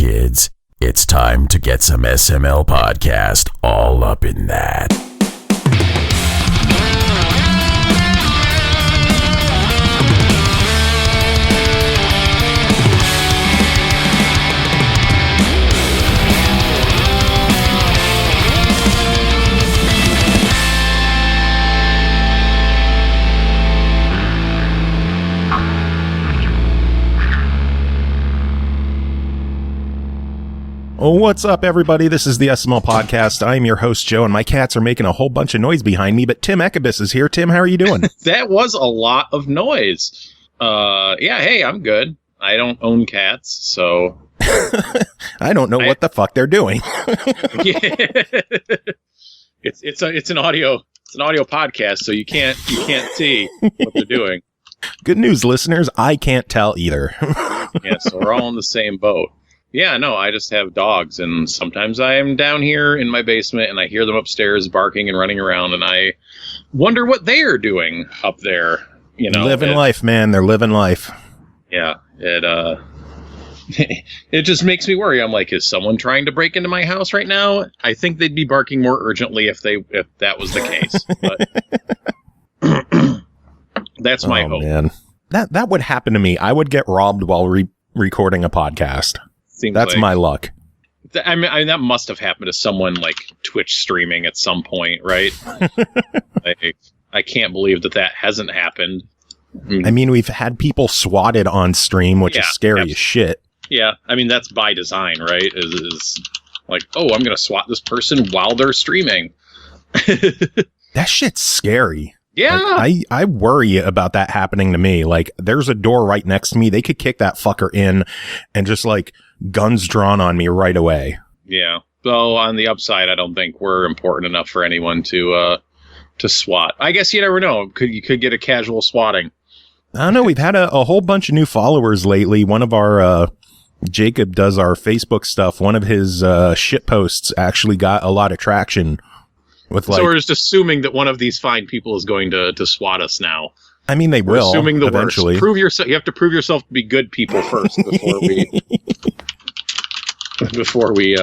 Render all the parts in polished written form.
kids. It's time to get some SML podcast all up in that. What's up, everybody? This is the SML podcast. I'm your host, Joe, and my cats are making a whole bunch of noise behind me, but Tim Ekkebus is here. Tim, how are you doing? That was a lot of noise. Hey, I'm good. I don't own cats, so... I don't know what the fuck they're doing. It's an audio podcast, so you can't see what they're doing. Good news, listeners. I can't tell either. Yeah, so we're all in the same boat. Yeah, no, I just have dogs, and sometimes I am down here in my basement, and I hear them upstairs barking and running around, and I wonder what they are doing up there. You know, living life, man. They're living life. Yeah, it just makes me worry. I'm like, is someone trying to break into my house right now? I think they'd be barking more urgently if that was the case. But that's my hope. Man. That would happen to me. I would get robbed while recording a podcast. That's my luck. I mean, that must have happened to someone like Twitch streaming at some point, right? I can't believe that hasn't happened. I mean, we've had people swatted on stream, which is scary as shit. Yeah, I mean, that's by design, right? Is like, oh, I'm going to swat this person while they're streaming. That shit's scary. Yeah. Like, I worry about that happening to me. Like, there's a door right next to me. They could kick that fucker in and just like guns drawn on me right away. Yeah. So on the upside, I don't think we're important enough for anyone to swat. I guess you never know. You could get a casual swatting. I don't know. We've had a whole bunch of new followers lately. One of our, Jacob does our Facebook stuff. One of his shit posts actually got a lot of traction. So we're just assuming that one of these fine people is going to swat us now. I mean, they will assuming the eventually. Worst. Prove yourself. You have to prove yourself to be good people first before we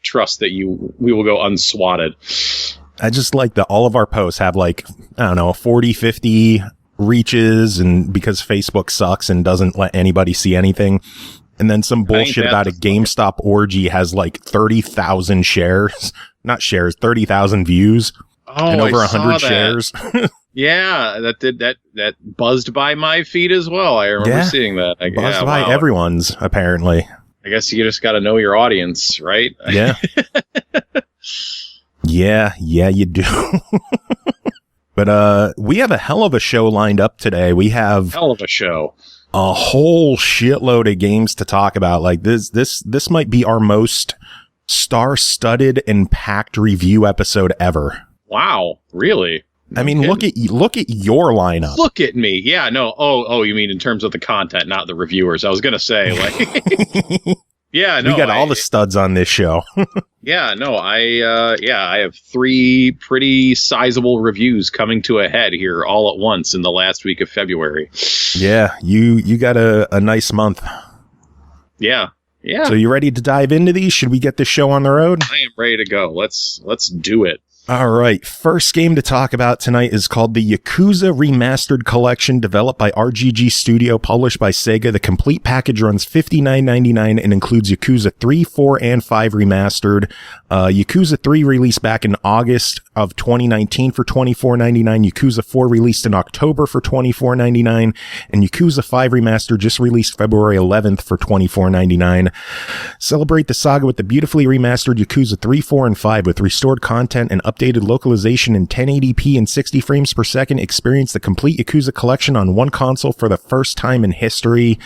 trust that we will go unswatted. I just like that all of our posts have like, I don't know, 40, 50 reaches, and because Facebook sucks and doesn't let anybody see anything. And then some bullshit about a GameStop orgy has like 30,000 shares. Not shares, 30,000 views. Oh, and over 100 shares. Yeah, that buzzed by my feed as well. I remember seeing that. Buzzed by everyone's, apparently. I guess you just got to know your audience, right? Yeah. Yeah, you do. But we have a hell of a show lined up today. We have hell of a show. A whole shitload of games to talk about. Like this might be our most star-studded and packed review episode ever. Wow, really? I mean, look at your lineup. Look at me. Yeah, no. Oh, you mean in terms of the content, not the reviewers. I was going to say, like, yeah, no. We got all the studs on this show. Yeah, no, I have 3 pretty sizable reviews coming to a head here all at once in the last week of February. Yeah, you got a nice month. Yeah. Yeah. So you ready to dive into these? Should we get this show on the road? I am ready to go. Let's do it. All right. First game to talk about tonight is called the Yakuza Remastered Collection, developed by RGG Studio, published by SEGA. The complete package runs $59.99 and includes Yakuza 3, 4, and 5 remastered. Yakuza 3 released back in August of 2019 for $24.99. Yakuza 4 released in October for $24.99. And Yakuza 5 remastered just released February 11th for $24.99. Celebrate the saga with the beautifully remastered Yakuza 3, 4, and 5 with restored content and updated localization in 1080p and 60 frames per second. Experience the complete Yakuza collection on one console for the first time in history.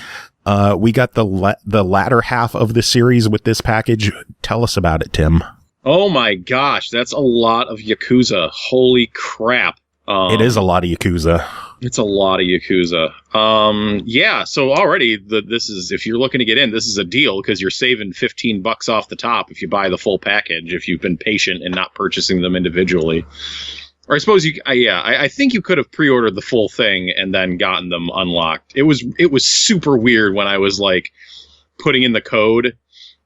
We got the latter half of the series with this package. Tell us about it, Tim. Oh my gosh, that's a lot of Yakuza. Holy crap. It is a lot of Yakuza. It's a lot of Yakuza. Yeah, so already this is, if you're looking to get in, this is a deal because you're saving $15 off the top if you buy the full package, if you've been patient and not purchasing them individually. Or I suppose I think you could have pre-ordered the full thing and then gotten them unlocked. It was super weird when I was like putting in the code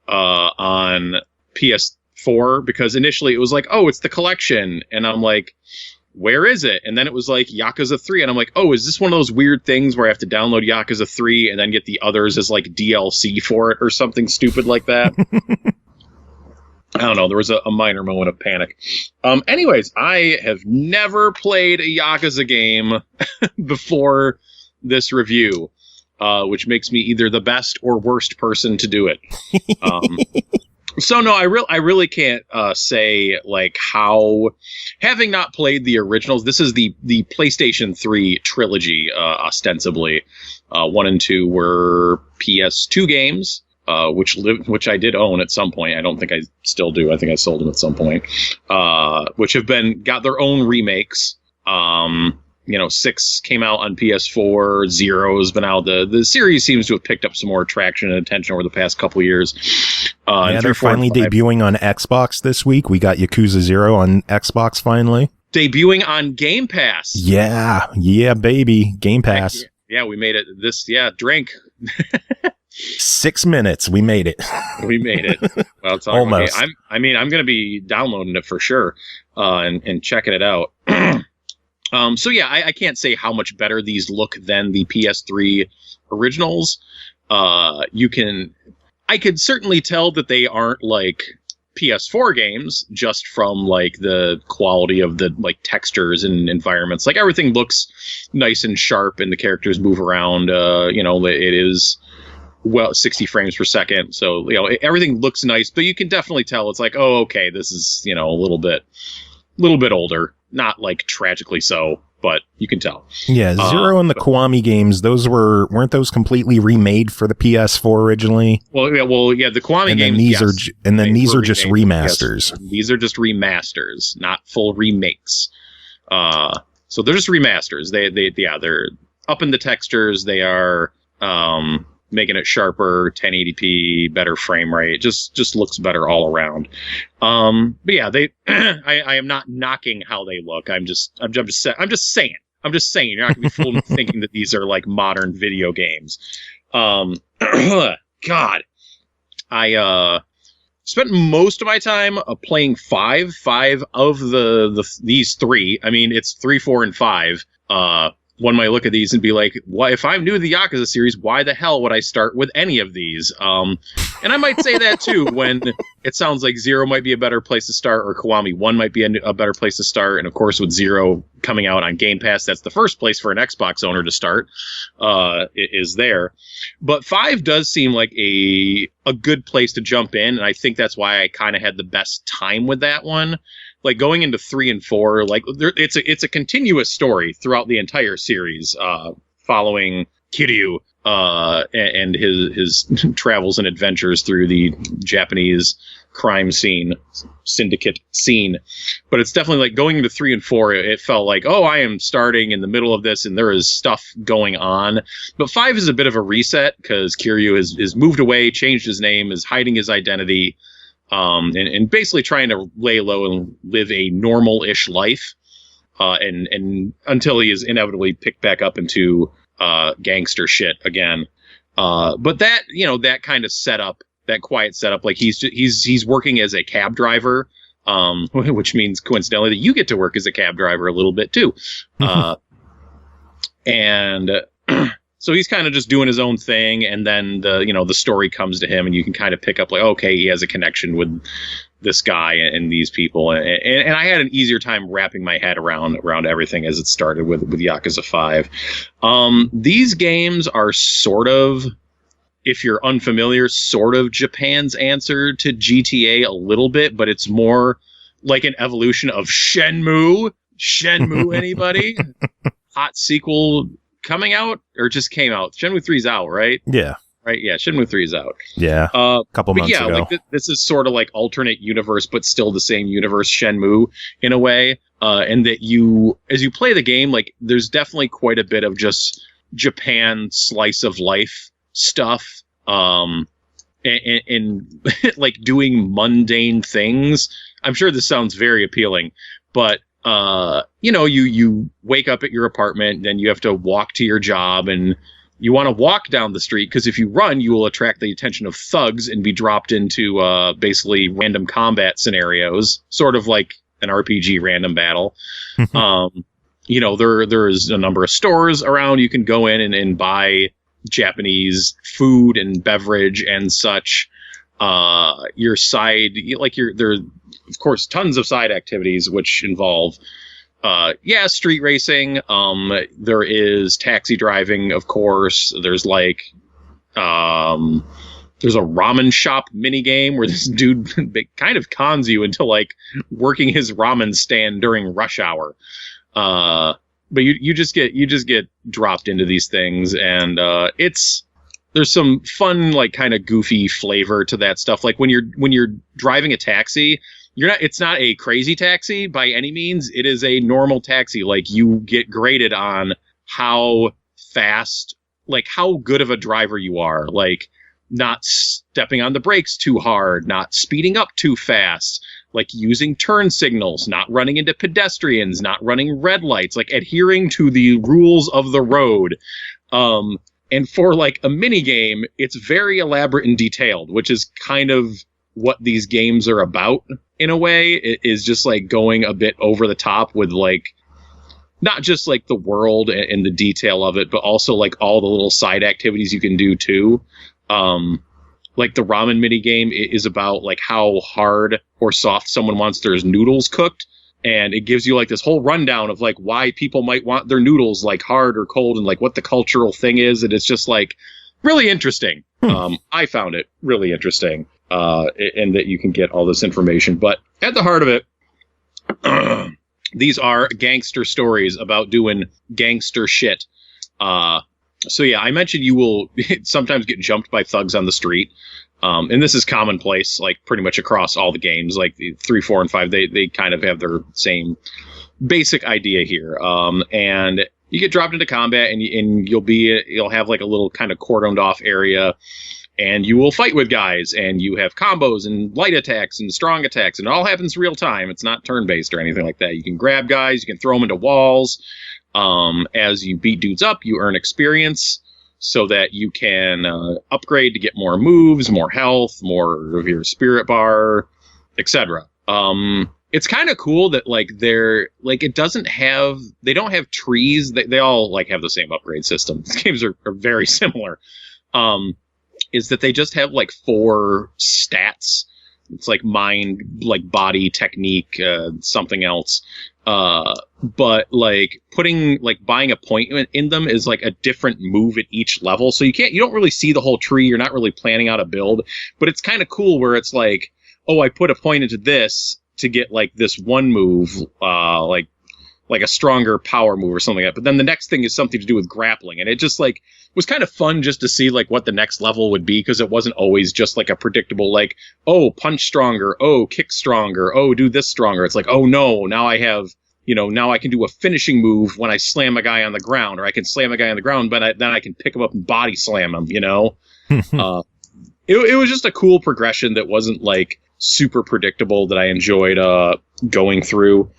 on PS4, because initially it was like, oh, it's the collection, and I'm like, where is it? And then it was like Yakuza 3, and I'm like, oh, is this one of those weird things where I have to download Yakuza 3 and then get the others as like DLC for it or something stupid like that? I don't know. There was a minor moment of panic. Anyways, I have never played a Yakuza game before this review, which makes me either the best or worst person to do it. So no, I really can't say like how, having not played the originals. This is the PlayStation 3 trilogy, ostensibly. 1 and 2 were PS2 games, which I did own at some point. I don't think I still do. I think I sold them at some point. Which have got their own remakes. 6 came out on PS4. 0 has been out. The series seems to have picked up some more traction and attention over the past couple years. They're finally debuting on Xbox this week. We got Yakuza 0 on Xbox finally. Debuting on Game Pass. Yeah, baby. Game Pass. Yeah, we made it. Drink. 6 minutes. We made it. We made it. Well, it's almost. Okay. I'm going to be downloading it for sure and checking it out. So yeah, I can't say how much better these look than the PS3 originals. I could certainly tell that they aren't like PS4 games just from like the quality of the like textures and environments. Like everything looks nice and sharp and the characters move around. It is 60 frames per second. So, everything looks nice, but you can definitely tell it's like, oh, okay, this is, a little bit older. Not like tragically so, but you can tell. Yeah, 0 and the Kiwami games, weren't those completely remade for the PS4 originally? Well, the Kiwami games. These are just remasters. Yes. These are just remasters, not full remakes. So they're just remasters. They're up in the textures. They are making it sharper, 1080p, better frame rate. Just looks better all around. But yeah, I am not knocking how they look. I'm just saying. You're not gonna be fooled into thinking that these are like modern video games. God, I spent most of my time playing five of these 3. I mean, it's 3, 4, and 5. One might look at these and be like, "Why? If I'm new to the Yakuza series, why the hell would I start with any of these?" And I might say that too when it sounds like 0 might be a better place to start, or Kiwami 1 might be a better place to start. And of course, with 0 coming out on Game Pass, that's the first place for an Xbox owner to start. Is there, but 5 does seem like a good place to jump in, and I think that's why I kind of had the best time with that one. Like going into 3 and 4, like it's a continuous story throughout the entire series, following Kiryu and his travels and adventures through the Japanese crime scene, syndicate scene. But it's definitely like going into 3 and 4, it felt like, oh, I am starting in the middle of this and there is stuff going on. But 5 is a bit of a reset because Kiryu has moved away, changed his name, is hiding his identity. And basically trying to lay low and live a normal-ish life, and until he is inevitably picked back up into gangster shit again. But that that kind of setup, that quiet setup, like he's working as a cab driver, which means coincidentally that you get to work as a cab driver a little bit too, and. So he's kind of just doing his own thing, and then the story comes to him, and you can kind of pick up like, okay, he has a connection with this guy and these people, and I had an easier time wrapping my head around everything as it started with Yakuza 5. These games are sort of, if you're unfamiliar, sort of Japan's answer to GTA a little bit, but it's more like an evolution of Shenmue. Shenmue, anybody? Hot sequel. Coming out or just came out? Shenmue 3's out, right? Yeah. Right, yeah, Shenmue 3's out. Yeah, a couple months ago. Like this is sort of like alternate universe, but still the same universe, Shenmue, in a way. And that as you play the game, like there's definitely quite a bit of just Japan slice of life stuff. And like doing mundane things. I'm sure this sounds very appealing, but you wake up at your apartment, then you have to walk to your job, and You want to walk down the street because if you run, you will attract the attention of thugs and be dropped into basically random combat scenarios, sort of like an RPG random battle. There's a number of stores around. You can go in and buy Japanese food and beverage and such. There's of course tons of side activities which involve street racing. There is taxi driving, of course. There's there's a ramen shop mini game where this dude kind of cons you into like working his ramen stand during rush hour. But you just get dropped into these things, and there's some fun, like, kind of goofy flavor to that stuff. Like when you're driving a taxi, it's not a crazy taxi by any means. It is a normal taxi. Like, you get graded on how fast, like how good of a driver you are, like not stepping on the brakes too hard, not speeding up too fast, like using turn signals, not running into pedestrians, not running red lights, like adhering to the rules of the road. And for like a mini game, it's very elaborate and detailed, which is kind of what these games are about in a way. It is just like going a bit over the top with like not just like the world and the detail of it, but also like all the little side activities you can do too. Like the ramen mini game is about like how hard or soft someone wants their noodles cooked. And it gives you like this whole rundown of like why people might want their noodles like hard or cold and like what the cultural thing is. And it's just like really interesting. I found it really interesting. And that you can get all this information. But at the heart of it, these are gangster stories about doing gangster shit. So yeah, I mentioned you will sometimes get jumped by thugs on the street. And this is commonplace, like pretty much across all the games, like 3, 4, and 5. They kind of have their same basic idea here. And you get dropped into combat, and you'll have like a little kind of cordoned off area, and you will fight with guys, and you have combos and light attacks and strong attacks, and it all happens real time. It's not turn based or anything like that. You can grab guys, you can throw them into walls. As you beat dudes up, you earn experience, so that you can upgrade to get more moves, more health, more of your spirit bar, etc. It's kind of cool that like they don't have trees. They all like have the same upgrade system. These games are very similar. Is that they just have like 4 stats. It's like mind, like body, technique, something else. But like buying a point in them is like a different move at each level. So you don't really see the whole tree. You're not really planning out a build, but it's kind of cool where it's like, oh, I put a point into this to get like this one move, like a stronger power move or something like that. But then the next thing is something to do with grappling. And it just like was kind of fun just to see like what the next level would be. Cause it wasn't always just like a predictable, like, oh, punch stronger. Oh, kick stronger. Oh, do this stronger. It's like, oh no, now I have, now I can do a finishing move when I slam a guy on the ground, or I can slam a guy on the ground, but then I can pick him up and body slam him, It was just a cool progression that wasn't like super predictable that I enjoyed going through.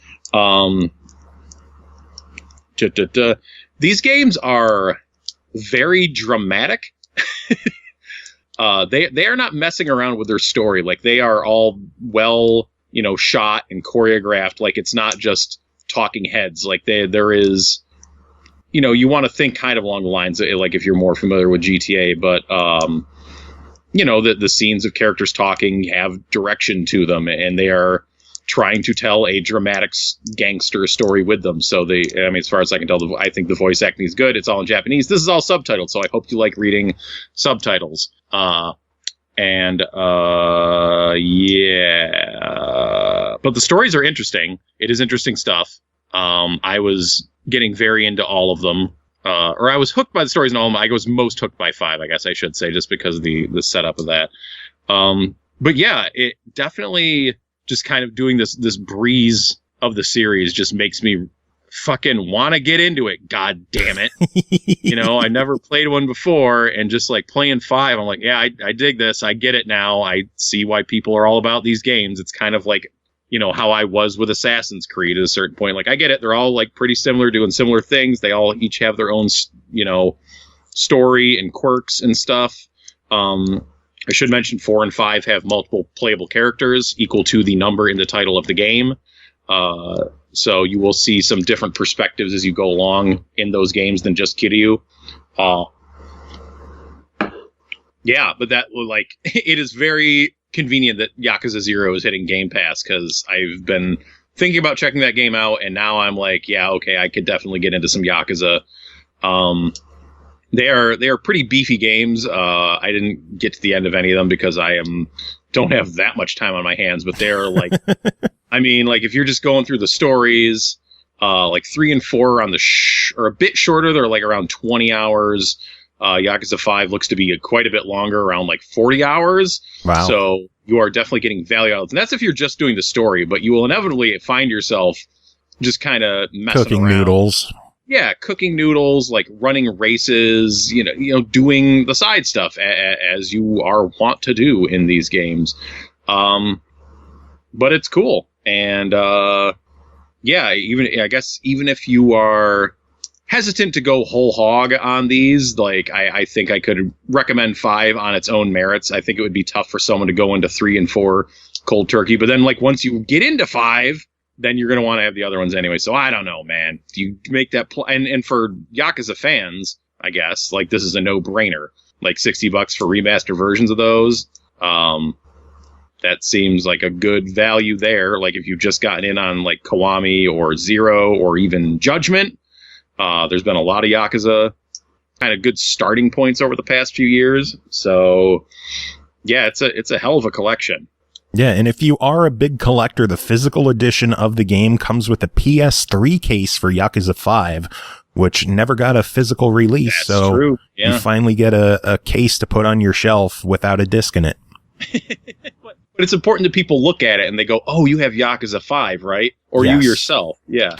These games are very dramatic. They are not messing around with their story. Like they are all well, shot and choreographed. Like it's not just talking heads. Like there is, you want to think kind of along the lines of, like if you're more familiar with GTA, but the scenes of characters talking have direction to them, and they are trying to tell a dramatic gangster story with them. So as far as I can tell, I think the voice acting is good. It's all in Japanese. This is all subtitled, so I hope you like reading subtitles. Yeah. But the stories are interesting. It is interesting stuff. I was getting very into all of them. Or I was hooked by the stories in all of them. I was most hooked by 5, I guess I should say, just because of the setup of that. But yeah, it definitely just kind of doing this breeze of the series just makes me fucking want to get into it. God damn it. I never played one before, and just like playing 5, I'm like, yeah, I dig this. I get it now. I see why people are all about these games. It's kind of like, how I was with Assassin's Creed at a certain point. Like, I get it. They're all like pretty similar, doing similar things. They all each have their own, story and quirks and stuff. I should mention 4 and 5 have multiple playable characters equal to the number in the title of the game. So you will see some different perspectives as you go along in those games than just Kiryu. Yeah, but that, like, it is very convenient that Yakuza 0 is hitting Game Pass, because I've been thinking about checking that game out, and now I'm like, yeah, okay, I could definitely get into some Yakuza. They are pretty beefy games. I didn't get to the end of any of them because don't have that much time on my hands, but they're like, I mean, like, if you're just going through the stories, like 3 and 4 are on are a bit shorter. They're like around 20 hours. Yakuza 5 looks to be quite a bit longer, around like 40 hours. Wow. So you are definitely getting value out of it. And that's if you're just doing the story, but you will inevitably find yourself just kind of messing Cooking around. noodles. Yeah, cooking noodles, like running races, you know, doing the side stuff as you are wont to do in these games. But it's cool. And yeah, I guess even if you are hesitant to go whole hog on these, like, I think I could recommend 5 on its own merits. I think it would be tough for someone to go into 3 and 4 cold turkey, but then, like, once you get into 5, then you're going to want to have the other ones anyway. So I don't know, man. You make that and for Yakuza fans, I guess, like, this is a no-brainer. Like, $60 for remaster versions of those. That seems like a good value there. Like, if you've just gotten in on, like, Kiwami or Zero or even Judgment, there's been a lot of Yakuza kind of good starting points over the past few years. So yeah, it's a hell of a collection. Yeah, and if you are a big collector, the physical edition of the game comes with a PS3 case for Yakuza 5, which never got a physical release. That's so true. Yeah. You finally get a case to put on your shelf without a disc in it. But it's important that people look at it and they go, oh, you have Yakuza 5, right? Or Yes. you yourself. Yeah.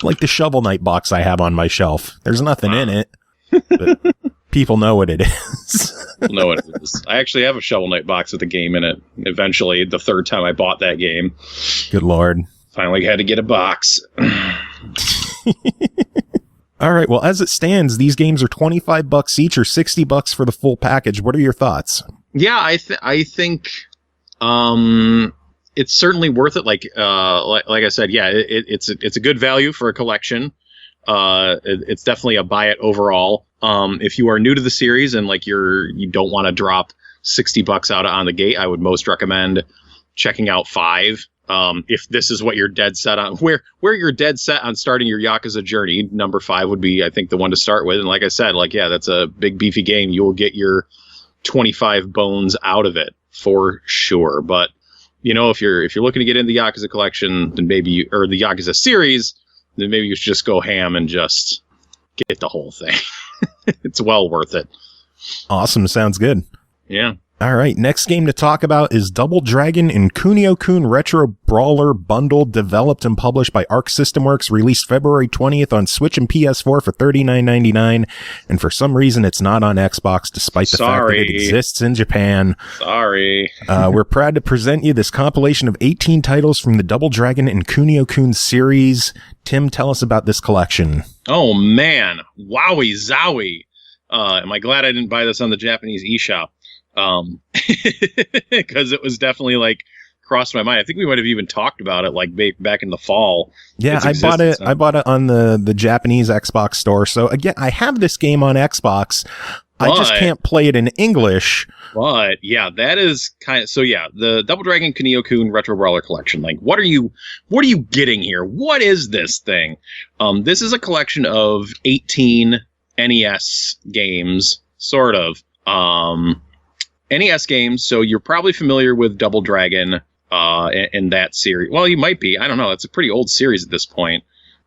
Like the Shovel Knight box I have on my shelf. There's nothing in it, but people know what it is. Know what it is. I actually have a Shovel Knight box with a game in it. Eventually, the third time I bought that game. Good Lord. Finally had to get a box. All right. Well, as it stands, these games are $25 each or $60 for the full package. What are your thoughts? Yeah, I think it's certainly worth it. Like I said, yeah, it's a good value for a collection. It's definitely a buy it overall. If you are new to the series and like you don't want to drop $60 out on the gate, I would most recommend checking out 5. If this is what you're dead set on, where you're dead set on starting your Yakuza journey, number 5 would be, I think, the one to start with. And like I said, like, yeah, that's a big beefy game. You will get your 25 bones out of it for sure. But you know, if you're looking to get into the Yakuza collection, then maybe or the Yakuza series, then maybe you should just go ham and just get the whole thing. It's well worth it. Awesome. Sounds good. Yeah. All right, next game to talk about is Double Dragon Kunio-kun Retro Brawler Bundle, developed and published by Arc System Works, released February 20th on Switch and PS4 for $39.99, and for some reason it's not on Xbox, despite the fact that it exists in Japan. Sorry. We're proud to present you this compilation of 18 titles from the Double Dragon Kunio-kun series. Tim, tell us about this collection. Oh, man. Wowie zowie. Am I glad I didn't buy this on the Japanese eShop? Because it was definitely like crossed my mind. I think we might have even talked about it like back in the fall. Yeah, I bought it on the Japanese Xbox store. So again, I have this game on Xbox. I just can't play it in English. But yeah, that is kind of, so yeah, the Double Dragon Kunio-kun Retro Brawler Collection. Like, what are you getting here? What is this thing? This is a collection of 18 NES games, sort of. NES games, so you're probably familiar with Double Dragon in that series. Well, you might be. I don't know. It's a pretty old series at this point.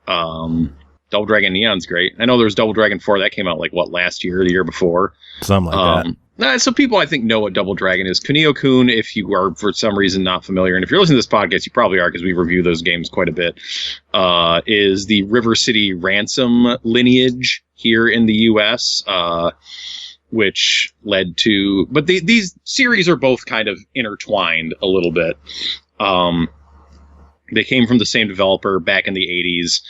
Double Dragon Neon's great. I know there was Double Dragon 4 that came out like last year or the year before. Something like that. So people I think know what Double Dragon is. Kunio-kun, if you are for some reason not familiar, and if you're listening to this podcast, you probably are because we review those games quite a bit, is the River City Ransom lineage here in the U.S., which led to, but these series are both kind of intertwined a little bit. They came from the same developer back in the 80s.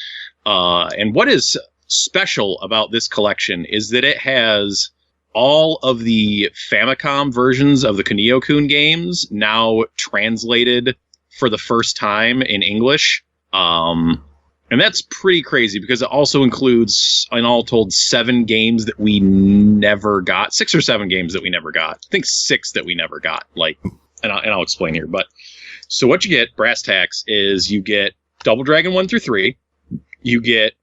And what is special about this collection is that it has all of the Famicom versions of the Kunio-kun games now translated for the first time in English. And that's pretty crazy because it also includes, in all told, 7 games that we never got. 6 or 7 games that we never got. I think 6 that we never got. And I'll explain here. But so what you get, brass tacks, is you get Double Dragon 1 through 3. You get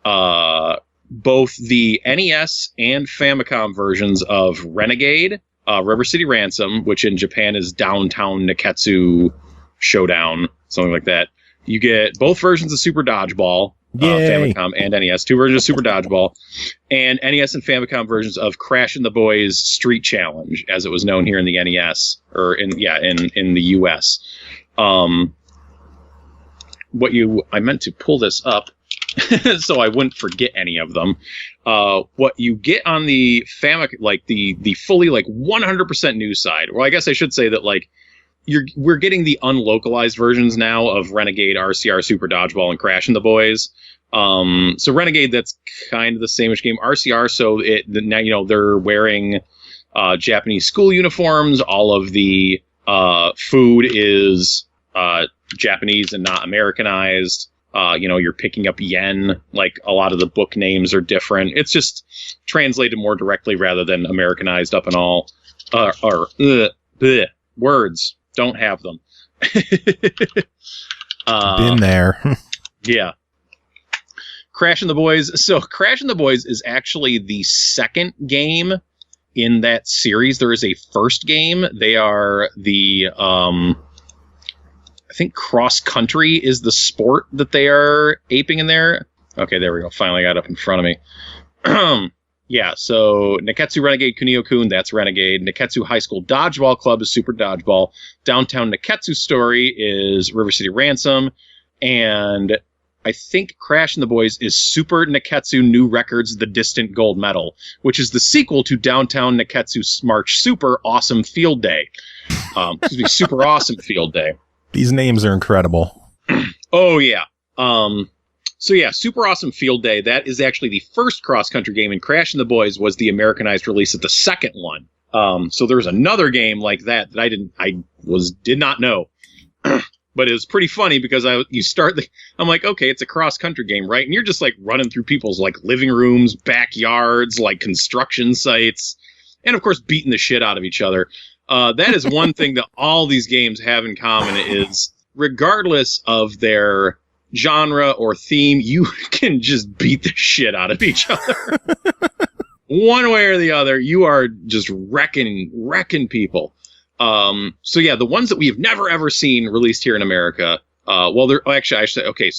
both the NES and Famicom versions of Renegade, River City Ransom, which in Japan is Downtown Neketsu Showdown, something like that. You get both versions of Super Dodgeball, Famicom and NES, 2 versions of Super Dodgeball, and NES and Famicom versions of Crash and the Boys Street Challenge, as it was known here in the NES, or in the US. I meant to pull this up so I wouldn't forget any of them. What you get on the Famicom, the fully 100% new side, well, I guess I should say that we're getting the unlocalized versions now of Renegade, RCR, Super Dodgeball, and Crash and the Boys. So Renegade, that's kind of the same-ish game. RCR, so now they're wearing Japanese school uniforms. All of the food is Japanese and not Americanized. You're picking up yen. A lot of the book names are different. It's just translated more directly rather than Americanized up and all. Words. Don't have them. Been there. Yeah. Crash and the Boys. So Crash and the Boys is actually the second game in that series. There is a first game. They are the, I think cross country is the sport that they are aping in there. Okay, there we go. Finally got it up in front of me. Yeah, so Neketsu Renegade Kunio-kun, that's Renegade. Neketsu High School Dodgeball Club is Super Dodgeball. Downtown Neketsu Story is River City Ransom. And I think Crash and the Boys is Super Neketsu New Records The Distant Gold Medal, which is the sequel to Downtown Neketsu March Super Awesome Field Day. Super Awesome Field Day. These names are incredible. Oh, yeah. So yeah, Super Awesome Field Day, that is actually the first cross-country game, and Crash and the Boys was the Americanized release of the second one. So there's another game like that I did not know. But it was pretty funny because I'm like, okay, it's a cross-country game, right? And you're just running through people's living rooms, backyards, construction sites, and of course beating the shit out of each other. That is one thing that all these games have in common is, regardless of their genre or theme, you can just beat the shit out of each other. One way or the other, you are just wrecking people. So yeah, the ones that we have never ever seen released here in America, so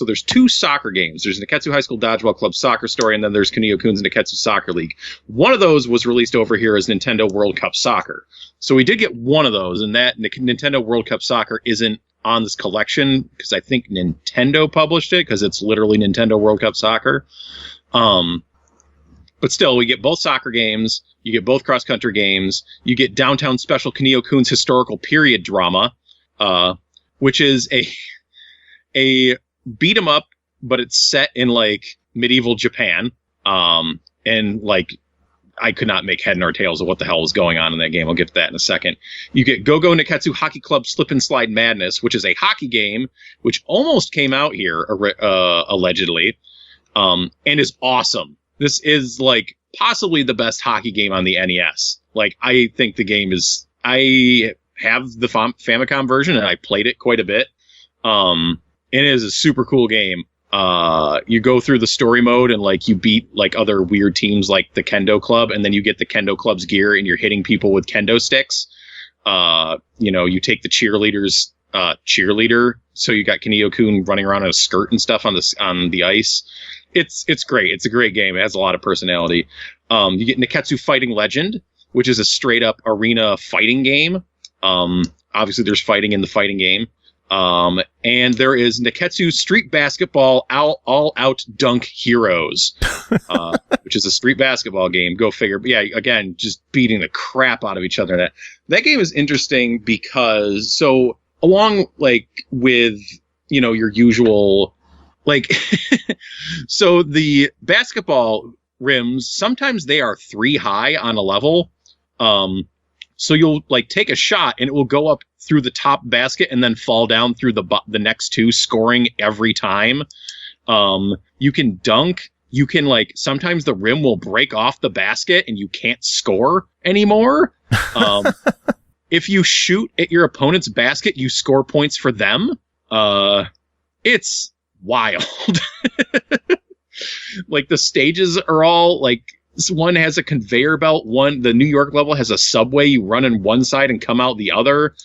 there's 2 soccer games. There's Neketsu High School Dodgeball Club Soccer Story, and then there's Kunio-kun's Neketsu Soccer League. One of those was released over here as Nintendo World Cup Soccer. So we did get one of those, and that Nintendo World Cup Soccer isn't on this collection because I think Nintendo published it because it's literally Nintendo World Cup Soccer. But still, we get both soccer games. You get both cross-country games. You get Downtown Special Kunio-kun's historical period drama, which is a beat 'em up, but it's set in medieval Japan. And I could not make head nor tails of what the hell was going on in that game. I'll get to that in a second. You get Go-Go Neketsu Hockey Club Slip and Slide Madness, which is a hockey game, which almost came out here, allegedly, and is awesome. This is possibly the best hockey game on the NES. I think the game is, I have the Famicom version and I played it quite a bit. It is a super cool game. You go through the story mode and you beat other weird teams like the Kendo Club, and then you get the Kendo Club's gear and you're hitting people with kendo sticks. You take the cheerleader's cheerleader, so you got Kunio-kun running around in a skirt and stuff on the ice. It's great. It's a great game. It has a lot of personality. You get Neketsu Fighting Legend, which is a straight up arena fighting game. Obviously there's fighting in the fighting game. And there is Neketsu Street Basketball All Out Dunk Heroes, which is a street basketball game. Go figure. But yeah, again, just beating the crap out of each other. That game is interesting because, so along with, your usual, Like, so the basketball rims, sometimes they are 3 high on a level. So you'll like take a shot and it will go up through the top basket and then fall down through the next 2, scoring every time. You can dunk. You can like, sometimes the rim will break off the basket and you can't score anymore. If you shoot at your opponent's basket, you score points for them. It's wild. Like the stages are all like, one has a conveyor belt, the New York level has a subway, you run in one side and come out the other.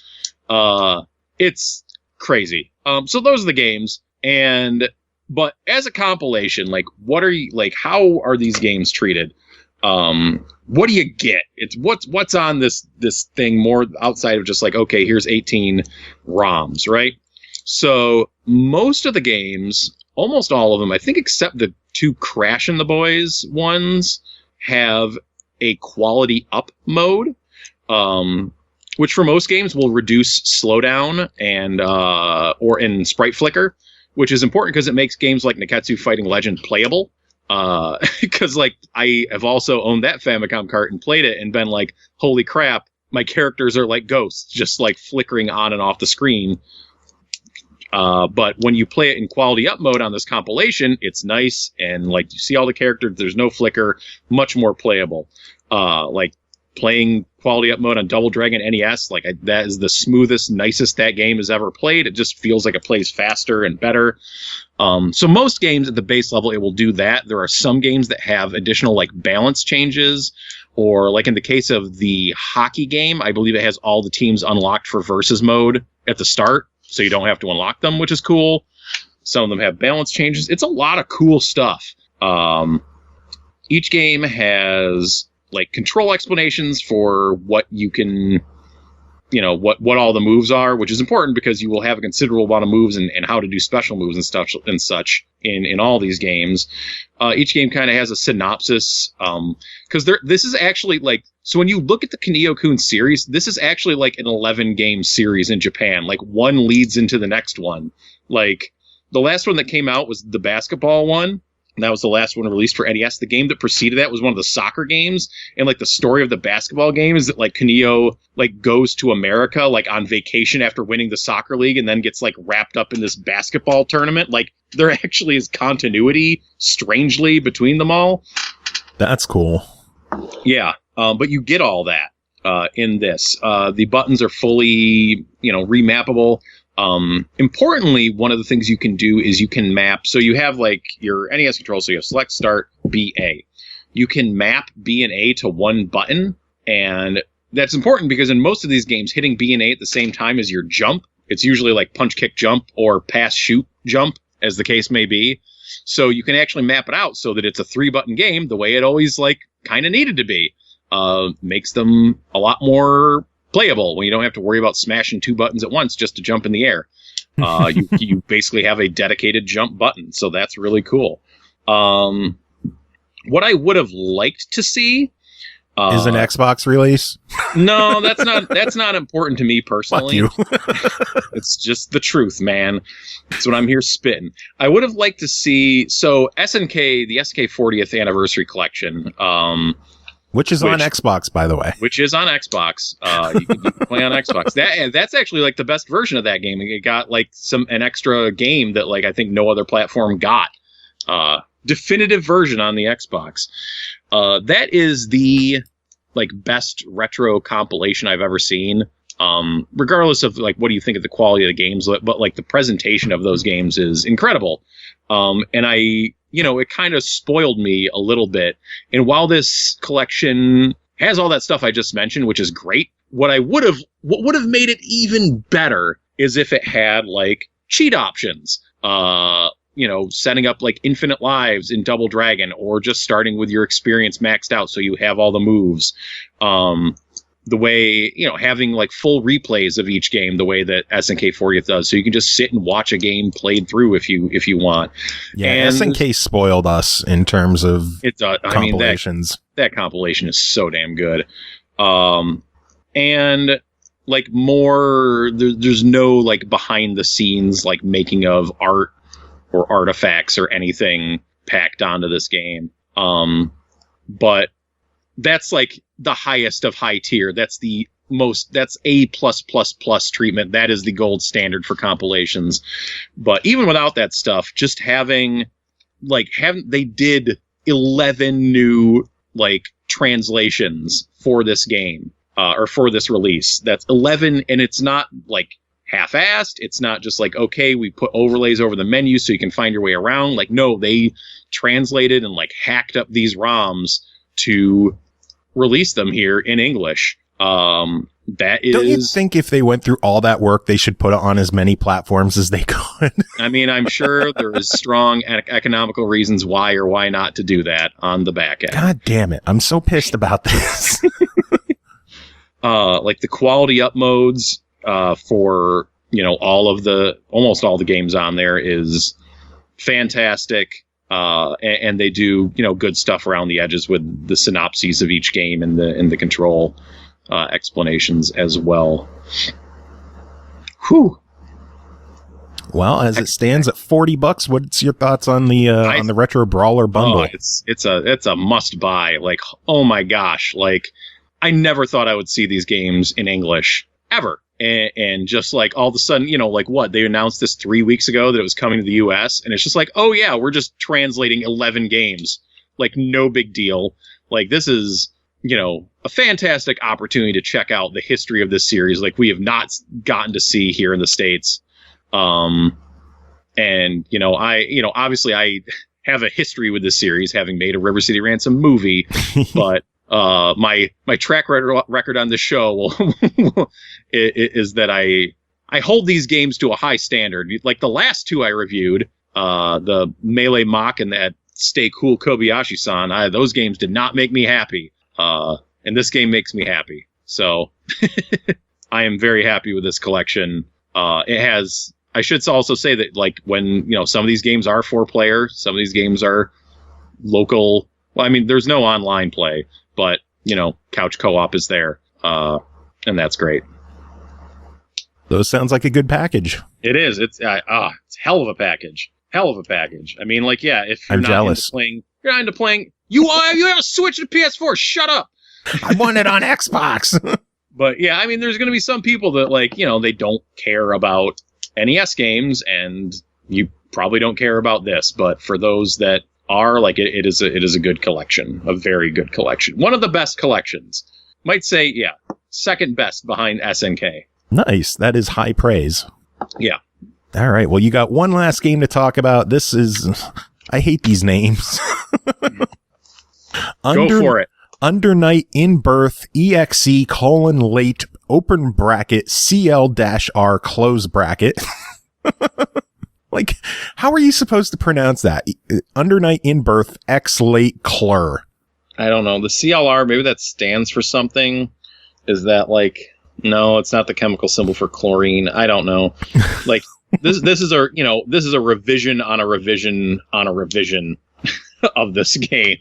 It's crazy. So those are the games. But as a compilation, like, what are you, like, how are these games treated? What do you get? It's what's on this thing more outside of just like, okay, here's 18 ROMs, right? So most of the games, almost all of them, I think except the 2 Crash and the Boys ones, have a quality up mode, which for most games will reduce slowdown and or in sprite flicker, which is important because it makes games like Neketsu Fighting Legend playable. Because like I have also owned that Famicom cart and played it and been like, holy crap, my characters are like ghosts, just like flickering on and off the screen. But when you play it in quality up mode on this compilation, it's nice and like you see all the characters, there's no flicker, much more playable. Like playing quality up mode on Double Dragon NES, like that is the smoothest, nicest that game has ever played. It just feels like it plays faster and better. So most games at the base level, it will do that. There are some games that have additional like balance changes, or like in the case of the hockey game, I believe it has all the teams unlocked for versus mode at the start, so you don't have to unlock them, which is cool. Some of them have balance changes. It's a lot of cool stuff. Each game has like control explanations for what you can, you know, what all the moves are, which is important because you will have a considerable amount of moves and how to do special moves and stuff and such in all these games. Each game kind of has a synopsis, because this is actually like, so when you look at the Kunio-kun series, this is actually like an 11-game series in Japan. Like one leads into the next one. Like the last one that came out was the basketball one. And that was the last one released for NES. The game that preceded that was one of the soccer games. And like the story of the basketball game is that like Kunio like goes to America like on vacation after winning the soccer league and then gets like wrapped up in this basketball tournament. Like there actually is continuity strangely between them all. That's cool. Yeah. But you get all that in this. The buttons are fully, remappable. Importantly, one of the things you can do is you can map. So you have like your NES control. So you have select, start, B, A. You can map B and A to one button. And that's important because in most of these games, hitting B and A at the same time as your jump, it's usually like punch, kick, jump or pass, shoot, jump, as the case may be. So you can actually map it out so that it's a 3-button game the way it always like kind of needed to be. Makes them a lot more playable when you don't have to worry about smashing 2 buttons at once just to jump in the air. You basically have a dedicated jump button, so that's really cool. What I would have liked to see is an Xbox release. No, that's not important to me personally. Fuck you. It's just the truth, man. That's what I'm here spitting. I would have liked to see the SNK 40th Anniversary Collection. Which is on Xbox, by the way. Which is on Xbox. You can play on Xbox. That's actually like the best version of that game. It got like an extra game that like I think no other platform got. Definitive version on the Xbox. That is the like best retro compilation I've ever seen. Regardless of like what do you think of the quality of the games, but like the presentation of those games is incredible. And it kind of spoiled me a little bit. And while this collection has all that stuff I just mentioned, which is great, what would have made it even better is if it had like cheat options. Setting up like infinite lives in Double Dragon, or just starting with your experience maxed out so you have all the moves. The way, having like full replays of each game, the way that SNK 40th does, so you can just sit and watch a game played through if you want. Yeah, and SNK spoiled us in terms of compilations. That compilation is so damn good. And like more, there's no like behind the scenes like making of art artifacts or anything packed onto this game. But that's like the highest of high tier. That's A+++ treatment. That is the gold standard for compilations. But even without that stuff, just they did 11 new like translations for this game, or for this release. That's 11, and it's not like half-assed. It's not just like, okay, we put overlays over the menu so you can find your way around. Like, no, they translated and like hacked up these ROMs to release them here in English. That is. Don't you think if they went through all that work, they should put it on as many platforms as they could? I mean, I'm sure there is strong economical reasons why or why not to do that on the back end. God damn it. I'm so pissed about this. Like the quality up modes, for, almost all the games on there is fantastic. And they do, good stuff around the edges with the synopses of each game and the control explanations as well. Whew. Well, as it stands at $40, what's your thoughts on the retro Brawler Bundle? Oh, it's a must buy. Like, oh my gosh, like I never thought I would see these games in English ever. And just like all of a sudden, like what? They announced this 3 weeks ago that it was coming to the US, and it's just like, oh yeah, we're just translating 11 games. Like, no big deal. Like, this is, a fantastic opportunity to check out the history of this series. Like, we have not gotten to see here in the States. And, obviously I have a history with this series, having made a River City Ransom movie, but my track record on this show is that I hold these games to a high standard. Like the last two I reviewed, the Melee Mock and that Stay Cool Kobayashi-san, those games did not make me happy. And this game makes me happy. So I am very happy with this collection. It has, I should also say that like when, some of these games are 4-player, some of these games are local. Well, I mean, there's no online play, but, couch co-op is there. And that's great. Those sounds like a good package. It is. It's hell of a package. Hell of a package. I mean, like, yeah, if you're you're not into playing, you have a Switch to PS4. Shut up. I want it on Xbox. But yeah, I mean, there's going to be some people that like, they don't care about NES games, and you probably don't care about this. But for those that are, like, it is a good collection, a very good collection. One of the best collections. Might say, yeah, second best behind SNK. Nice. That is high praise. Yeah. All right. Well, you got one last game to talk about. This is, I hate these names. Go for it. Under Night In-Birth Exe : late open bracket CL-R close bracket. Like, how are you supposed to pronounce that? Under Night In-Birth Exe late clr. I don't know. The CLR, maybe that stands for something. Is that like, no, it's not the chemical symbol for chlorine. I don't know. Like, this is a revision on a revision on a revision of this game.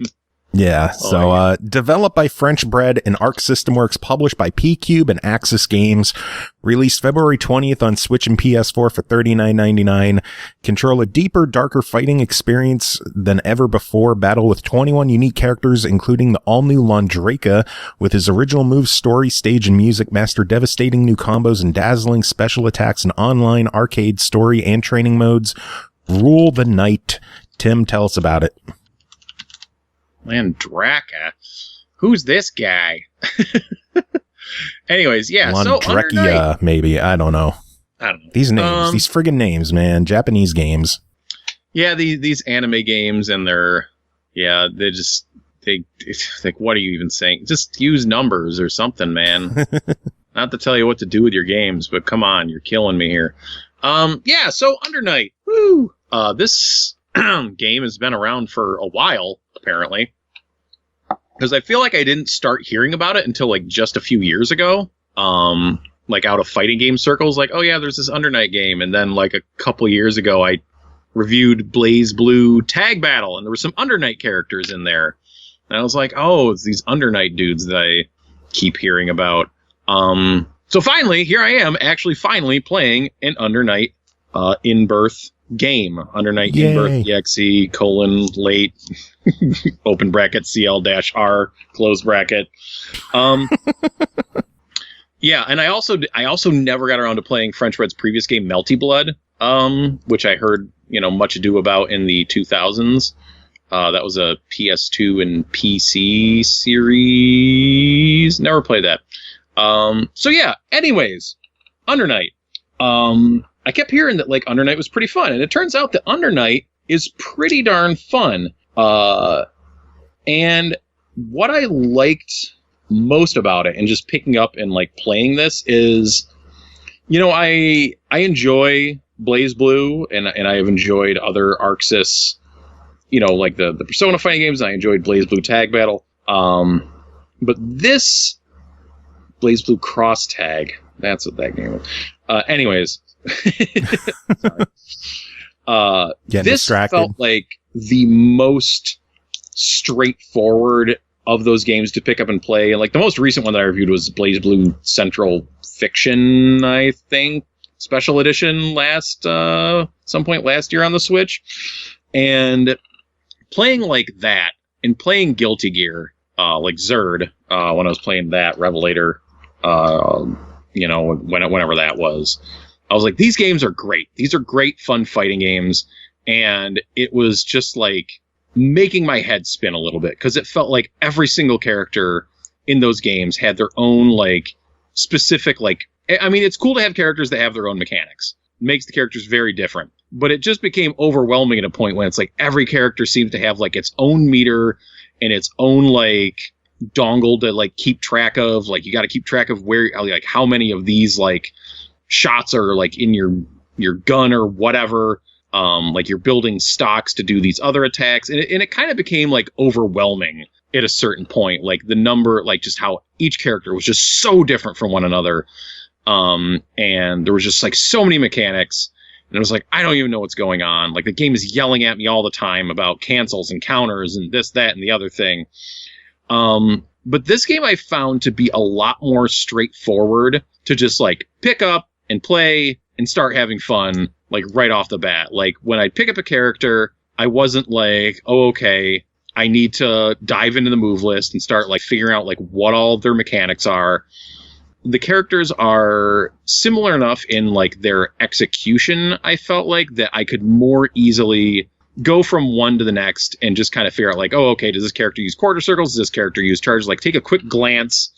Yeah, so developed by French Bread and Arc System Works, published by PQube and Aksys Games, released February 20th on Switch and PS4 for $39.99. Control a deeper, darker fighting experience than ever before. Battle with 21 unique characters, including the all-new Londraka, with his original moves, story, stage, and music. Master devastating new combos and dazzling special attacks in online, arcade, story, and training modes. Rule the night. Tim, tell us about it. Landraka? Who's this guy? Anyways, yeah. Landrekia, maybe. I don't know. These names, these friggin' names, man. Japanese games. Yeah, these anime games, and they like, what are you even saying? Just use numbers or something, man. Not to tell you what to do with your games, but come on, you're killing me here. Yeah, so Under Night. Woo! This game has been around for a while, apparently, because I feel like I didn't start hearing about it until like just a few years ago, like out of fighting game circles, like, oh yeah, there's this Under Night game. And then like a couple years ago, I reviewed Blaze Blue Tag Battle, and there were some Under Night characters in there, and I was like, oh, it's these Under Night dudes that I keep hearing about. So finally, here I am, actually finally playing an Under Night In-Birth game under Night In-Birth Exe, late, open bracket, CL-R, close bracket. Yeah, and I also never got around to playing French Red's previous game, Melty Blood, which I heard, much ado about in the 2000s. That was a PS2 and PC series. Never played that. So yeah, anyways, Under Night. I kept hearing that like Under Night was pretty fun, and it turns out that Under Night is pretty darn fun. And what I liked most about it, and just picking up and like playing this, is, I enjoy BlazBlue, and I have enjoyed other Aksys, like the Persona fighting games. I enjoyed BlazBlue Tag Battle. But this BlazBlue Cross Tag, that's what that game was. Anyways, sorry. This distracted. Felt like the most straightforward of those games to pick up and play. And like the most recent one that I reviewed was BlazBlue Central Fiction, I think, special edition some point last year on the Switch. And playing like that and playing Guilty Gear, like Zerd, when I was playing that Revelator, whenever that was, I was like, these games are great. These are great, fun fighting games. And it was just like making my head spin a little bit, because it felt like every single character in those games had their own like specific, like, I mean, it's cool to have characters that have their own mechanics. It makes the characters very different. But it just became overwhelming at a point when it's like every character seems to have like its own meter and its own like dongle to like keep track of. Like you got to keep track of where, like how many of these like shots are like in your gun or whatever. Like you're building stocks to do these other attacks, and it kind of became like overwhelming at a certain point. Like the number, like just how each character was just so different from one another. And there was just like so many mechanics, and it was like, I don't even know what's going on. Like the game is yelling at me all the time about cancels and counters and this, that, and the other thing. But this game I found to be a lot more straightforward to just like pick up and play and start having fun, like right off the bat. Like when I pick up a character, I wasn't like, oh, okay, I need to dive into the move list and start like figuring out like what all their mechanics are. The characters are similar enough in like their execution, I felt like, that I could more easily go from one to the next and just kind of figure out like, oh, okay, does this character use quarter circles? Does this character use charges? Like take a quick glance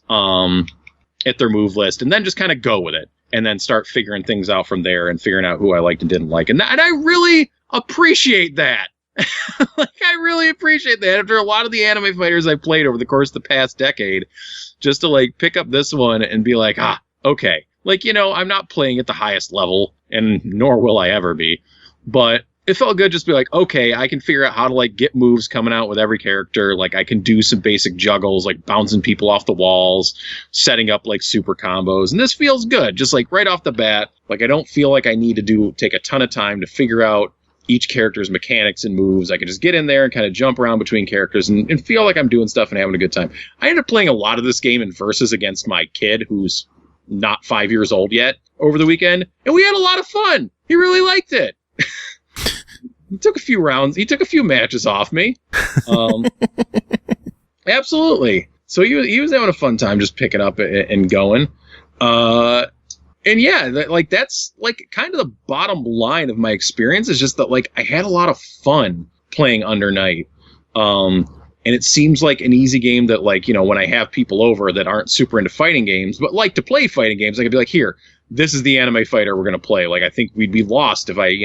at their move list and then just kind of go with it. And then start figuring things out from there and figuring out who I liked and didn't like. And I really appreciate that. Like, I really appreciate that after a lot of the anime fighters I played over the course of the past decade, just to like pick up this one and be like, okay. Like, I'm not playing at the highest level, and nor will I ever be. But it felt good just to be like, okay, I can figure out how to like get moves coming out with every character. Like I can do some basic juggles, like bouncing people off the walls, setting up like super combos. And this feels good. Just like right off the bat, like I don't feel like I need to take a ton of time to figure out each character's mechanics and moves. I can just get in there and kind of jump around between characters and feel like I'm doing stuff and having a good time. I ended up playing a lot of this game in versus against my kid, who's not 5 years old yet, over the weekend. And we had a lot of fun. He really liked it. He took a few rounds. He took a few matches off me. Absolutely. So he was having a fun time just picking up and going. And yeah, that's like kind of the bottom line of my experience, is just that like I had a lot of fun playing Under Night. And it seems like an easy game that like, when I have people over that aren't super into fighting games, but like to play fighting games, I could be like, here, this is the anime fighter we're going to play. Like, I think we'd be lost if I,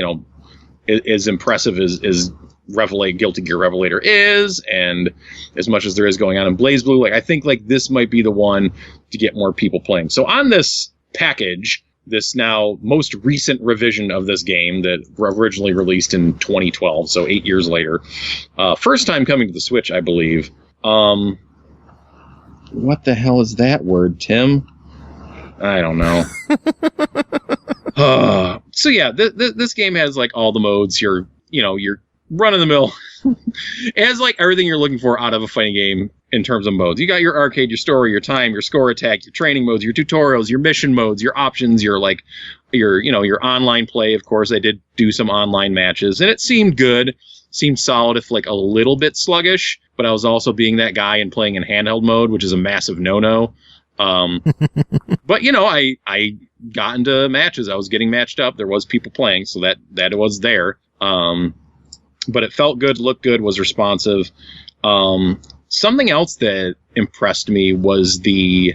as impressive as Guilty Gear Revelator is, and as much as there is going on in BlazBlue, like I think like this might be the one to get more people playing. So on this package, this now most recent revision of this game that originally released in 2012, so 8 years later, first time coming to the Switch, I believe. What the hell is that word, Tim? I don't know. So yeah, this game has like all the modes. You're run of the mill. It has like everything you're looking for out of a fighting game in terms of modes. You got your arcade, your story, your time, your score attack, your training modes, your tutorials, your mission modes, your options, your like your online play. Of course, I did do some online matches, and it seemed good, seemed solid, if like a little bit sluggish. But I was also being that guy and playing in handheld mode, which is a massive no-no. But I got into matches. I was getting matched up. There was people playing, so that was there. But it felt good, looked good, was responsive. Something else that impressed me was the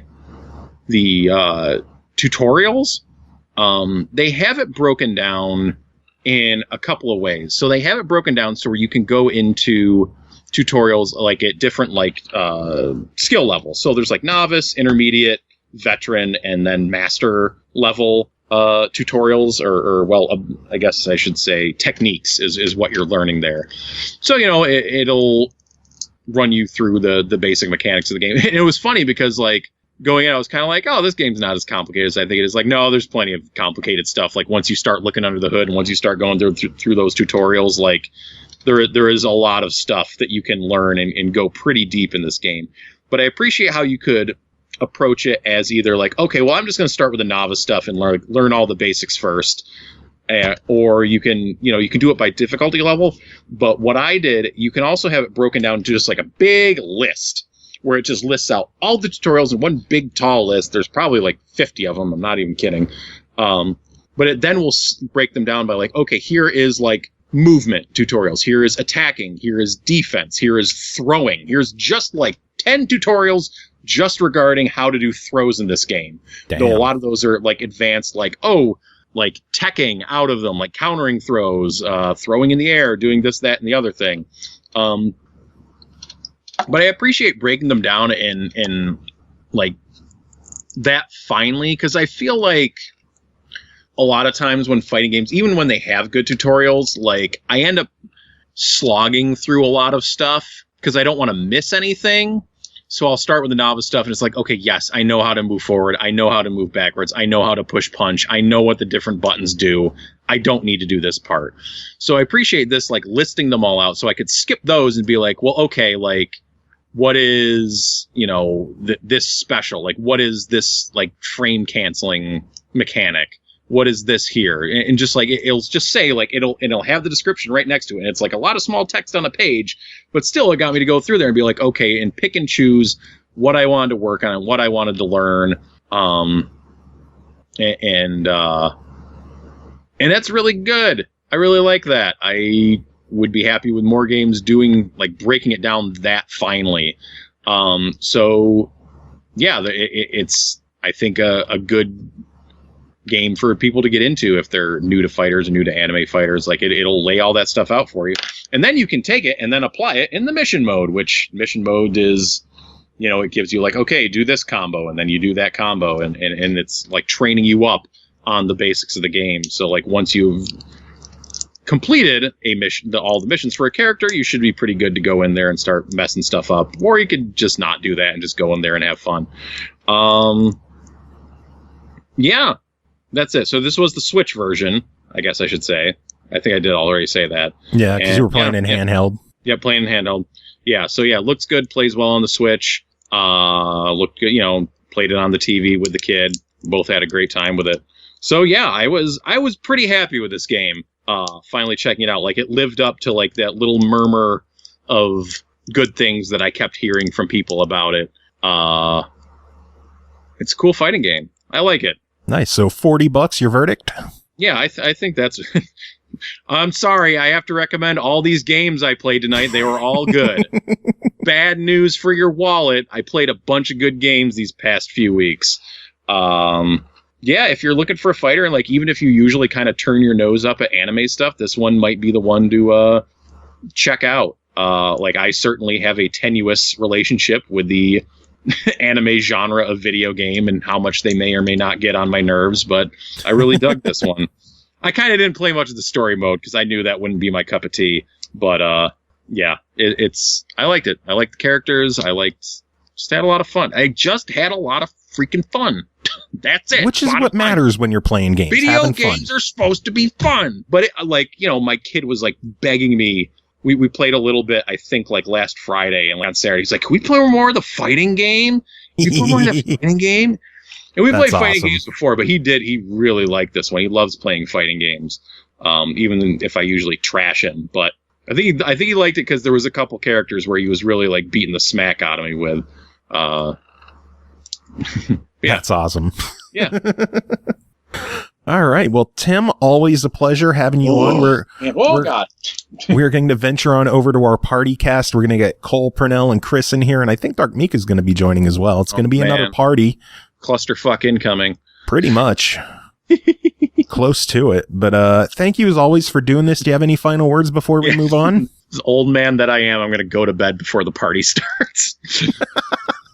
tutorials. They have it broken down in a couple of ways. So they have it broken down so where you can go into tutorials like at different skill levels. So there's like novice, intermediate, veteran, and then master level tutorials, I guess I should say techniques is what you're learning there. So it'll run you through the basic mechanics of the game. And it was funny because like going in, I was kind of like, oh, this game's not as complicated as I think it is. Like, no, there's plenty of complicated stuff. Like once you start looking under the hood and once you start going through those tutorials, like there is a lot of stuff that you can learn and go pretty deep in this game. But I appreciate how you could approach it as either like, okay, well, I'm just going to start with the novice stuff and learn all the basics first. Or you can do it by difficulty level. But what I did, you can also have it broken down to just like a big list where it just lists out all the tutorials in one big tall list. There's probably like 50 of them. I'm not even kidding. But it then will break them down by like, okay, here is like movement tutorials. Here is attacking. Here is defense. Here is throwing. Here's just like 10 tutorials just regarding how to do throws in this game. Damn. Though a lot of those are like advanced, like teching out of them, like countering throws, throwing in the air, doing this, that, and the other thing. But I appreciate breaking them down in like that finely, because I feel like a lot of times when fighting games, even when they have good tutorials, like I end up slogging through a lot of stuff because I don't want to miss anything. So I'll start with the novice stuff, and it's like, okay, yes, I know how to move forward. I know how to move backwards. I know how to push punch. I know what the different buttons do. I don't need to do this part. So I appreciate this, like listing them all out so I could skip those and be like, well, okay, like what is, this special? Like what is this like frame canceling mechanic? What is this here? And just like it'll just say like it'll have the description right next to it. And it's like a lot of small text on a page, but still it got me to go through there and be like, okay, and pick and choose what I wanted to work on and what I wanted to learn. And that's really good. I really like that. I would be happy with more games doing like breaking it down that finely. So yeah, it's I think a good game for people to get into if they're new to fighters and new to anime fighters. Like it'll lay all that stuff out for you, and then you can take it and then apply it in the mission mode, which mission mode is, it gives you like, okay, do this combo, and then you do that combo, and it's like training you up on the basics of the game. So like once you've completed a mission, all the missions for a character, you should be pretty good to go in there and start messing stuff up, or you could just not do that and just go in there and have fun. Yeah. That's it. So this was the Switch version, I guess I should say. I think I did already say that. Yeah, because you were playing in handheld. Yeah, playing in handheld. Yeah, so yeah, looks good, plays well on the Switch. Looked good, played it on the TV with the kid. Both had a great time with it. So yeah, I was pretty happy with this game. Finally checking it out. Like it lived up to like that little murmur of good things that I kept hearing from people about it. It's a cool fighting game. I like it. Nice. So $40, your verdict? Yeah, I think that's... I'm sorry, I have to recommend all these games I played tonight. They were all good. Bad news for your wallet. I played a bunch of good games these past few weeks. Yeah, if you're looking for a fighter, and like even if you usually kind of turn your nose up at anime stuff, this one might be the one to check out. Like I certainly have a tenuous relationship with the anime genre of video game and how much they may or may not get on my nerves, but I really dug this one. I kind of didn't play much of the story mode because I knew that wouldn't be my cup of tea, but yeah, I liked it. I liked the characters. Just had a lot of fun. I just had a lot of freaking fun. That's it. Which is what matters when you're playing games. Video games are supposed to be fun, but my kid was like begging me. We played a little bit, I think, like last Friday and on Saturday. He's like, can we play more of the fighting game? Can we play more of the fighting game? And we played fighting awesome. games before, but he really liked this one. He loves playing fighting games, even if I usually trash him. But I think he liked it because there was a couple characters where he was really like beating the smack out of me with. Yeah. That's awesome. Yeah. All right. Well, Tim, always a pleasure having you on. God. We're going to venture on over to our party cast. We're going to get Cole, Pernell, and Chris in here, and I think DarkMika is going to be joining as well. It's going to be another party. Clusterfuck incoming. Pretty much. Close to it. But thank you as always for doing this. Do you have any final words before we move on? As old man that I am, I'm going to go to bed before the party starts.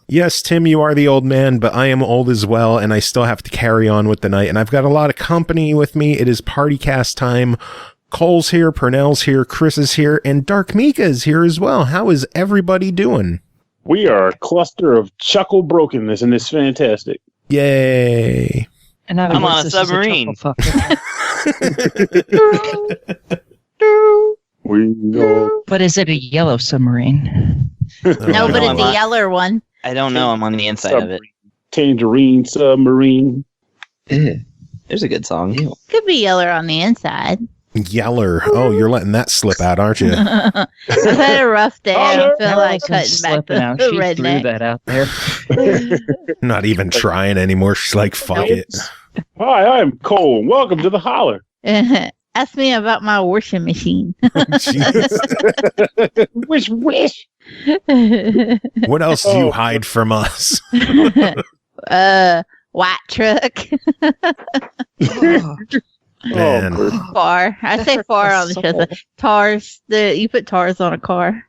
Yes, Tim, you are the old man, but I am old as well, and I still have to carry on with the night. And I've got a lot of company with me. It is PartyCast time. Cole's here, Pernell's here, Chris is here, and DarkMika is here as well. How is everybody doing? We are a cluster of chuckle brokenness, and it's fantastic. Yay. And I'm on a submarine. But is it a yellow submarine? No, but it's a yellow one. I don't know. I'm on the inside of it. Tangerine submarine. There's a good song. Could be yellow on the inside. Yeller. Oh, you're letting that slip out, aren't you? I've had a rough day. I don't feel That like wasn't cutting slipping back out. the She threw redneck. that out there. Not even trying anymore. She's like, fuck it. Hi, I am Cole. Welcome to the holler. Ask me about my washing machine. Wish. What else do you hide from us? White truck. Man. Far. I say far on the show. Tars. You put tars on a car.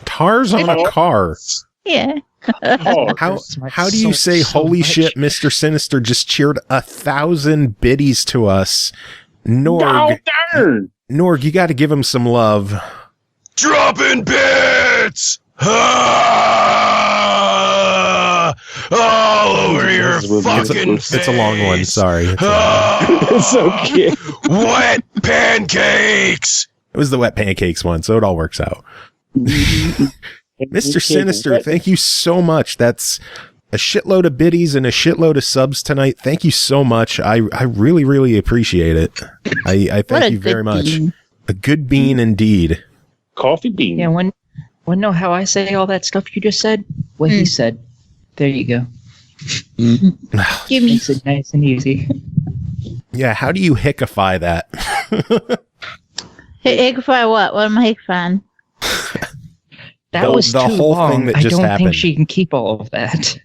Tars on a car. Yeah. How do you say holy shit, Mr. Sinister just cheered 1,000 biddies to us? Norg, you got to give him some love. Dropping bits! All over your fucking face. It's a long one, sorry. It's okay. Wet pancakes! It was the wet pancakes one, so it all works out. Mr. Sinister, thank you so much. That's a shitload of biddies and a shitload of subs tonight. Thank you so much. I really, really appreciate it. I thank you very much. Bean. A good bean indeed. Coffee bean. Yeah, when know how I say all that stuff you just said? What he said. There you go. Give me. Makes it nice and easy. Yeah, how do you hickify that? Hickify what? What am I hickifying? That was the too whole long. thing that I just don't happened. think she can keep all of that.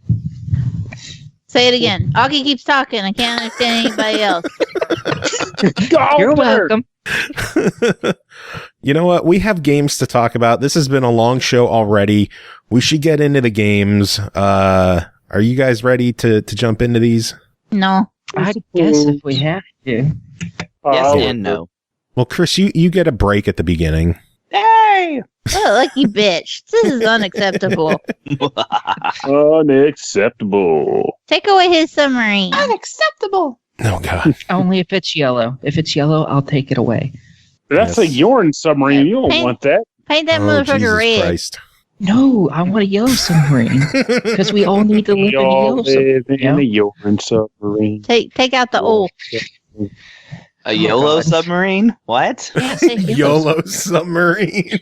Say it again. Augie keeps talking. I can't understand anybody else. You're welcome. You know what? We have games to talk about. This has been a long show already. We should get into the games. Are you guys ready to jump into these? No. I guess if we have to. Yes and no. Well, Chris, you get a break at the beginning. Hey! Oh, lucky bitch. This is unacceptable. Unacceptable. Take away his submarine. Unacceptable. Oh, God. Only if it's yellow. If it's yellow, I'll take it away. That's a urine submarine. You don't Paint- want that. Paint that Oh, motherfucker Jesus red. Christ. No, I want a yellow submarine. Because we all need to live We in a all yellow live submarine. in a urine submarine. Take out the old. A YOLO God. submarine? What? Yeah, say YOLO submarine.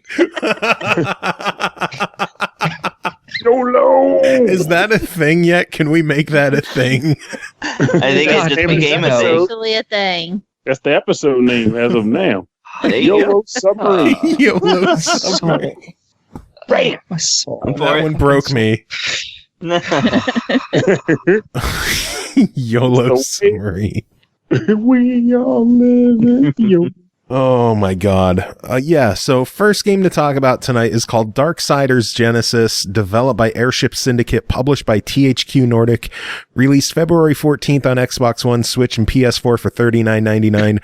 YOLO. Is that a thing yet? Can we make that a thing? I think God, it just damn it, became a that's thing. Actually a thing. That's the episode name as of now. There you YOLO go. submarine. YOLO Soul. submarine. My soul. I'm for That it. one broke me. YOLO submarine. We all live in YOLO. Oh my God. Yeah, so first game to talk about tonight is called Darksiders Genesis, developed by Ariship Syndicate, published by THQ Nordic, released February 14th on Xbox One, Switch, and PS4 for $39.99.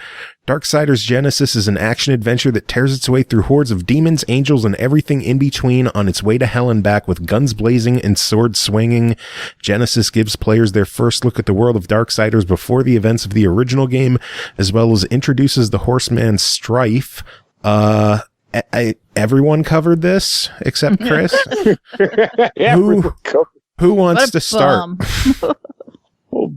Darksiders Genesis is an action-adventure that tears its way through hordes of demons, angels, and everything in between on its way to hell and back with guns blazing and swords swinging. Genesis gives players their first look at the world of Darksiders before the events of the original game, as well as introduces the horseman Strife. Everyone covered this except Chris. Yeah, Who- Who wants What a to start? bum. Well,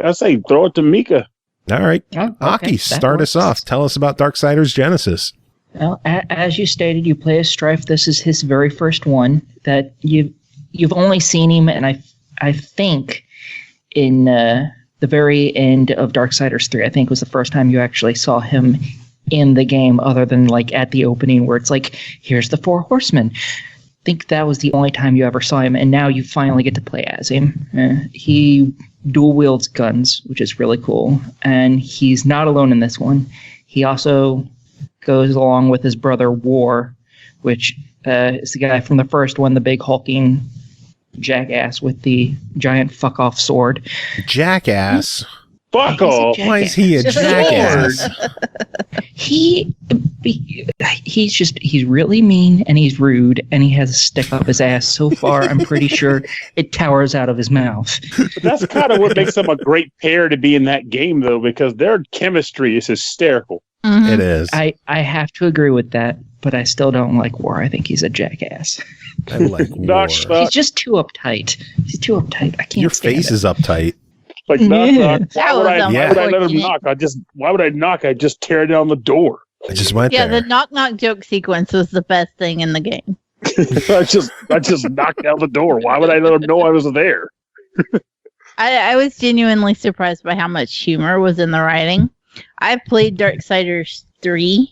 I say throw it to Mika. All right. Oh, okay, Aki, that start us works. off. Tell us about Darksiders Genesis. Well, as you stated, you play as Strife. This is his very first one that you've only seen him, and I think in the very end of Darksiders 3, I think was the first time you actually saw him in the game, other than like at the opening where it's like, here's the 4 horsemen. I think that was the only time you ever saw him, and now you finally get to play as him. He dual wields guns, which is really cool, and he's not alone in this one. He also goes along with his brother War, which is the guy from the first one, the big hulking jackass with the giant fuck off sword. Jackass. Fuck He's a off. Why is he a jackass? He's really mean and he's rude and he has a stick up his ass so far I'm pretty sure it towers out of his mouth. But that's kind of what makes them a great pair to be in that game, though, because their chemistry is hysterical. Mhm. It is. I have to agree with that, but I still don't like War. I think he's a jackass. I like war. He's just too uptight. He's too uptight. I can't Your stand face it. is uptight. Like, Yeah. knock. Why That would was I let him unfortunate. knock? Why would I knock? I just tear down the door. I just went Yeah, there. the knock knock joke sequence was the best thing in the game. I just knocked down the door. Why would I let him know I was there? I was genuinely surprised by how much humor was in the writing. I played Darksiders 3,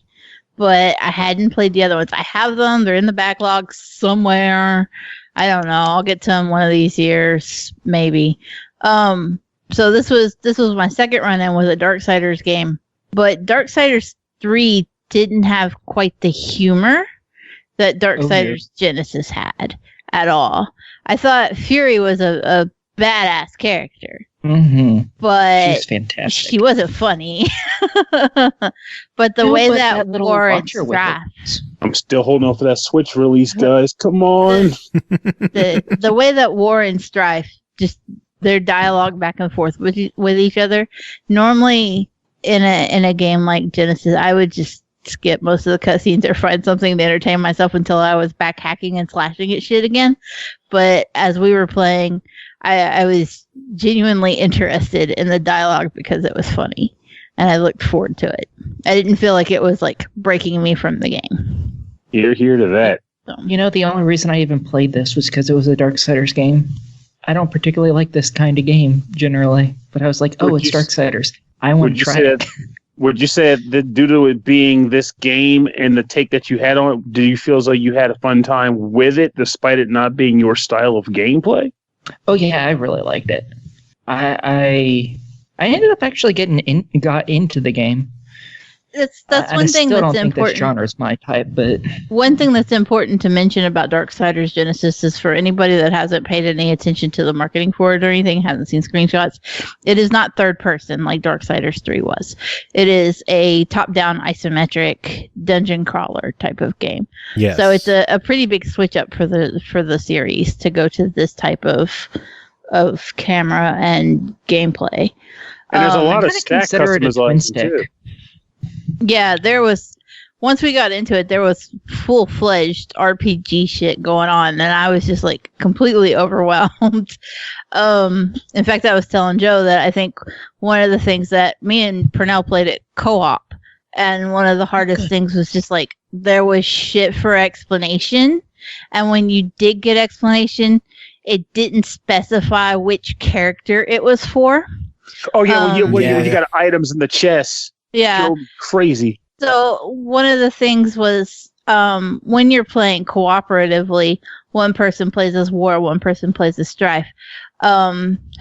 but I hadn't played the other ones. I have them. They're in the backlog somewhere. I don't know. I'll get to them one of these years, maybe. So this was my second run-in with a Darksiders game. But Darksiders 3 didn't have quite the humor that Darksiders Genesis had at all. I thought Fury was a badass character, Mm-hmm. but She's fantastic. she wasn't funny. But the No, way but that little War and launcher with it. Strife, I'm still holding on for that Switch release, guys. Come on. the way that War and Strife, just their dialogue back and forth with each other. Normally in a game like Genesis, I would just skip most of the cutscenes or find something to entertain myself until I was back hacking and slashing at shit again. But as we were playing, I was genuinely interested in the dialogue because it was funny, and I looked forward to it. I didn't feel like it was like breaking me from the game. Here to that. So, You know, the only reason I even played this was because it was a Darksiders game. I don't particularly like this kind of game generally, but I was like, oh, Would it's you- Darksiders. I want Would to you try say it. that? Would you say that due to it being this game and the take that you had on it, do you feel as though you had a fun time with it, despite it not being your style of gameplay? Oh yeah, I really liked it. I ended up actually got into the game. that's I one thing still don't that's think this important. genre is my type, but One thing that's important to mention about Darksiders Genesis is for anybody that hasn't paid any attention to the marketing for it or anything, hasn't seen screenshots, it is not third person like Darksiders 3 was. It is a top-down isometric dungeon crawler type of game. Yes. So it's a pretty big switch up for the series to go to this type of camera and gameplay. And there's a lot of kinda stack consider it a twin customization stick. too. Yeah, once we got into it, there was full-fledged RPG shit going on, and I was just like completely overwhelmed. In fact, I was telling Joe that I think one of the things that me and Pernell played it co-op, and one of the hardest things was just like there was shit for explanation, and when you did get explanation, it didn't specify which character it was for. Oh yeah, when Yeah. you got items in the chest. Yeah. Go crazy. So one of the things was when you're playing cooperatively, one person plays as War, one person plays as Strife.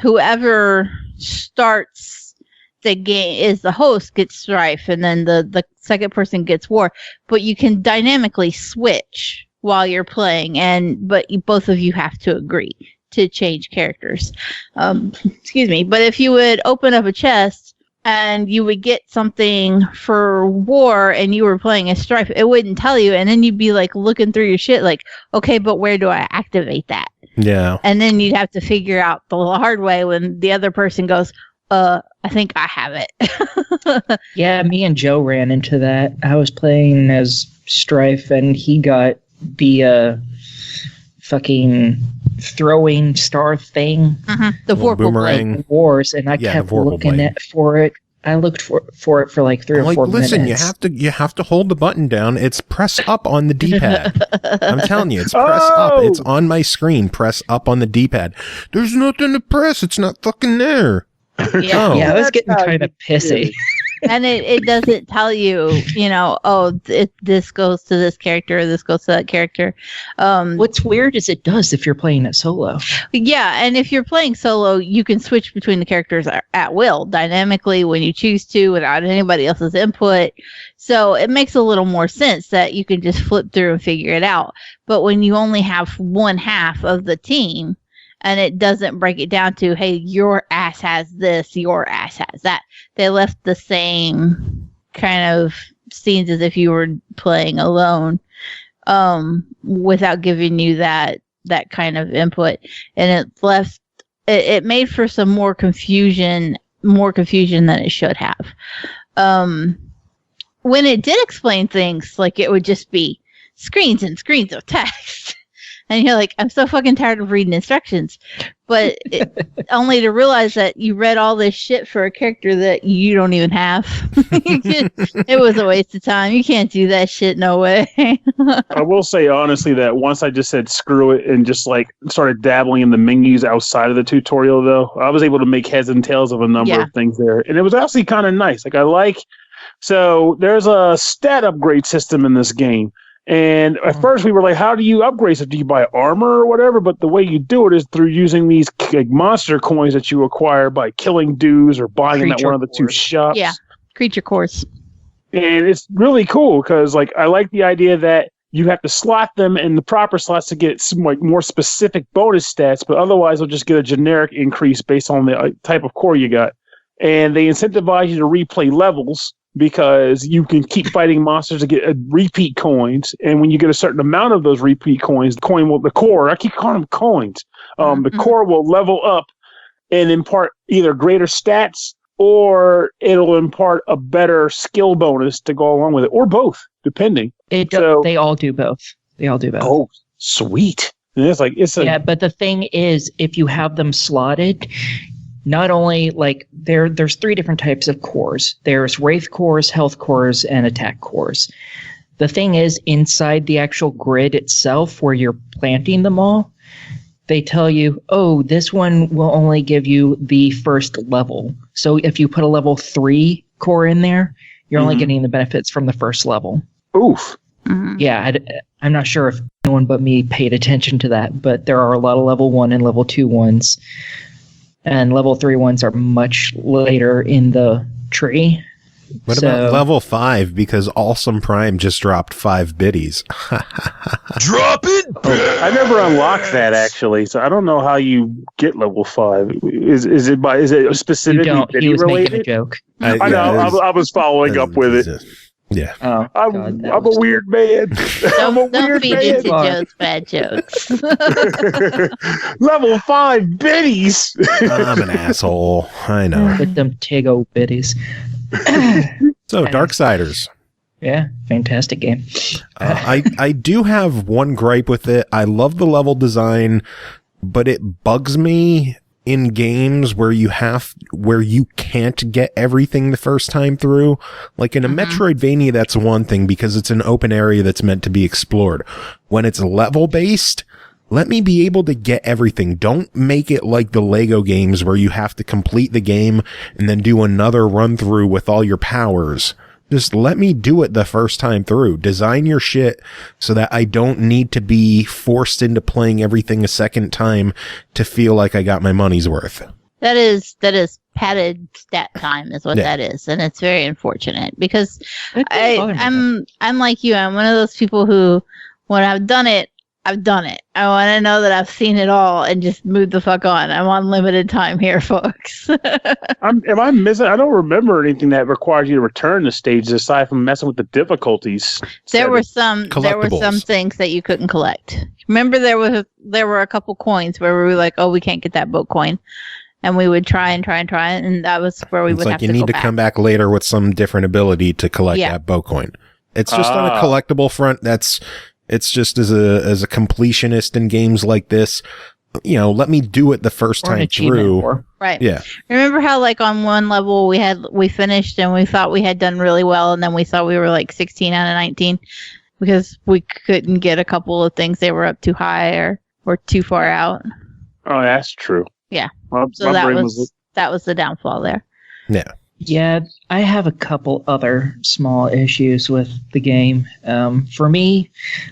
Whoever starts the game is the host gets Strife, and then the second person gets War. But you can dynamically switch while you're playing, but both of you have to agree to change characters. Excuse me. But if you would open up a chest and you would get something for War and you were playing a Strife, it wouldn't tell you, and then you'd be like looking through your shit like, okay, but where do I activate that? Yeah. And then you'd have to figure out the hard way when the other person goes, I think I have it. yeah, me and Joe ran into that. I was playing as Strife, and he got the fucking throwing star thing. The Little Vorpal boomerang. blade. Wars, and I Yeah, kept the Vorpal looking blade. for it. I looked for it for like 3 or 4 listen, minutes. you have to hold the button down. It's press up on the D-pad. I'm telling you, it's press up. It's on my screen. Press up on the D-pad. There's nothing to press. It's not fucking there. Yeah. Oh. Yeah, I was getting That's how kind of pissy. And it doesn't tell you, this goes to this character, or this goes to that character. What's weird is it does if you're playing it solo. Yeah, and if you're playing solo, you can switch between the characters at will, dynamically when you choose to, without anybody else's input. So it makes a little more sense that you can just flip through and figure it out. But when you only have one half of the team, and it doesn't break it down to, hey, your ass has this, your ass has that. They left the same kind of scenes as if you were playing alone, without giving you that kind of input. And it made for some more confusion than it should have. When it did explain things, like, it would just be screens and screens of text. And you're like, I'm so fucking tired of reading instructions. But only to realize that you read all this shit for a character that you don't even have. It was a waste of time. You can't do that shit, no way. I will say honestly that once I just said screw it and just like started dabbling in the menus outside of the tutorial, though, I was able to make heads and tails of a number of things there. And it was actually kind of nice. So there's a stat upgrade system in this game. And at first we were like, how do you upgrade it? Do you buy armor or whatever? But the way you do it is through using these monster coins that you acquire by killing dudes or buying them at one of the two shops. Yeah, creature cores. And it's really cool because I like the idea that you have to slot them in the proper slots to get some more specific bonus stats, but otherwise they'll just get a generic increase based on the type of core you got. And they incentivize you to replay levels, because you can keep fighting monsters to get repeat coins, and when you get a certain amount of those repeat coins, the core, I keep calling them coins, the core will level up and impart either greater stats, or it'll impart a better skill bonus to go along with it, or both, depending. They all do both. Oh, sweet. And but the thing is, if you have them slotted, not only there's 3 different types of cores. There's Wraith cores, Health cores, and Attack cores. The thing is, inside the actual grid itself, where you're planting them all, they tell you, oh, this one will only give you the first level. So if you put a level 3 core in there, you're only getting the benefits from the first level. Oof. Mm-hmm. Yeah, I'm not sure if anyone but me paid attention to that, but there are a lot of level 1 and level 2 ones. And level 3 ones are much later in the tree. What about level 5? Because Awesome Prime just dropped 5 biddies. Drop it! I never unlocked that, actually, so I don't know how you get level 5. Is it specifically You don't. biddy He was related? making a joke. I know. I was following up with it. Yeah. Oh, I'm a weird man. I'm a Don't weird feed man. into Joe's bad jokes. Level 5 biddies. I'm an asshole. I know. with them Tigo biddies. So, Darksiders. Yeah, fantastic game. I do have one gripe with it. I love the level design, but it bugs me in games where you can't get everything the first time through. Like in a Metroidvania, that's one thing because it's an open area that's meant to be explored. When it's level based, let me be able to get everything. Don't make it like the Lego games where you have to complete the game and then do another run through with all your powers. Just let me do it the first time through. Design your shit so that I don't need to be forced into playing everything a second time to feel like I got my money's worth. That is padded stat time is what that is, and it's very unfortunate because I'm like you. I'm one of those people who, when I've done it, I've done it. I want to know that I've seen it all and just move the fuck on. I'm on limited time here, folks. Am I missing? I don't remember anything that requires you to return the stages aside from messing with the difficulties. There were some things that you couldn't collect. Remember, there were a couple coins where we were like, oh, we can't get that boat coin. And we would try, and that was where we would have to go back. You need to come back later with some different ability to collect that boat coin. It's just on a collectible front. It's just as a completionist in games like this, let me do it the first Or an time achievement through. for. Right. Yeah. Remember how like on one level we finished and we thought we had done really well, and then we saw we were like 16 out of 19 because we couldn't get a couple of things, they were up too high or too far out. Oh, that's true. Yeah. Well, So my that brain was the downfall there. Yeah. Yeah, I have a couple other small issues with the game. For me,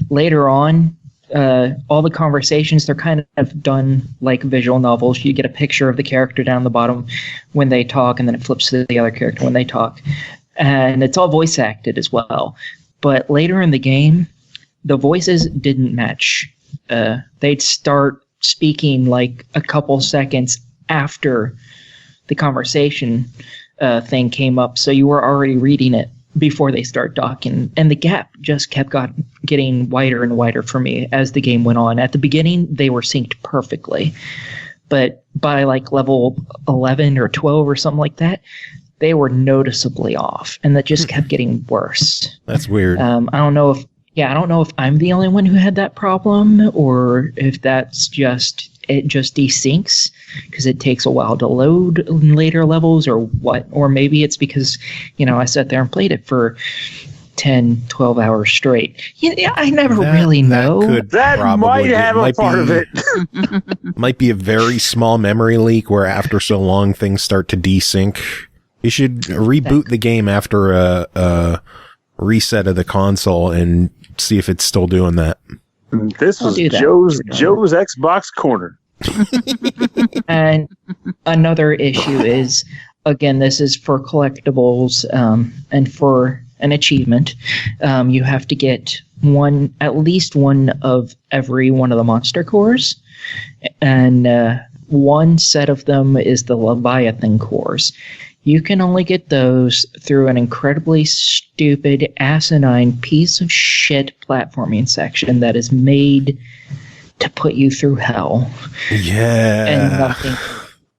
later on, all the conversations, they're kind of done like visual novels. You get a picture of the character down the bottom when they talk, and then it flips to the other character when they talk. And it's all voice acted as well. But later in the game, the voices didn't match. They'd start speaking like a couple seconds after the conversation thing came up, so you were already reading it before they start talking, and the gap just kept getting wider and wider for me as the game went on. At the beginning, they were synced perfectly, but by like level 11 or 12 or something like that, they were noticeably off, and that just kept getting worse. That's weird. I don't know if I'm the only one who had that problem, or if that's just it just desyncs because it takes a while to load in later levels, or what, or maybe it's because I sat there and played it for 10, 12 hours straight. Yeah, I never really know. That might have a part of it. Might be a very small memory leak where after so long things start to desync. You should reboot the game after a reset of the console and see if it's still doing that. This was Joe's Xbox corner. And another issue is, again, this is for collectibles, and for an achievement, you have to get at least one of every one of the monster cores, and one set of them is the Leviathan cores. You can only get those through an incredibly stupid, asinine piece of shit platforming section that is made to put you through hell. Yeah. And nothing.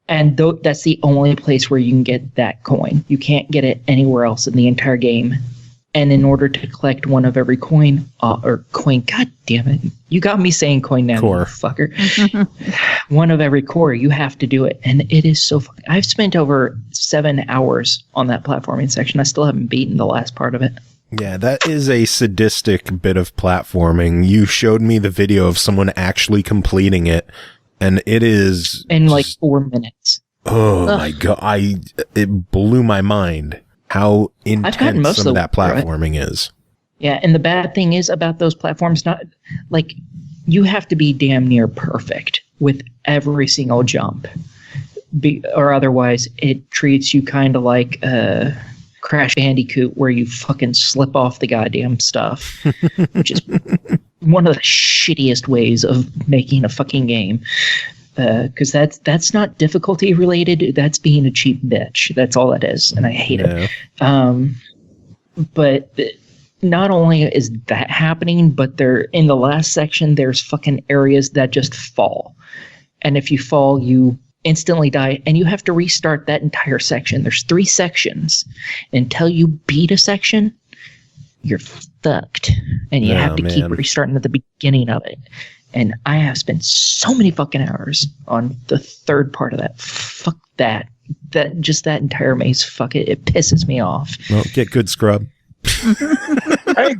And that's the only place where you can get that coin. You can't get it anywhere else in the entire game. And in order to collect one of every coin, god damn it. You got me saying coin now, core. You fucker. One of every core, you have to do it. And it is so fucking... I've spent over 7 hours on that platforming section. I still haven't beaten the last part of it. Yeah, that is a sadistic bit of platforming. You showed me the video of someone actually completing it, and it is... In like 4 minutes. Oh my god, it blew my mind how intense some of that platforming is. Yeah, and the bad thing is about those platforms, not like you have to be damn near perfect with every single jump, or otherwise it treats you kind of like Crash Bandicoot, where you fucking slip off the goddamn stuff, which is one of the shittiest ways of making a fucking game. Because that's not difficulty related. That's being a cheap bitch. That's all that is, and I hate it. But not only is that happening, but in the last section, there's fucking areas that just fall, and if you fall, you instantly die, and you have to restart that entire section. There's 3 sections. Until you beat a section, you're fucked, and you have to keep restarting at the beginning of it. And I have spent so many fucking hours on the 3rd part of that. Fuck that. That entire maze. Fuck it. It pisses me off. Well, get good, scrub. Hey,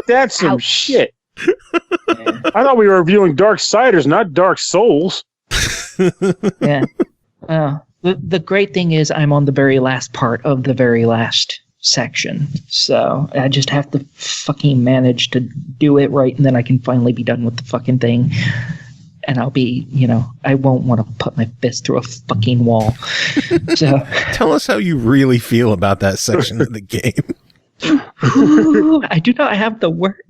that's some shit. Yeah. I thought we were reviewing Darksiders, not Dark Souls. Yeah. The great thing is I'm on the very last part of the very last section, so I just have to fucking manage to do it right, and then I can finally be done with the fucking thing, and I'll be, I won't want to put my fist through a fucking wall. So tell us how you really feel about that section of the game. I do not have the word.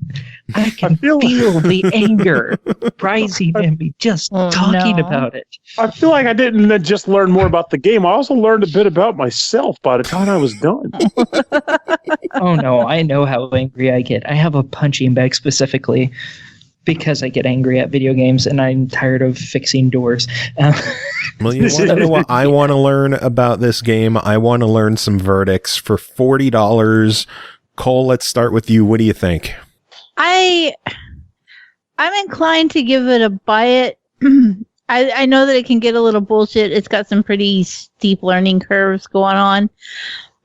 I can feel the anger rising in me just talking about it. I feel like I didn't just learn more about the game. I also learned a bit about myself by the time I was done. Oh no, I know how angry I get. I have a punching bag specifically because I get angry at video games, and I'm tired of fixing doors. Well, you want to know what I want to learn about this game? I want to learn some verdicts for $40. Cole, let's start with you. What do you think? I'm inclined to give it a buy it. I know that it can get a little bullshit. It's got some pretty steep learning curves going on.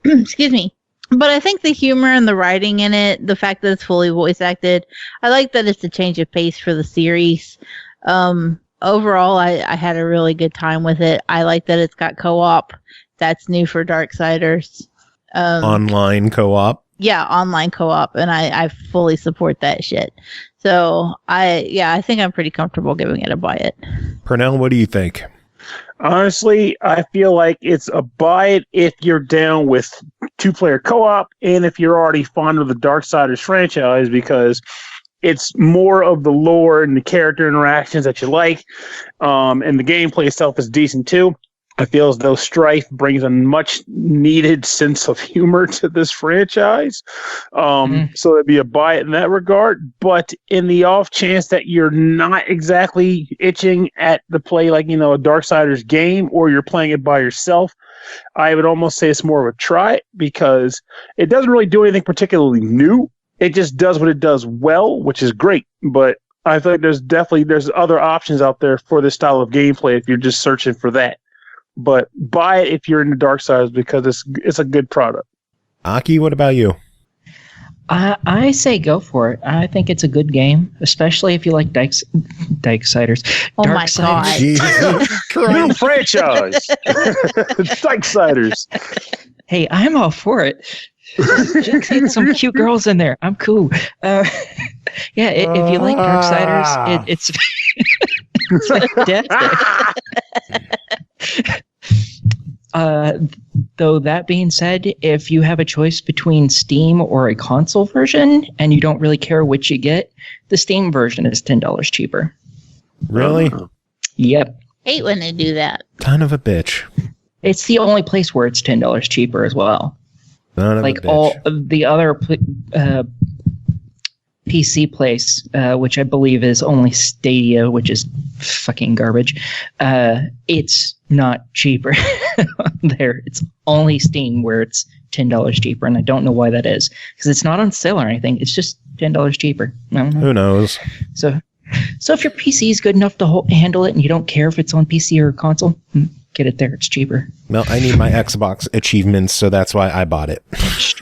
Excuse me. But I think the humor and the writing in it, the fact that it's fully voice acted, I like that it's a change of pace for the series. Overall, I had a really good time with it. I like that it's got co-op. That's new for Darksiders. Online co-op? Yeah, online co-op, and I fully support that shit. So I think I'm pretty comfortable giving it a buy it. Pernell, what do you think? Honestly, I feel like it's a buy it if you're down with 2-player co-op and if you're already fond of the Darksiders franchise, because it's more of the lore and the character interactions that you like, and the gameplay itself is decent too. I feel as though Strife brings a much needed sense of humor to this franchise. So it'd be a buy it in that regard. But in the off chance that you're not exactly itching at the play, like, a Darksiders game, or you're playing it by yourself, I would almost say it's more of a try it, because it doesn't really do anything particularly new. It just does what it does well, which is great. But I think there's other options out there for this style of gameplay if you're just searching for that. But buy it if you're into Darksiders, because it's a good product. Aki, what about you? I say go for it. I think it's a good game, especially if you like Darksiders. Oh my God. New franchise! Darksiders. Hey, I'm all for it. Just get some cute girls in there. I'm cool. If you like Darksiders, it's fantastic. Though that being said, if you have a choice between Steam or a console version and you don't really care which you get, the Steam version is $10 cheaper. Really? Yep. Hate when they do that. Son of a bitch. It's the only place where it's $10 cheaper as well. Son of a bitch. All of the other PC place, which I believe is only Stadia, which is fucking garbage. It's not cheaper there. It's only Steam where it's $10 cheaper, and I don't know why that is, because it's not on sale or anything. It's just $10 cheaper. Who knows? So if your PC is good enough to handle it, and you don't care if it's on PC or console, get it there. It's cheaper. Well, I need my Xbox achievements, so that's why I bought it.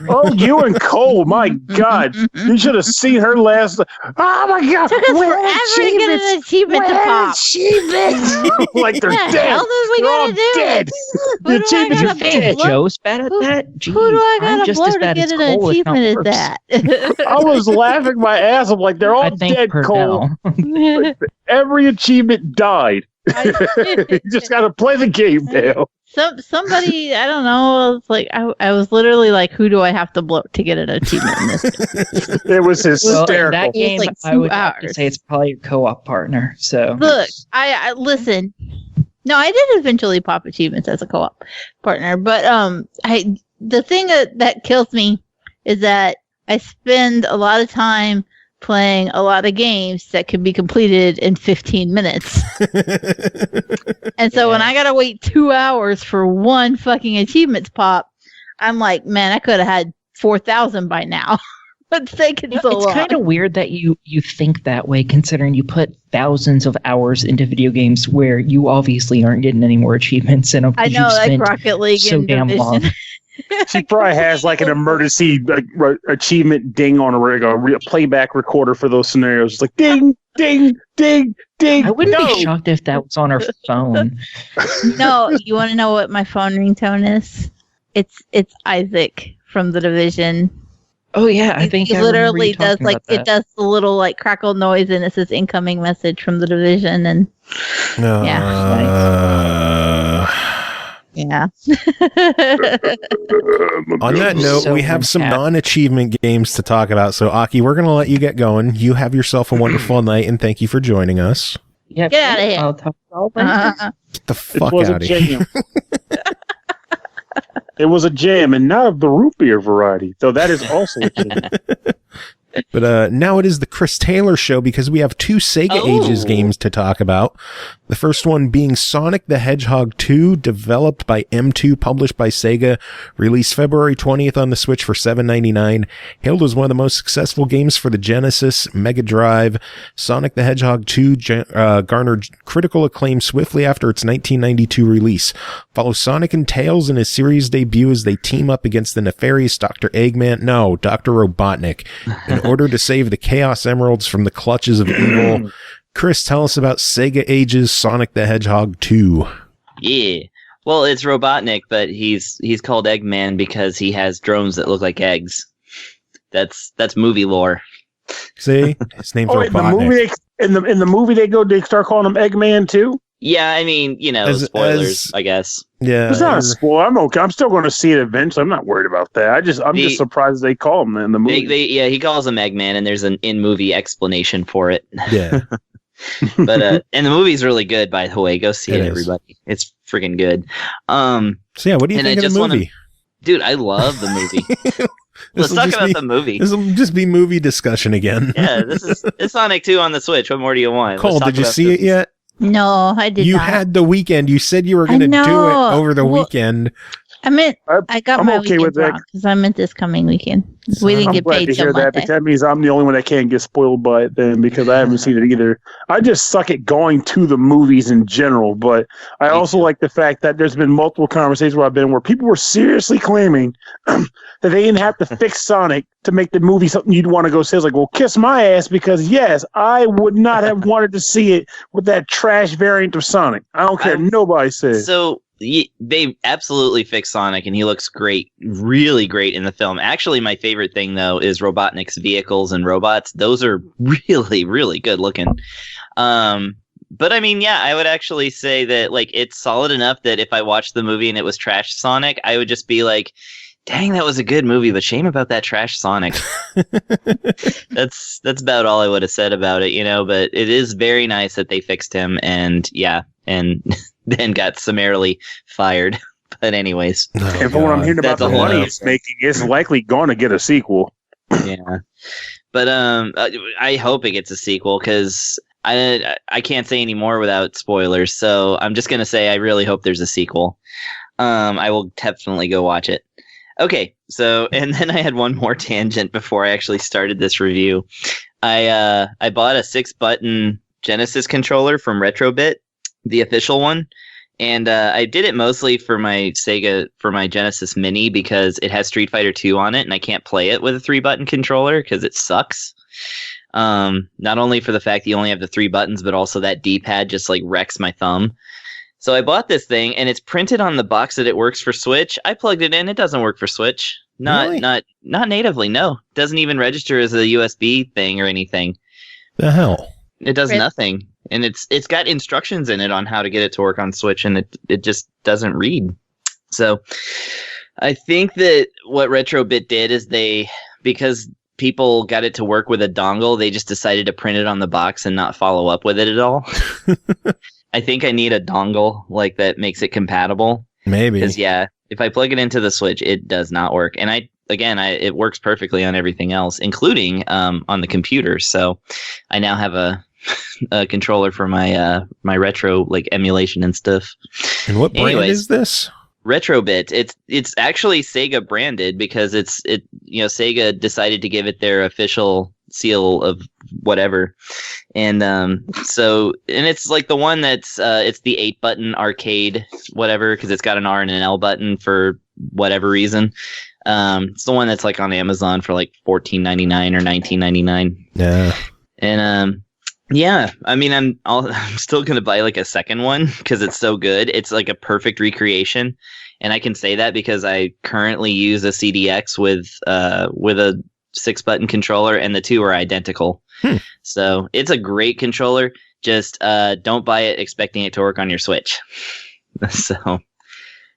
Oh, you and Cole, my God. You should have seen her last. Oh, my God. Took us forever to get an achievement to pop. Achievements? Like they're dead. The hell did we They're all gotta do? dead. Who The do I achievements gotta are dead. blow? Joe's bad at that? Jeez, Who do I I'm gotta just blow as to bad get as an Cole, if not achievement worse. at that? I was laughing my ass off like they're all I think dead, Cole. Pernell. Every achievement died. You just got to play the game now. Somebody, I don't know, it's like I was literally like, who do I have to blow to get an achievement in this game? It was hysterical. Well, in that game, It was like I would 2 have to hours. say it's probably a co-op partner. So Look, I listen. No, I did eventually pop achievements as a co-op partner, but the thing that kills me is that I spend a lot of time playing a lot of games that can be completed in 15 minutes. And so when I gotta wait 2 hours for one fucking achievement to pop, I'm like, man, I could have had 4,000 by now. But it's taking so long. It's kind of weird that you think that way, considering you put thousands of hours into video games where you obviously aren't getting any more achievements. And I know, like Rocket League so and damn Division. long. She probably has like an emergency achievement ding on a playback recorder for those scenarios. It's like ding, ding, ding, ding. I wouldn't be shocked if that was on her phone. No, you want to know what my phone ringtone is? It's Isaac from The Division. Oh yeah, I think He I remember literally you does talking like about that. it does the little like crackle noise, and it says incoming message from The Division, and yeah. On that note, So we have some untapped. non-achievement games to talk about. So, Aki, we're going to let you get going. You have yourself a wonderful night, and thank you for joining us. Yeah, Get outta here. I'll talk all about it. Get the It fuck was a out of here. jam. It was a jam, and not of the root beer variety, though that is also a jam. But now it is the Chris Taylor show because we have two SEGA Ages games to talk about. The first one being Sonic the Hedgehog 2, developed by M2, published by SEGA, released February 20th on the Switch for $7.99. Hailed as one of the most successful games for the Genesis, Mega Drive. Sonic the Hedgehog 2 garnered critical acclaim swiftly after its 1992 release. Follow Sonic and Tails in his series debut as they team up against the nefarious Dr. Robotnik in order to save the Chaos Emeralds from the clutches of evil. Chris, tell us about SEGA Ages Sonic the Hedgehog 2. Yeah. Well, it's Robotnik, but he's called Eggman because he has drones that look like eggs. That's movie lore. See? His name's Robotnik. In the movie they start calling him Eggman too? Yeah, I mean, spoilers, I guess. Yeah. It's not a spoiler. I'm okay. I'm still going to see it eventually. I'm not worried about that. I'm just surprised they call him in the movie. He calls him Eggman, and there's an in-movie explanation for it. Yeah. But and the movie's really good, by the way. Go see it, everybody. It's freaking good. So yeah, what do you think of the movie? Dude, I love the movie. Let's talk about the movie. This will just be movie discussion again. Yeah, it's Sonic 2 on the Switch. What more do you want? Cole, did you see it yet? No, I did not. You had the weekend. You said you were going to do it over the weekend. I meant I got my weekend wrong because I meant this coming weekend. We didn't get paid till Monday. But that means I'm the only one that can't get spoiled by it then because I haven't seen it either. I just suck at going to the movies in general, but I also like the fact that there's been multiple conversations where people were seriously claiming that they didn't have to fix Sonic to make the movie something you'd want to go see. I was like, well, kiss my ass because, yes, I would not have wanted to see it with that trash variant of Sonic. I don't care. Nobody says. So they absolutely fixed Sonic, and he looks great, really great in the film. Actually, my favorite thing, though, is Robotnik's vehicles and robots. Those are really, really good looking. But I mean, yeah, I would actually say that it's solid enough that if I watched the movie and it was trash Sonic, I would just be like, dang, that was a good movie, but shame about that trash Sonic. That's about all I would have said about it, but it is very nice that they fixed him, and then got summarily fired. But anyways. And from what I'm hearing about the money it's making, it's likely going to get a sequel. Yeah. But I hope it gets a sequel because I can't say any more without spoilers. So I'm just going to say I really hope there's a sequel. I will definitely go watch it. Okay, so, and then I had one more tangent before I actually started this review. I bought a 6-button Genesis controller from Retrobit, the official one, and I did it mostly for my Genesis Mini because it has Street Fighter 2 on it, and I can't play it with a 3-button controller because it sucks. Not only for the fact that you only have the 3 buttons, but also that D-pad just wrecks my thumb. So I bought this thing, and it's printed on the box that it works for Switch. I plugged it in; it doesn't work for Switch. Not natively. No, it doesn't even register as a USB thing or anything. The hell! It does nothing, and it's got instructions in it on how to get it to work on Switch, and it just doesn't read. So I think that what Retrobit did is because people got it to work with a dongle, they just decided to print it on the box and not follow up with it at all. I think I need a dongle that makes it compatible. Maybe. Because, yeah, if I plug it into the Switch, it does not work. And it works perfectly on everything else, including on the computer. So I now have a controller for my retro emulation and stuff. And what brand is this? Retrobit. It's actually Sega branded because Sega decided to give it their official seal of whatever, and it's the one that's it's the 8-button arcade whatever because it's got an R and an L button for whatever reason. It's the one that's on Amazon for $14.99 or $19.99. Yeah, and yeah, I mean I'm still gonna buy a second one because it's so good. It's a perfect recreation, and I can say that because I currently use a CDX with a 6-button controller, and the two are identical. So it's a great controller. Just don't buy it expecting it to work on your Switch. So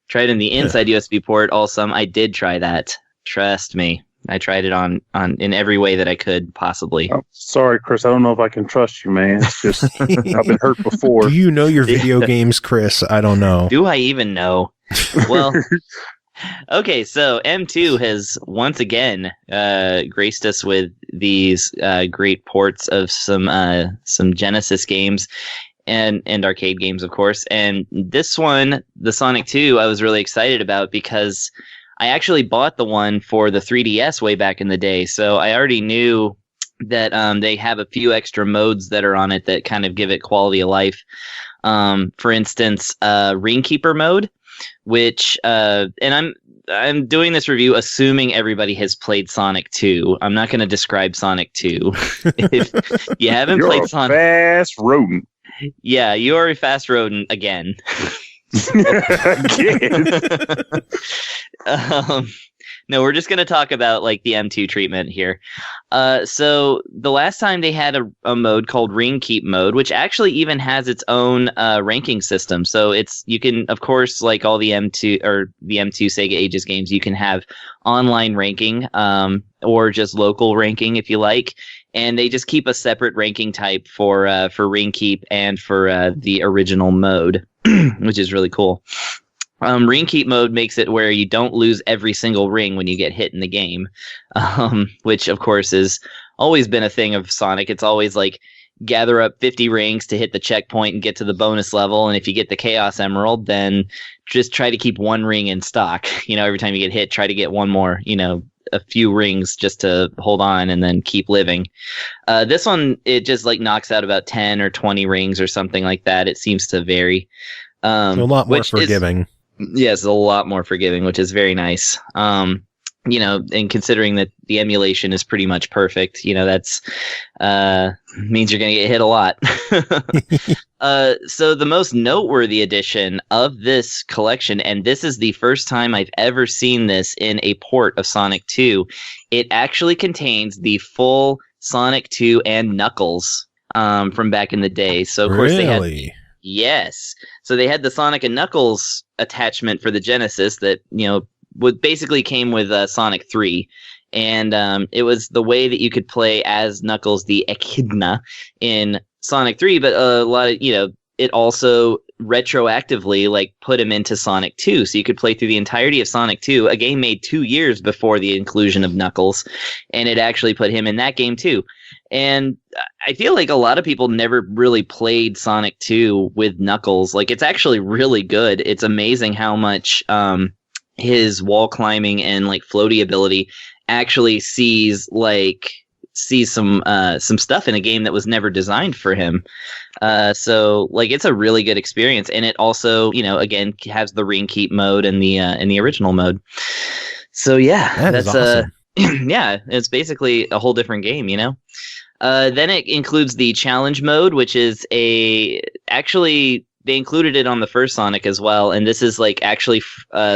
try it in the inside USB port. Also, I did try that. Trust me, I tried it on in every way that I could possibly. Oh, sorry, Chris. I don't know if I can trust you, man. It's just I've been hurt before. Do you know your video games, Chris? I don't know. Do I even know? Well. Okay, so M2 has once again graced us with these great ports of some Genesis games and arcade games, of course. And this one, the Sonic 2, I was really excited about because I actually bought the one for the 3DS way back in the day. So I already knew that they have a few extra modes that are on it that kind of give it quality of life. For instance, Ringkeeper mode, which and I'm doing this review assuming everybody has played Sonic 2. I'm not going to describe Sonic 2. If you haven't You're played a Sonic, fast rodent. yeah, you are a fast rodent again. No, we're just going to talk about like the M2 treatment here. So the last time they had a mode called Ring Keep mode, which actually even has its own ranking system. So you can, of course, like all the M2 SEGA Ages games, you can have online ranking or just local ranking if you like. And they just keep a separate ranking type for Ring Keep and for the original mode, which is really cool. Ring Keep mode makes it where you don't lose every single ring when you get hit in the game, which of course has always been a thing of Sonic. It's always like gather up 50 rings to hit the checkpoint and get to the bonus level. And if you get the Chaos Emerald, then just try to keep one ring in stock. You know, every time you get hit, try to get one more, a few rings just to hold on and then keep living. This one, it just like knocks out about 10 or 20 rings or something like that. It seems to vary. So a lot more forgiving. Yes, a lot more forgiving, which is very nice. And considering that the emulation is pretty much perfect, that's means you're going to get hit a lot. So the most noteworthy addition of this collection, and this is the first time I've ever seen this in a port of Sonic 2, it actually contains the full Sonic 2 and Knuckles from back in the day. So of course they had. Yes. So they had the Sonic and Knuckles attachment for the Genesis that, basically came with Sonic 3. And it was the way that you could play as Knuckles the Echidna in Sonic 3. But a lot of, it also retroactively put him into Sonic 2. So you could play through the entirety of Sonic 2, a game made 2 years before the inclusion of Knuckles. And it actually put him in that game too. And I feel like a lot of people never really played Sonic 2 with Knuckles. It's actually really good. It's amazing how much his wall climbing and floaty ability actually sees some stuff in a game that was never designed for him. So it's a really good experience. And it also, again, has the Ring Keep mode and the original mode. So yeah, that's awesome. Yeah, it's basically a whole different game, Then it includes the challenge mode, which is actually they included it on the first Sonic as well. And this is actually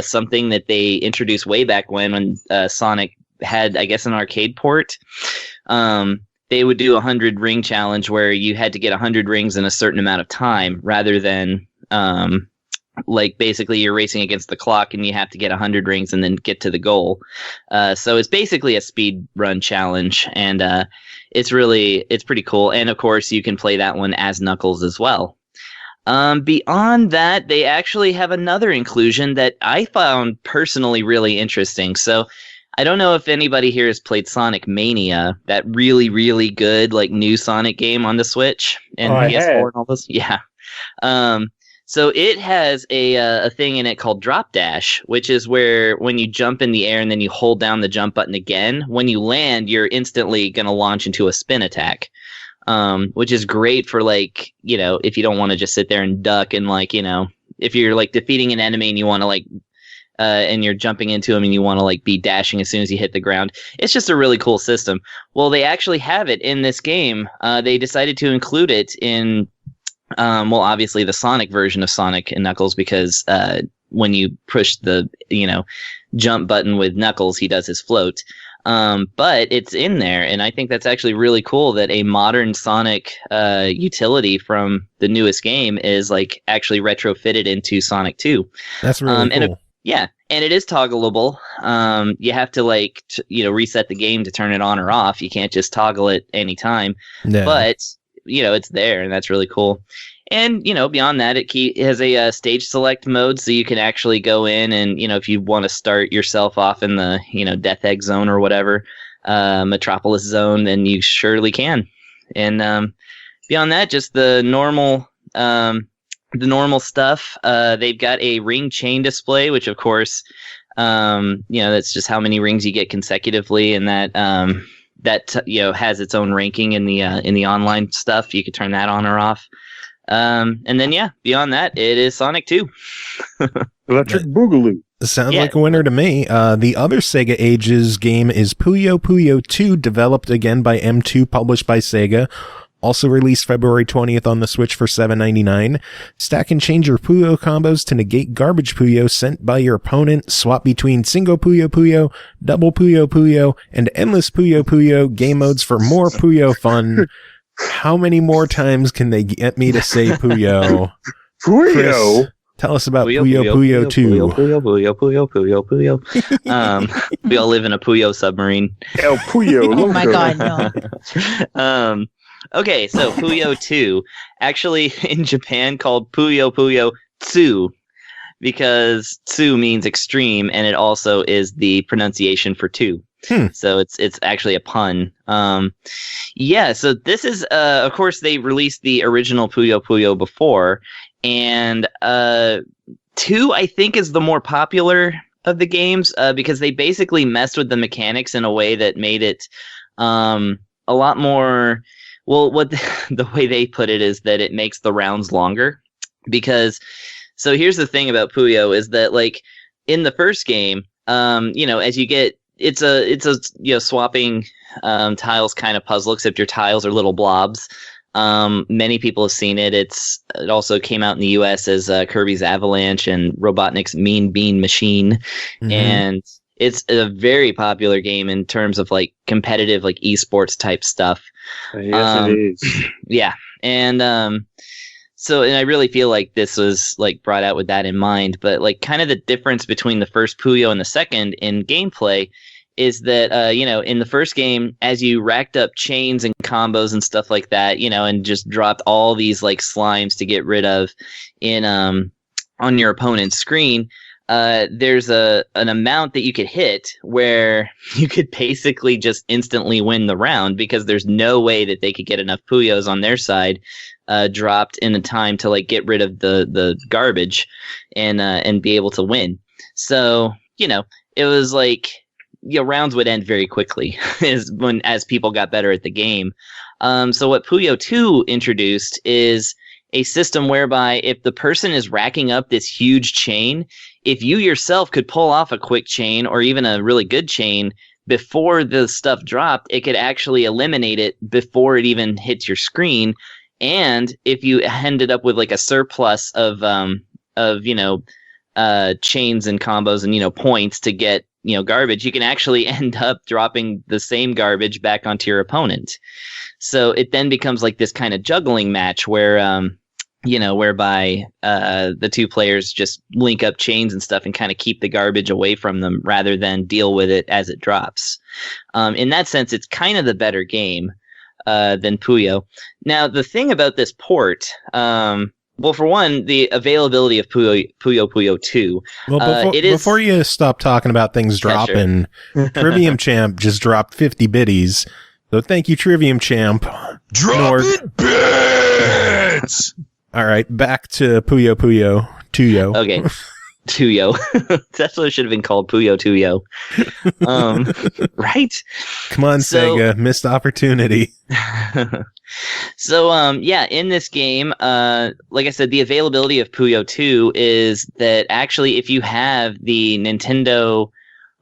something that they introduced way back when Sonic had, I guess, an arcade port. They would do 100 ring challenge where you had to get 100 rings in a certain amount of time rather than basically you're racing against the clock and you have to get 100 rings and then get to the goal. So it's basically a speed run challenge, and it's pretty cool. And of course you can play that one as Knuckles as well. Beyond that, they actually have another inclusion that I found personally really interesting. So I don't know if anybody here has played Sonic Mania, that really, really good new Sonic game on the Switch and PS4 and all those. Yeah. So it has a thing in it called Drop Dash, which is where when you jump in the air and then you hold down the jump button again, when you land, you're instantly going to launch into a spin attack, which is great for if you don't want to just sit there and duck and if you're defeating an enemy and you want to and you're jumping into them and you want to be dashing as soon as you hit the ground. It's just a really cool system. Well, they actually have it in this game. They decided to include it in obviously the Sonic version of Sonic and Knuckles, because when you push the, jump button with Knuckles, he does his float. But it's in there, and I think that's actually really cool that a modern Sonic utility from the newest game is actually retrofitted into Sonic 2. That's really cool. Yeah, and it is toggleable. You have to reset the game to turn it on or off. You can't just toggle it anytime. Yeah. But it's there, and that's really cool. And, beyond that, it has a stage select mode, so you can actually go in and, if you want to start yourself off in the, Death Egg Zone or whatever, Metropolis Zone, then you surely can. And beyond that, just the normal stuff. They've got a ring chain display, which, of course, that's just how many rings you get consecutively, and that has its own ranking in the online stuff. You could turn that on or off. And then, beyond that, it is Sonic 2. Electric Boogaloo. Sounds like a winner to me. The other SEGA Ages game is Puyo Puyo 2, developed again by M2, published by SEGA. Also released February 20th on the Switch for $7.99. Stack and change your Puyo combos to negate garbage Puyo sent by your opponent. Swap between single Puyo Puyo, double Puyo Puyo, and endless Puyo Puyo game modes for more Puyo fun. How many more times can they get me to say Puyo? Puyo? Chris, tell us about Puyo Puyo 2. Puyo. We all live in a Puyo submarine. El Puyo. Oh my god, no. Okay, so Puyo 2, actually in Japan called Puyo Puyo 2, because 2 means extreme, and it also is the pronunciation for 2. So it's actually a pun. So this is, of course, they released the original Puyo Puyo before, and 2, I think, is the more popular of the games, because they basically messed with the mechanics in a way that made it a lot more... Well, what the way they put it is that it makes the rounds longer, because so here's the thing about Puyo is that, like, in the first game, as you get, it's a swapping tiles kind of puzzle, except your tiles are little blobs. Many people have seen it. It also came out in the US as Kirby's Avalanche and Robotnik's Mean Bean Machine, and it's a very popular game in terms of like competitive, like esports type stuff. Yes, it is. Yeah. And and I really feel like this was like brought out with that in mind. But like kind of the difference between the first Puyo and the second in gameplay is that, in the first game, as you racked up chains and combos and stuff like that, and just dropped all these like slimes to get rid of in on your opponent's screen, there's an amount that you could hit where you could basically just instantly win the round, because there's no way that they could get enough Puyos on their side dropped in the time to like get rid of the garbage and be able to win. So, it was like, rounds would end very quickly as people got better at the game. So what Puyo 2 introduced is a system whereby if the person is racking up this huge chain, if you yourself could pull off a quick chain or even a really good chain before the stuff dropped, it could actually eliminate it before it even hits your screen. And if you ended up with like a surplus of chains and combos and, points to get, garbage, you can actually end up dropping the same garbage back onto your opponent. So it then becomes like this kind of juggling match where, whereby the two players just link up chains and stuff and kind of keep the garbage away from them rather than deal with it as it drops. In that sense, it's kind of the better game than Puyo. Now, the thing about this port, well, for one, the availability of Puyo Puyo 2. Well, before you stop talking about things dropping, Trivium Champ just dropped 50 biddies. So thank you, Trivium Champ. Dropping bits! All right, back to Puyo Puyo 2yo. Okay. 2yo. That's what it should have been called, Puyo 2yo. Right? Come on, Sega. Missed opportunity. So, in this game, like I said, the availability of Puyo 2 is that actually if you have the Nintendo,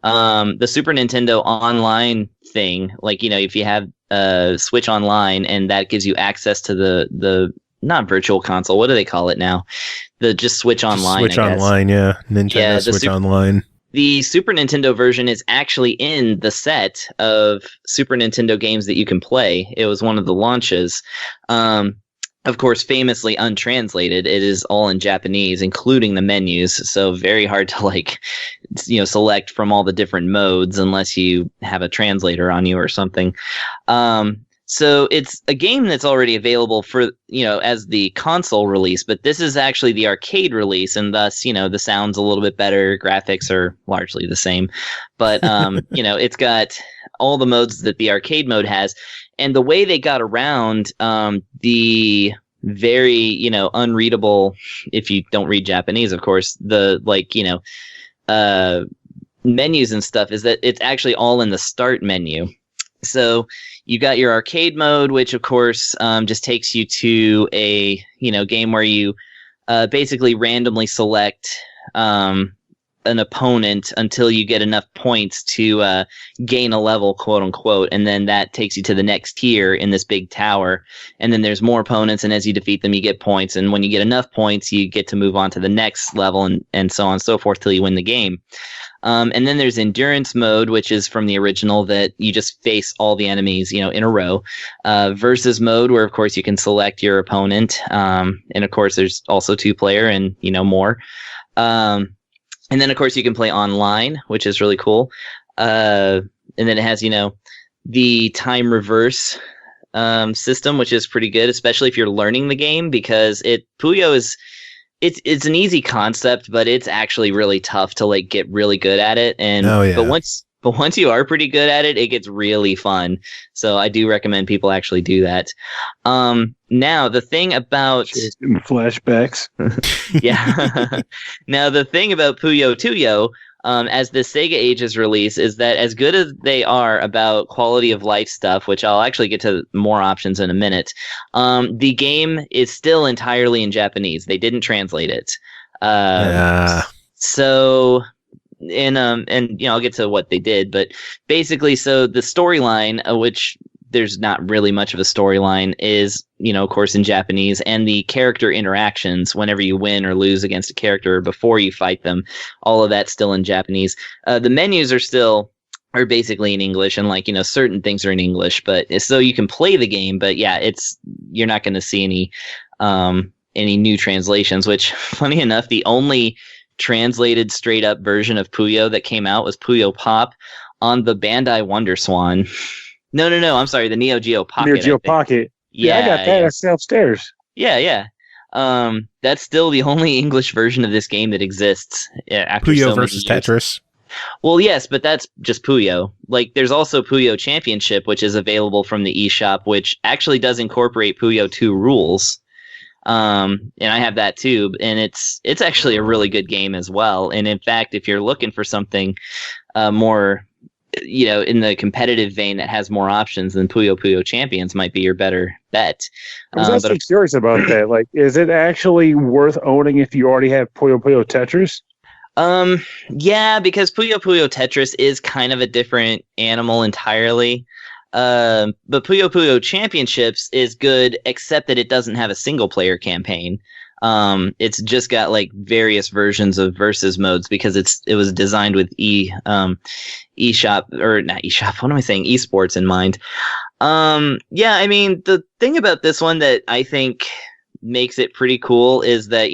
the Super Nintendo online thing, like, if you have Switch Online and that gives you access to the not virtual console, what do they call it now? The just Switch Online. Switch Online, yeah. Nintendo Switch Online. The Super Nintendo version is actually in the set of Super Nintendo games that you can play. It was one of the launches. Of course, famously untranslated. It is all in Japanese, including the menus. So very hard to select from all the different modes unless you have a translator on you or something. So it's a game that's already available for, as the console release, but this is actually the arcade release, and thus, the sound's a little bit better, graphics are largely the same, but, it's got all the modes that the arcade mode has, and the way they got around the very, unreadable, if you don't read Japanese, of course, the, menus and stuff is that it's actually all in the start menu. So you got your arcade mode, which of course just takes you to a game where you basically randomly select an opponent until you get enough points to gain a level, quote unquote, and then that takes you to the next tier in this big tower. And then there's more opponents, and as you defeat them, you get points. And when you get enough points, you get to move on to the next level, and so on and so forth till you win the game. And then there's endurance mode, which is from the original, that you just face all the enemies, in a row. Versus mode, where of course you can select your opponent. And of course there's also 2-player and, more. And then of course you can play online, which is really cool. And then it has, the time reverse system, which is pretty good, especially if you're learning the game, because Puyo is... It's an easy concept, but it's actually really tough to get really good at it. And but once you are pretty good at it, it gets really fun. So I do recommend people actually do that. Now the thing about flashbacks. Yeah. Now the thing about Puyo Puyo, as the Sega Ages release, is that as good as they are about quality of life stuff, which I'll actually get to more options in a minute, the game is still entirely in Japanese. They didn't translate it. So, and I'll get to what they did, but basically, so the storyline, which there's not really much of a storyline, is, of course, in Japanese, and the character interactions whenever you win or lose against a character before you fight them, all of that's still in Japanese. The menus are basically in English, and certain things are in English, but so you can play the game, but yeah, you're not going to see any new translations, which, funny enough, the only translated straight up version of Puyo that came out was Puyo Pop on the Bandai WonderSwan. No, I'm sorry, the Neo Geo Pocket. Neo Geo Pocket. Yeah, I got that. It's upstairs. Yeah. That's still the only English version of this game that exists. After Puyo versus Tetris. Well, yes, but that's just Puyo. There's also Puyo Championship, which is available from the eShop, which actually does incorporate Puyo 2 rules. And I have that too, and it's actually a really good game as well. And in fact, if you're looking for something more, in the competitive vein that has more options, than Puyo Puyo Champions might be your better bet. I was actually curious about that. Is it actually worth owning if you already have Puyo Puyo Tetris? Yeah, because Puyo Puyo Tetris is kind of a different animal entirely. But Puyo Puyo Championships is good, except that it doesn't have a single player campaign. It's just got various versions of versus modes, because it was designed with eShop, or not eShop, what am I saying? Esports in mind. Yeah, I mean, the thing about this one that I think makes it pretty cool is that,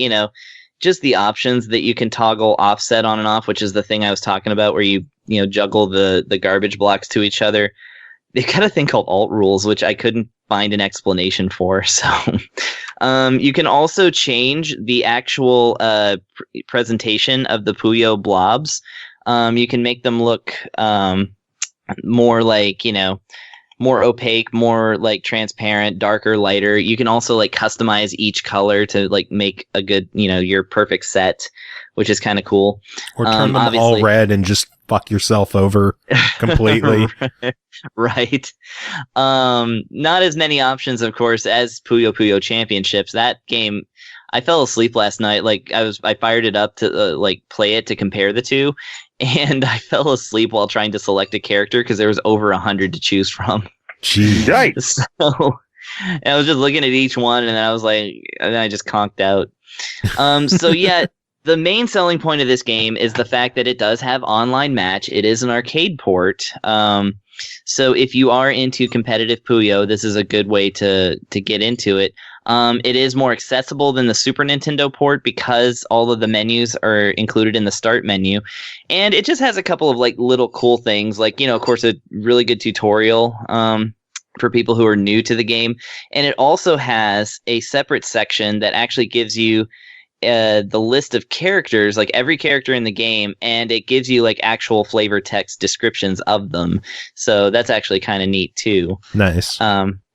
just the options that you can toggle offset on and off, which is the thing I was talking about, where you juggle the garbage blocks to each other. They've got a thing called alt rules, which I couldn't find an explanation for. So you can also change the actual presentation of the Puyo blobs. You can make them look more more opaque, more transparent, darker, lighter. You can also customize each color to make a good, your perfect set, which is kind of cool. Or turn them all red and just fuck yourself over completely. Right. Not as many options, of course, as Puyo Puyo Championships. That game, I fell asleep last night. I fired it up to play it to compare the two, and I fell asleep while trying to select a character because there was over 100 to choose from. Jeez. So I was just looking at each one, and then I just conked out. So yeah. The main selling point of this game is the fact that it does have online match. It is an arcade port. So if you are into competitive Puyo, this is a good way to get into it. It is more accessible than the Super Nintendo port because all of the menus are included in the start menu. And it just has a couple of little cool things, of course, a really good tutorial. for people who are new to the game. And it also has a separate section that actually gives you the list of characters, like every character in the game, and it gives you like actual flavor text descriptions of them. So that's actually kind of neat too. Nice.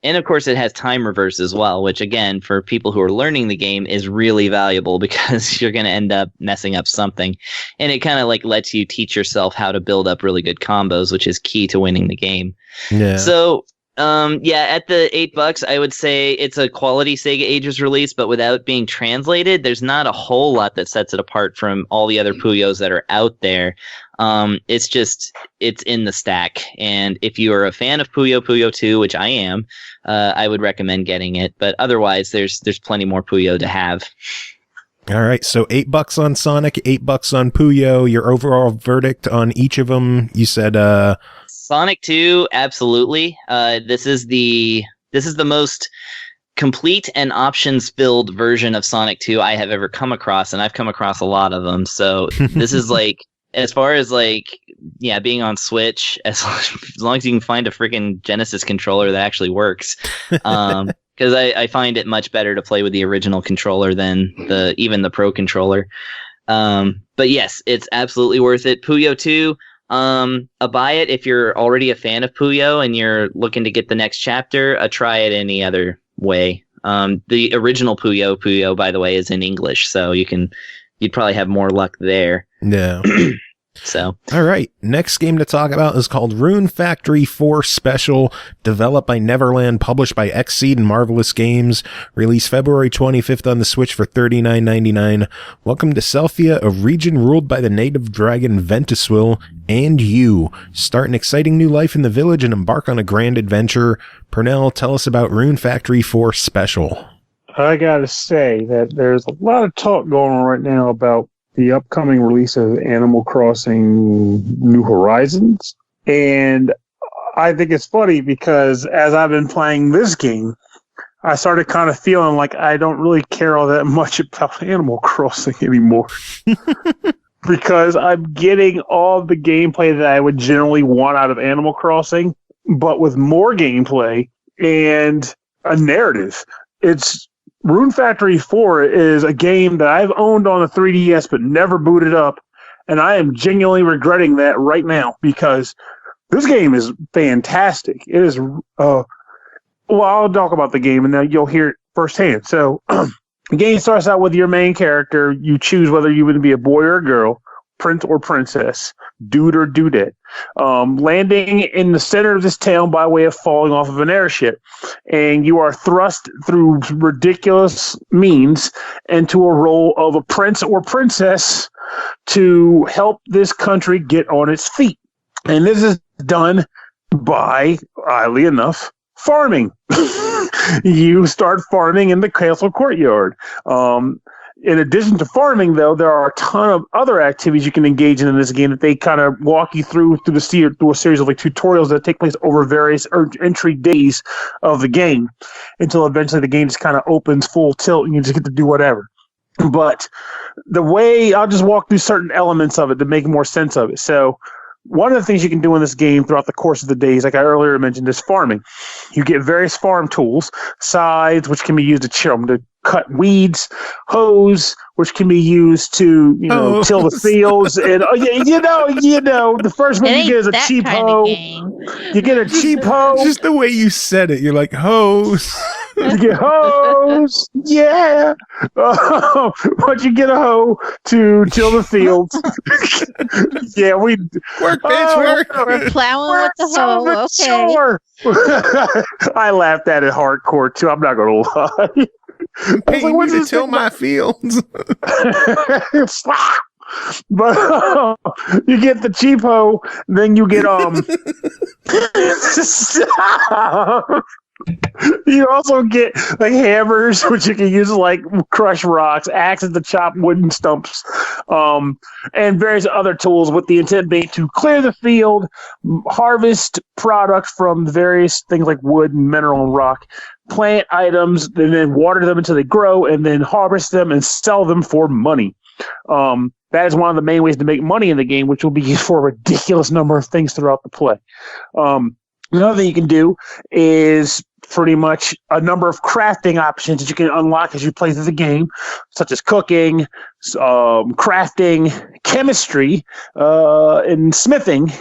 And of course, it has time reverse as well, which again, for people who are learning the game, is really valuable because you're going to end up messing up something. And it kind of like lets you teach yourself how to build up really good combos, which is key to winning the game. Yeah. So, at the $8, I would say it's a quality Sega Ages release, but without being translated, there's not a whole lot that sets it apart from all the other Puyos that are out there. It's in the stack. And if you are a fan of Puyo Puyo 2, which I am, I would recommend getting it. But otherwise, there's plenty more Puyo to have. All right. So $8 on Sonic, $8 on Puyo. Your overall verdict on each of them, you said, Sonic 2, absolutely. This is the most complete and options-filled version of Sonic 2 I have ever come across, and I've come across a lot of them. So this is like, as far as like, yeah, being on Switch, as long as you can find a freaking Genesis controller that actually works. Because I find it much better to play with the original controller than even the Pro controller. But yes, it's absolutely worth it. Puyo 2, a buy it if you're already a fan of Puyo and you're looking to get the next chapter. A try it any other way. The original Puyo, by the way, is in English, so you'd probably have more luck there. Yeah. So, all right. Next game to talk about is called Rune Factory 4 Special, developed by Neverland, published by Xseed and Marvelous Games, released February 25th on the Switch for $39.99. Welcome to Selphia, a region ruled by the native dragon Ventuswil, and you start an exciting new life in the village and embark on a grand adventure. Pernell, tell us about Rune Factory 4 Special. I gotta say that there's a lot of talk going on right now about the upcoming release of Animal Crossing New Horizons. And I think it's funny because as I've been playing this game, I started kind of feeling like I don't really care all that much about Animal Crossing anymore. Because I'm getting all the gameplay that I would generally want out of Animal Crossing, but with more gameplay and a narrative. Rune Factory 4 is a game that I've owned on the 3DS but never booted up, and I am genuinely regretting that right now because this game is fantastic. It is, well, I'll talk about the game and then you'll hear it firsthand. So, the game starts out with your main character. You choose whether you would be a boy or a girl, prince or princess, dude or dudette, landing in the center of this town by way of falling off of an airship. And you are thrust through ridiculous means into a role of a prince or princess to help this country get on its feet. And this is done by, oddly enough, farming. You start farming in the castle courtyard. In addition to farming, though, there are a ton of other activities you can engage in this game that they kind of walk you through a series of like tutorials that take place over various entry days of the game until eventually the game just kind of opens full tilt and you just get to do whatever. But the way I'll just walk through certain elements of it to make more sense of it. So one of the things you can do in this game throughout the course of the days, like I earlier mentioned, is farming. You get various farm tools, scythes, which can be used to cut weeds, hose, which can be used to, till the fields. And the first one you get is a cheap hoe. You get a cheap hoe. Just the way you said it, you're like, hose. You get hose, yeah. But you get a hoe to till the fields. Yeah, we work, bitch, work. We're plowing with the hoe. Okay. Sure. I laughed at it hardcore too. I'm not gonna lie. I'm paying you to till my fields. But you get the cheap hoe, then you get you also get like hammers, which you can use to like crush rocks, axes to chop wooden stumps, and various other tools with the intent being to clear the field, harvest product from various things like wood and mineral and rock, plant items, and then water them until they grow, and then harvest them and sell them for money. That is one of the main ways to make money in the game, which will be used for a ridiculous number of things throughout the play. Another thing you can do is pretty much a number of crafting options that you can unlock as you play through the game, such as cooking, crafting, chemistry, and smithing.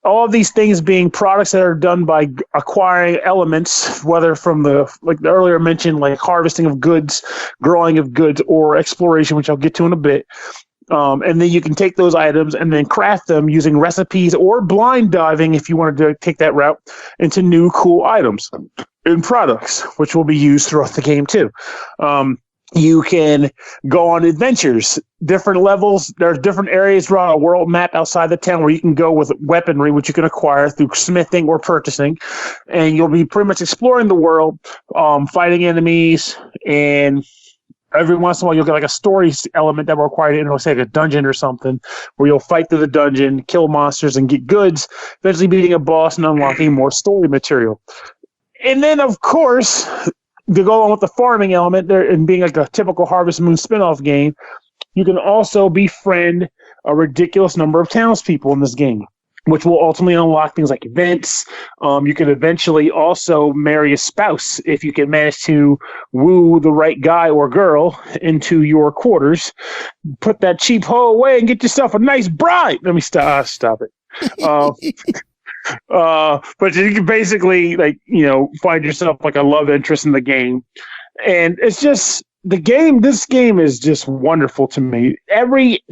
All of these things being products that are done by acquiring elements, whether from the earlier mentioned, like harvesting of goods, growing of goods, or exploration, which I'll get to in a bit. And then you can take those items and then craft them using recipes or blind diving, if you wanted to take that route, into new cool items and products, which will be used throughout the game too. You can go on adventures, different levels. There's different areas around a world map outside the town where you can go with weaponry, which you can acquire through smithing or purchasing. And you'll be pretty much exploring the world, fighting enemies, and every once in a while you'll get like a story element that will require you to enter, say, like a dungeon or something, where you'll fight through the dungeon, kill monsters, and get goods, eventually beating a boss and unlocking more story material. And then, of course, to go on with the farming element there and being like a typical Harvest Moon spin-off game, you can also befriend a ridiculous number of townspeople in this game, which will ultimately unlock things like events. You can eventually also marry a spouse if you can manage to woo the right guy or girl into your quarters. Put that cheap hoe away and get yourself a nice bride. Let me stop it. But you can basically, find yourself like a love interest in the game. And it's just this game is just wonderful to me. Every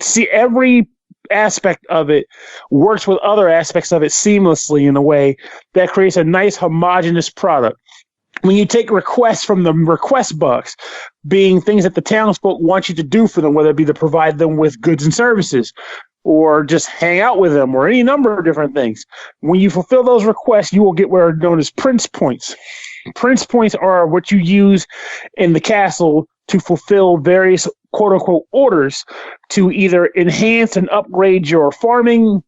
aspect of it works with other aspects of it seamlessly in a way that creates a nice homogeneous product. When you take requests from the request box, being things that the townsfolk want you to do for them, whether it be to provide them with goods and services, or just hang out with them, or any number of different things. When you fulfill those requests, you will get what are known as Prince Points. Prince Points are what you use in the castle to fulfill various quote-unquote orders to either enhance and upgrade your farming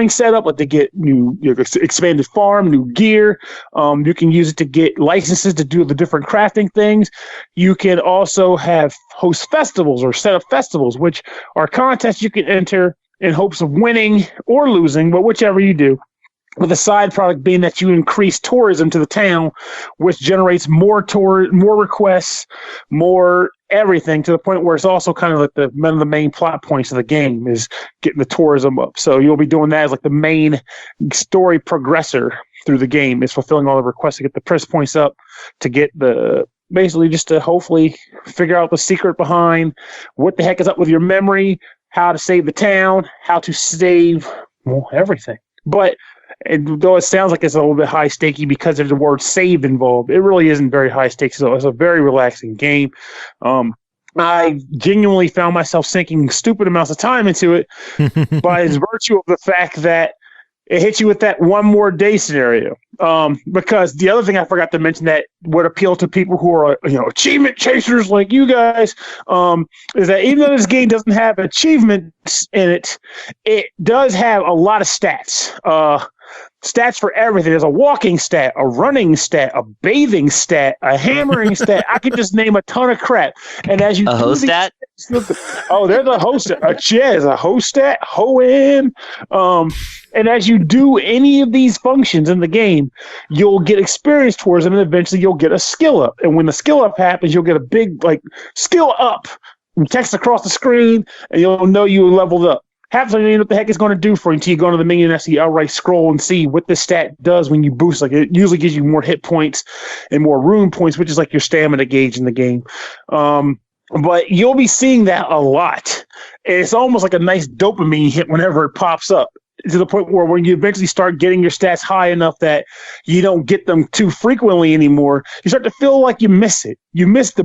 setup, like to get new expanded farm, new gear. You can use it to get licenses to do the different crafting things. You can also host festivals or set up festivals, which are contests you can enter in hopes of winning or losing, but whichever you do. With a side product being that you increase tourism to the town, which generates more requests, more everything, to the point where it's also kind of like one of the main plot points of the game is getting the tourism up. So you'll be doing that as like the main story progressor through the game, is fulfilling all the requests to get the press points up, to get basically just to hopefully figure out the secret behind what the heck is up with your memory, how to save the town, how to save everything. But though it sounds like it's a little bit high stakey because there's the word save involved, it really isn't very high stakes. So it's a very relaxing game. I genuinely found myself sinking stupid amounts of time into it by virtue of the fact that it hits you with that one more day scenario. Because the other thing I forgot to mention that would appeal to people who are, achievement chasers like you guys, is that even though this game doesn't have achievements in it, it does have a lot of stats. Stats for everything. There's a walking stat, a running stat, a bathing stat, a hammering stat. I could just name a ton of crap. And as you a host stat? There's a host stat. There's a host stat, ho-in. And as you do any of these functions in the game, you'll get experience towards them, and eventually you'll get a skill up. And when the skill up happens, you'll get a big skill up text across the screen, and you'll know you leveled up. Half the time you know what the heck it's going to do for you until you go into the menu and actually outright scroll and see what this stat does when you boost. Like, it usually gives you more hit points and more rune points, which is like your stamina gauge in the game. But you'll be seeing that a lot. It's almost like a nice dopamine hit whenever it pops up, to the point where when you eventually start getting your stats high enough that you don't get them too frequently anymore, you start to feel like you miss it. You miss the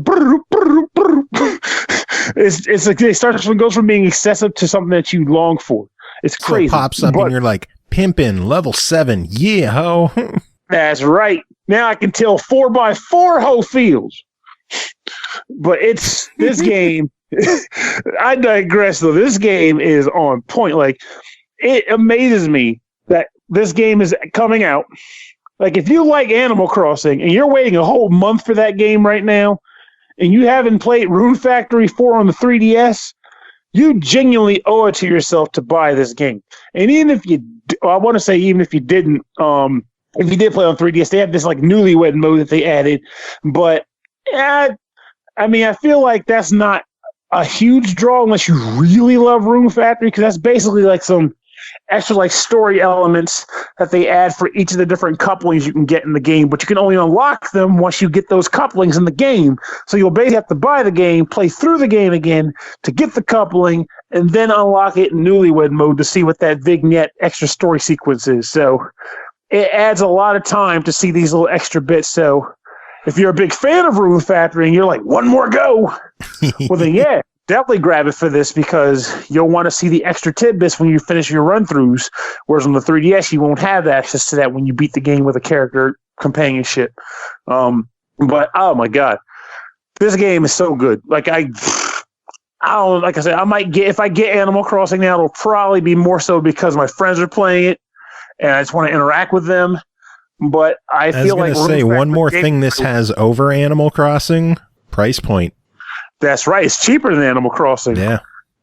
it's like it goes from being excessive to something that you long for. It's crazy. So it pops up and you're like, pimpin', level 7, yeah, ho. That's right. Now I can tell 4x4 hoe fields. But it's this game. I digress though. This game is on point. Like, it amazes me that this game is coming out. Like, if you like Animal Crossing and you're waiting a whole month for that game right now, and you haven't played Rune Factory 4 on the 3DS, you genuinely owe it to yourself to buy this game. And even if you I want to say even if you didn't, if you did play on 3DS, they have this like newlywed mode that they added. But I mean, I feel like that's not a huge draw unless you really love Room Factory, because that's basically like some extra like story elements that they add for each of the different couplings you can get in the game, but you can only unlock them once you get those couplings in the game. So you'll basically have to buy the game, play through the game again to get the coupling, and then unlock it in newlywed mode to see what that vignette extra story sequence is. So it adds a lot of time to see these little extra bits. So if you're a big fan of Room Factory and you're like, one more go, well then yeah, definitely grab it for this, because you'll want to see the extra tidbits when you finish your run-throughs, whereas on the 3DS you won't have access to that when you beat the game with a character companionship. But oh my god, this game is so good. Like I don't, like I said, I might get, if I get Animal Crossing now, it'll probably be more so because my friends are playing it and I just want to interact with them. But I feel like one more thing this has over Animal Crossing: price point. That's right. It's cheaper than Animal Crossing. Yeah.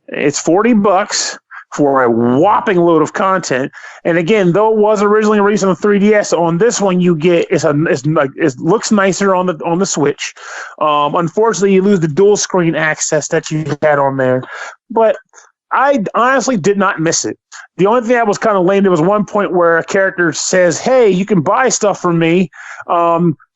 It's $40 for a whopping load of content. And again, though it was originally released on the 3DS, on this one you get it looks nicer on the Switch. Unfortunately, you lose the dual screen access that you had on there. But I honestly did not miss it. The only thing that was kind of lame, there was one point where a character says, "Hey, you can buy stuff from me.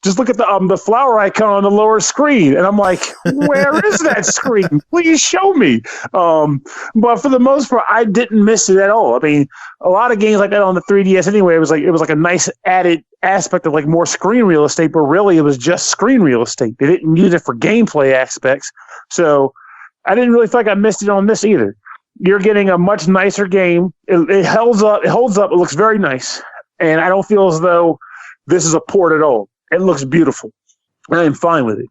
Just look at the flower icon on the lower screen." And I'm like, where is that screen? Please show me. But for the most part, I didn't miss it at all. I mean, a lot of games like that on the 3DS anyway, it was like a nice added aspect of like more screen real estate, but really it was just screen real estate. They didn't use it for gameplay aspects. So I didn't really feel like I missed it on this either. You're getting a much nicer game. It holds up. It looks very nice. And I don't feel as though this is a port at all. It looks beautiful. I am fine with it.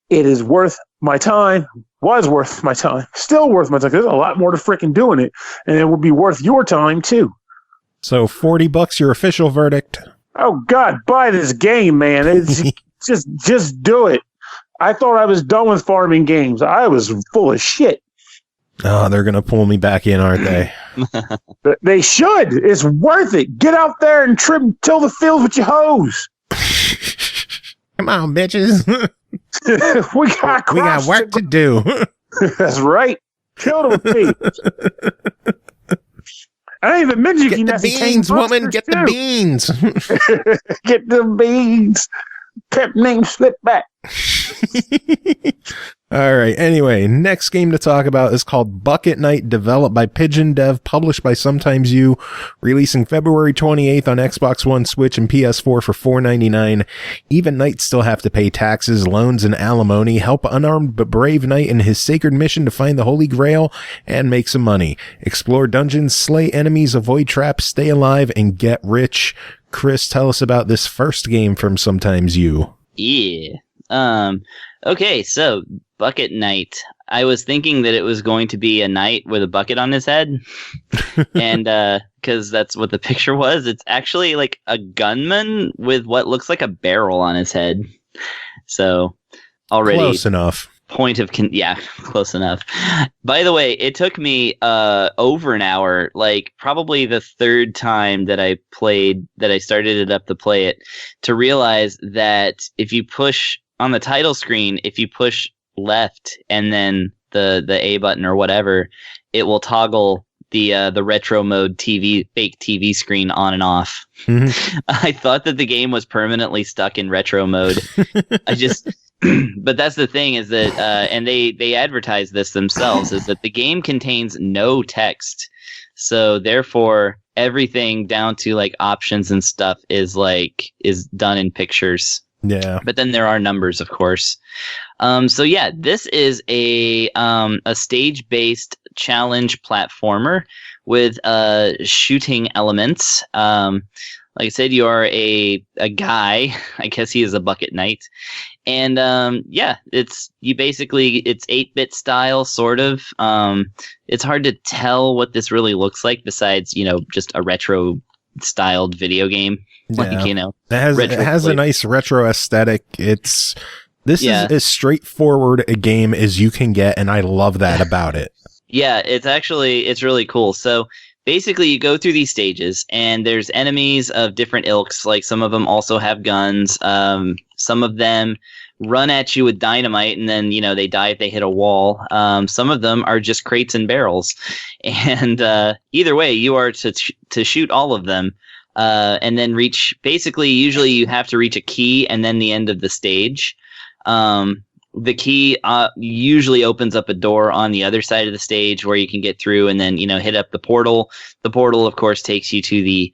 It is worth my time. Was worth my time. Still worth my time. There's a lot more to freaking do in it. And it will be worth your time too. So $40, your official verdict. Oh God, buy this game, man. It's just do it. I thought I was done with farming games. I was full of shit. Oh, they're going to pull me back in, aren't they? They should. It's worth it. Get out there and till the fields with your hose. Come on, bitches. we got work to do. That's right. Kill them thieves. I ain't even mentioned get the beans, woman. Get the beans. Get the beans. Pep name slip back. All right. Anyway, next game to talk about is called Bucket Night, developed by Pigeon Dev, published by Sometimes You, releasing February 28th on Xbox One, Switch, and PS4 for $4.99. Even knights still have to pay taxes, loans, and alimony. Help unarmed but brave knight in his sacred mission to find the Holy Grail and make some money. Explore dungeons, slay enemies, avoid traps, stay alive, and get rich. Chris, tell us about this first game from Sometimes You. Yeah. Okay, so Bucket Knight. I was thinking that it was going to be a knight with a bucket on his head. And because that's what the picture was. It's actually like a gunman with what looks like a barrel on his head. So already close enough. Close enough. By the way, it took me over an hour, like probably the third time that I started it up to play it, to realize that if you push on the title screen, if you push left and then the A button or whatever, it will toggle the retro mode fake TV screen on and off. Mm-hmm. I thought that the game was permanently stuck in retro mode. But that's the thing, is that and they advertise this themselves, is that the game contains no text. So therefore everything down to like options and stuff is done in pictures. Yeah. But then there are numbers, of course. So yeah, this is a stage-based challenge platformer with shooting elements. Like I said, you are a guy. I guess he is a bucket knight. And it's 8-bit style, sort of. It's hard to tell what this really looks like besides, just a retro styled video game. Yeah. It has a nice retro aesthetic. This is as straightforward a game as you can get, and I love that about it. Yeah, it's really cool. So basically you go through these stages, and there's enemies of different ilks. Like some of them also have guns. Some of them run at you with dynamite, and then they die if they hit a wall. Some of them are just crates and barrels, and either way, you are to shoot all of them, and then reach. Basically, usually you have to reach a key, and then the end of the stage. The key usually opens up a door on the other side of the stage where you can get through, and then hit up the portal. The portal, of course, takes you to the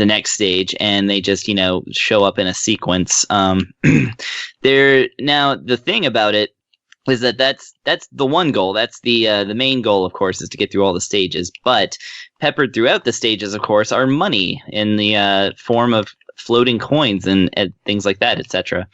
next stage, and they just show up in a sequence. Now the thing about it is that's the one goal. That's the main goal, of course, is to get through all the stages. But peppered throughout the stages, of course, are money in the form of floating coins and things like that, etc.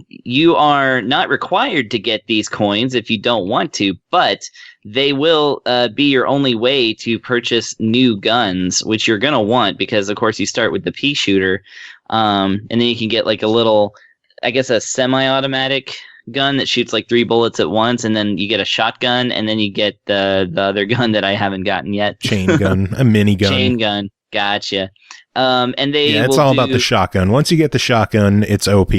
You are not required to get these coins if you don't want to, but they will be your only way to purchase new guns, which you're going to want because, of course, you start with the pea shooter, and then you can get like a little, I guess, a semi-automatic gun that shoots like 3 bullets at once, and then you get a shotgun, and then you get the other gun that I haven't gotten yet. Chain gun, a mini gun. Chain gun, gotcha. And it's all about the shotgun. Once you get the shotgun, it's OP.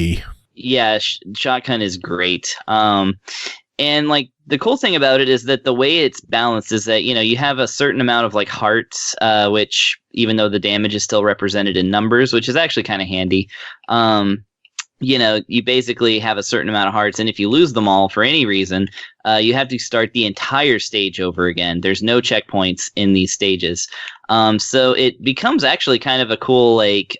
Yeah, shotgun is great. And like the cool thing about it is that the way it's balanced is that you have a certain amount of like hearts, which even though the damage is still represented in numbers, which is actually kind of handy. You basically have a certain amount of hearts, and if you lose them all for any reason, you have to start the entire stage over again. There's no checkpoints in these stages. So it becomes actually kind of a cool, like,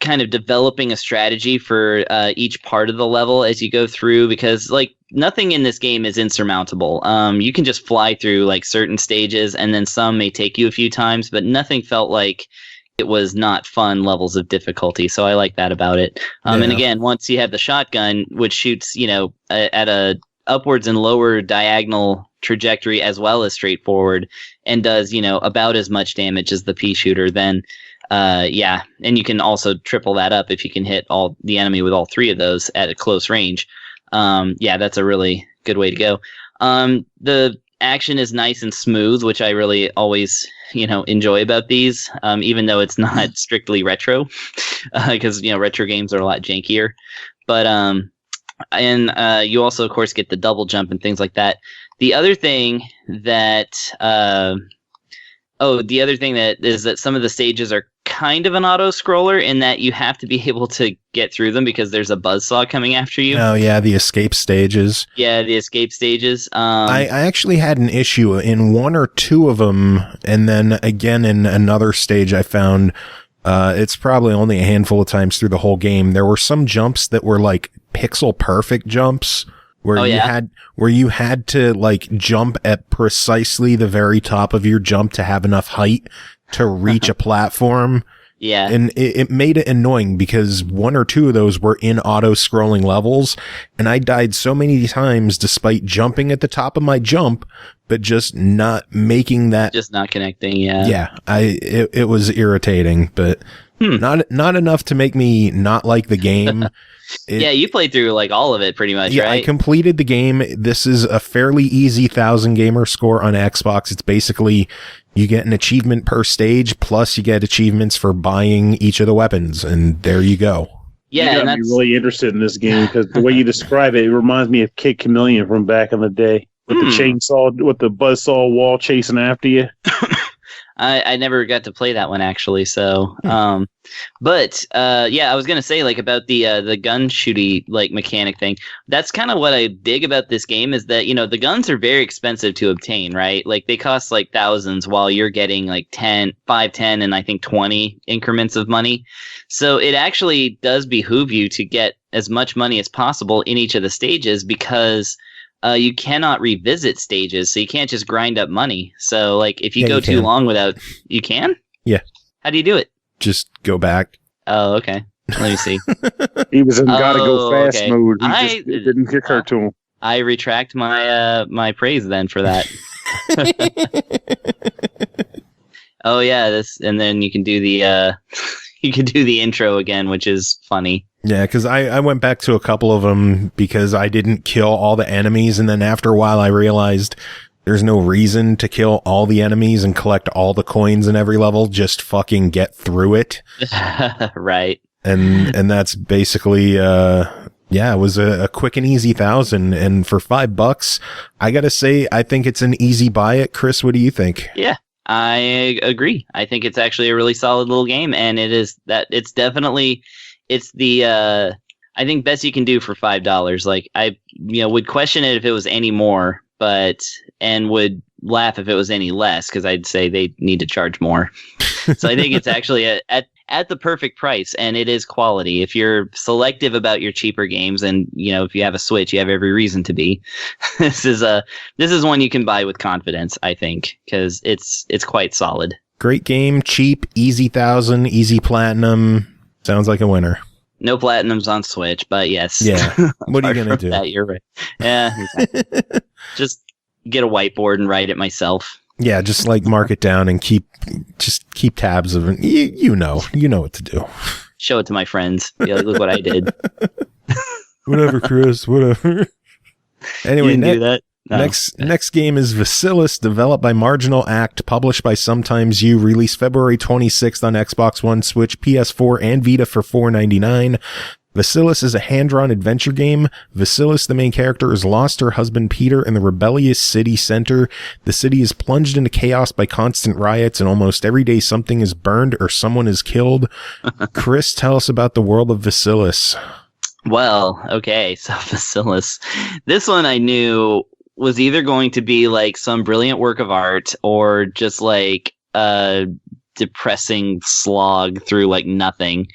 kind of developing a strategy for each part of the level as you go through, because like nothing in this game is insurmountable. You can just fly through like certain stages, and then some may take you a few times, but nothing felt like it was not fun levels of difficulty. So I like that about it. And again, once you have the shotgun, which shoots, at a upwards and lower diagonal trajectory as well as straightforward, and does, about as much damage as the pea shooter, then and you can also triple that up if you can hit all the enemy with all 3 of those at a close range. That's a really good way to go. The action is nice and smooth, which I really always enjoy about these, even though it's not strictly retro, because retro games are a lot jankier. But you also, of course, get the double jump and things like that. The other thing that is that some of the stages are kind of an auto scroller in that you have to be able to get through them because there's a buzzsaw coming after you. Oh yeah, the escape stages. Yeah, the escape stages. I actually had an issue in 1 or 2 of them, and then again in another stage I found it's probably only a handful of times through the whole game. There were some jumps that were like pixel perfect jumps where you had to like jump at precisely the very top of your jump to have enough height to reach a platform. Yeah. And it made it annoying because 1 or 2 of those were in auto scrolling levels, and I died so many times despite jumping at the top of my jump, but just not making that. Just not connecting. Yeah. Yeah. It was irritating, but not enough to make me not like the game. Yeah, you played through like all of it pretty much, yeah, right? I completed the game. This is a fairly easy 1,000 gamer score on Xbox. It's basically you get an achievement per stage, plus you get achievements for buying each of the weapons, and there you go. Yeah, you got me really interested in this game because the way you describe it, it reminds me of Kid Chameleon from back in the day with the chainsaw, with the buzzsaw wall chasing after you. I never got to play that one actually. So, I was gonna say like about the gun shooty like mechanic thing. That's kind of what I dig about this game is that the guns are very expensive to obtain, right? Like they cost like thousands, while you're getting like 5, 10, and I think 20 increments of money. So it actually does behoove you to get as much money as possible in each of the stages because you cannot revisit stages, so you can't just grind up money. So, like, if you go too long without... You can? Yeah. How do you do it? Just go back. Oh, okay. Let me see. He was in gotta go fast mode. It didn't occur to him. I retract my my praise then for that. Oh, yeah, and then you can do the... you can do the intro again, which is funny. Yeah, because I went back to a couple of them because I didn't kill all the enemies, and then after a while I realized There's no reason to kill all the enemies and collect all the coins in every level. Just fucking get through it. Right. And that's basically, it was a quick and easy 1,000. And for $5, I gotta say, I think it's an easy buy it. Chris, what do you think? Yeah, I agree. I think it's actually a really solid little game, and it's the I think best you can do for $5. Like, I would question it if it was any more, and would laugh if it was any less, because I'd say they need to charge more. So I think it's actually at the perfect price, and it is quality. If you're selective about your cheaper games, and if you have a Switch, you have every reason to be. This is one you can buy with confidence, I think, because it's quite solid. Great game, cheap, easy 1,000, easy platinum. Sounds like a winner. No platinums on Switch, but yes. Yeah. What are you gonna do? You're right. Yeah. Exactly. Just get a whiteboard and write it myself. Yeah, just like mark it down and keep tabs of it. You know what to do. Show it to my friends. Be like, look what I did. Whatever, Chris. Whatever. Anyway, do that. No. Next game is Vasilis, developed by Marginal Act, published by Sometimes You, released February 26th on Xbox One, Switch, PS4, and Vita for $4.99. Vasilis is a hand-drawn adventure game. Vasilis, the main character, has lost her husband Peter in the rebellious city center. The city is plunged into chaos by constant riots, and almost every day something is burned or someone is killed. Chris, tell us about the world of Vasilis. Well, okay, so Vasilis. This one I knew was either going to be like some brilliant work of art or just like a depressing slog through like nothing.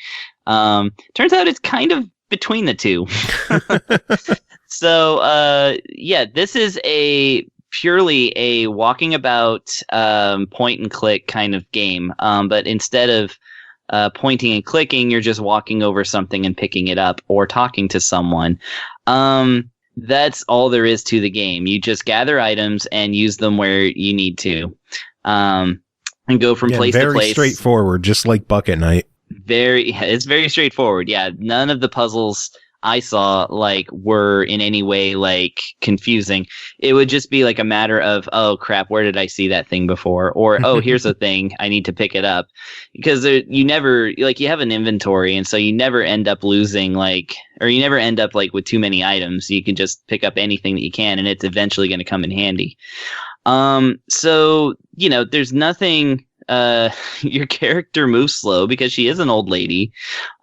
Turns out it's kind of between the two. So, this is purely a walking about, point and click kind of game. But instead of, pointing and clicking, you're just walking over something and picking it up or talking to someone. That's all there is to the game. You just gather items and use them where you need to, and go from place to place. Very straightforward, just like Bucket Night. It's very straightforward. Yeah, none of the puzzles I saw were in any way confusing. It would just be like a matter of, oh crap, where did I see that thing before? Or oh, here's a thing, I need to pick it up. Because you never you have an inventory, and so you never end up losing or you never end up with too many items. You can just pick up anything that you can, and it's eventually going to come in handy. So there's nothing. Your character moves slow because she is an old lady.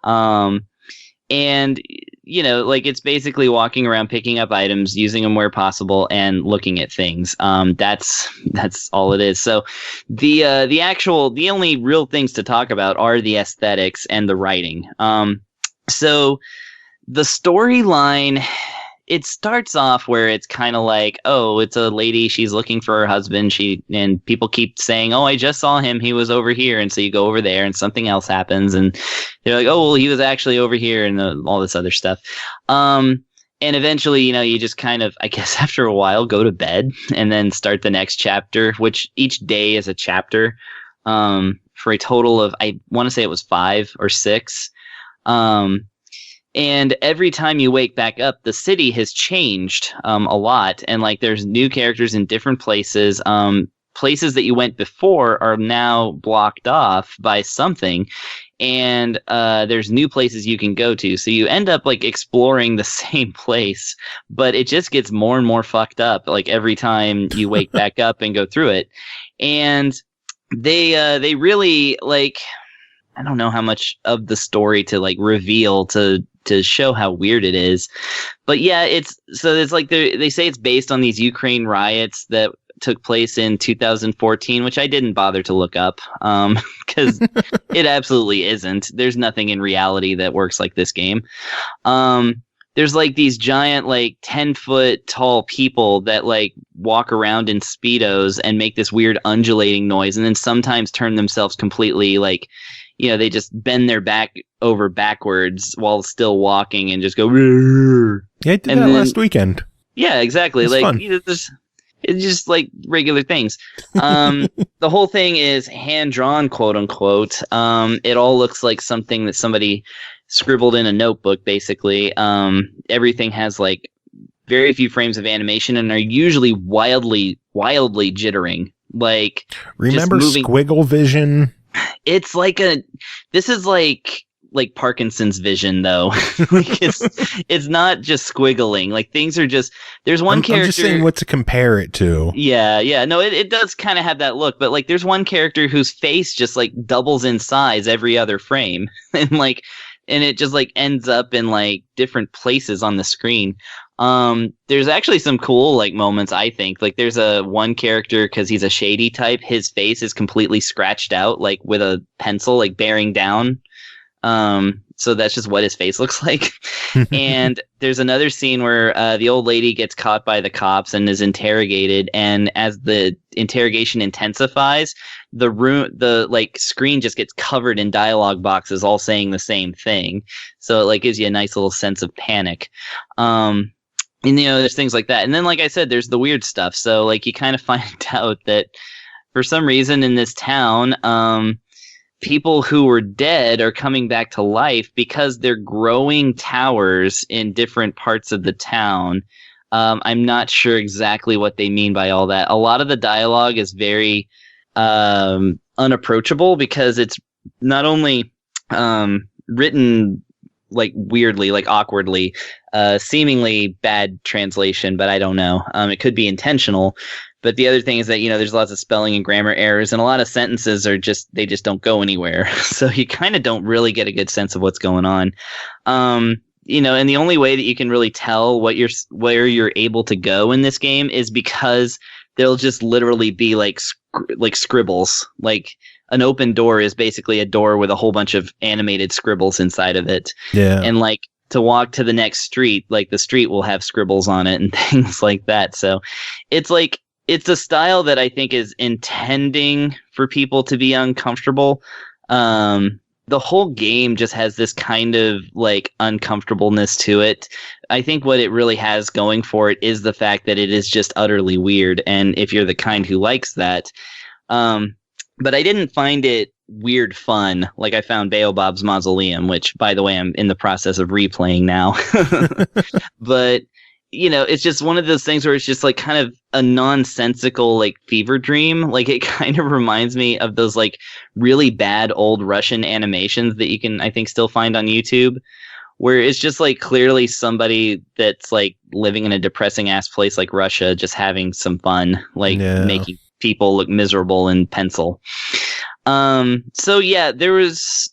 And it's basically walking around, picking up items, using them where possible, and looking at things. That's all it is. So the only real things to talk about are the aesthetics and the writing. So the storyline, it starts off where it's kind of like, oh, it's a lady, she's looking for her husband, and people keep saying, oh, I just saw him, he was over here, and so you go over there and something else happens, and they're like, oh, well, he was actually over here, and all this other stuff. And eventually, you just kind of, I guess after a while, go to bed and then start the next chapter, which each day is a chapter, for a total of, I want to say it was 5 or 6. And every time you wake back up, the city has changed a lot. And there's new characters in different places. Places that you went before are now blocked off by something. And there's new places you can go to. So you end up exploring the same place, but it just gets more and more fucked up every time you wake back up and go through it. And they really I don't know how much of the story to reveal to show how weird it is, but yeah, it's they say it's based on these Ukraine riots that took place in 2014, which I didn't bother to look up, because it absolutely isn't. There's nothing in reality that works like this game. There's these giant 10-foot tall people that walk around in Speedos and make this weird undulating noise, and then sometimes turn themselves completely they just bend their back over backwards while still walking and just go. Yeah, I did that last weekend. Yeah, exactly. It's just regular things. The whole thing is hand drawn, quote unquote. It all looks like something that somebody scribbled in a notebook, basically. Everything has very few frames of animation and are usually wildly jittering. Like, remember just moving. squiggle vision? It's like this is like Parkinson's vision though. Like it's not just squiggling. Like things are just, there's one character. I'm just saying what to compare it to. Yeah. No, it does kind of have that look, but like there's one character whose face just like doubles in size every other frame. And it just like ends up in like different places on the screen. There's actually some cool like moments, I think. Like there's one character, because he's a shady type, his face is completely scratched out like with a pencil, like bearing down. So that's just what his face looks like. And there's another scene where the old lady gets caught by the cops and is interrogated, and as the interrogation intensifies, the like screen just gets covered in dialogue boxes all saying the same thing. So it like gives you a nice little sense of panic. And there's things like that. And then like I said, there's the weird stuff. So like you kind of find out that for some reason in this town, people who were dead are coming back to life because they're growing towers in different parts of the town. I'm not sure exactly what they mean by all that. A lot of the dialogue is very unapproachable because it's not only written like weirdly, like awkwardly, seemingly bad translation, but I don't know. It could be intentional. But the other thing is that, there's lots of spelling and grammar errors, and a lot of sentences they just don't go anywhere. So you kind of don't really get a good sense of what's going on. And the only way that you can really tell where you're able to go in this game is because there'll just literally be like scribbles. Like an open door is basically a door with a whole bunch of animated scribbles inside of it. Yeah. And like to walk to the next street, like the street will have scribbles on it and things like that. So it's like, it's a style that I think is intending for people to be uncomfortable. The whole game just has this kind of like uncomfortableness to it. I think what it really has going for it is the fact that it is just utterly weird. And if you're the kind who likes that, but I didn't find it weird fun like I found Baobab's Mausoleum, which by the way, I'm in the process of replaying now. But it's just one of those things where it's just like kind of a nonsensical like fever dream. Like it kind of reminds me of those like really bad old Russian animations that you can, I think, still find on YouTube, where it's just like clearly somebody that's like living in a depressing ass place like Russia, just having some fun, like making people look miserable in pencil. So yeah, there was,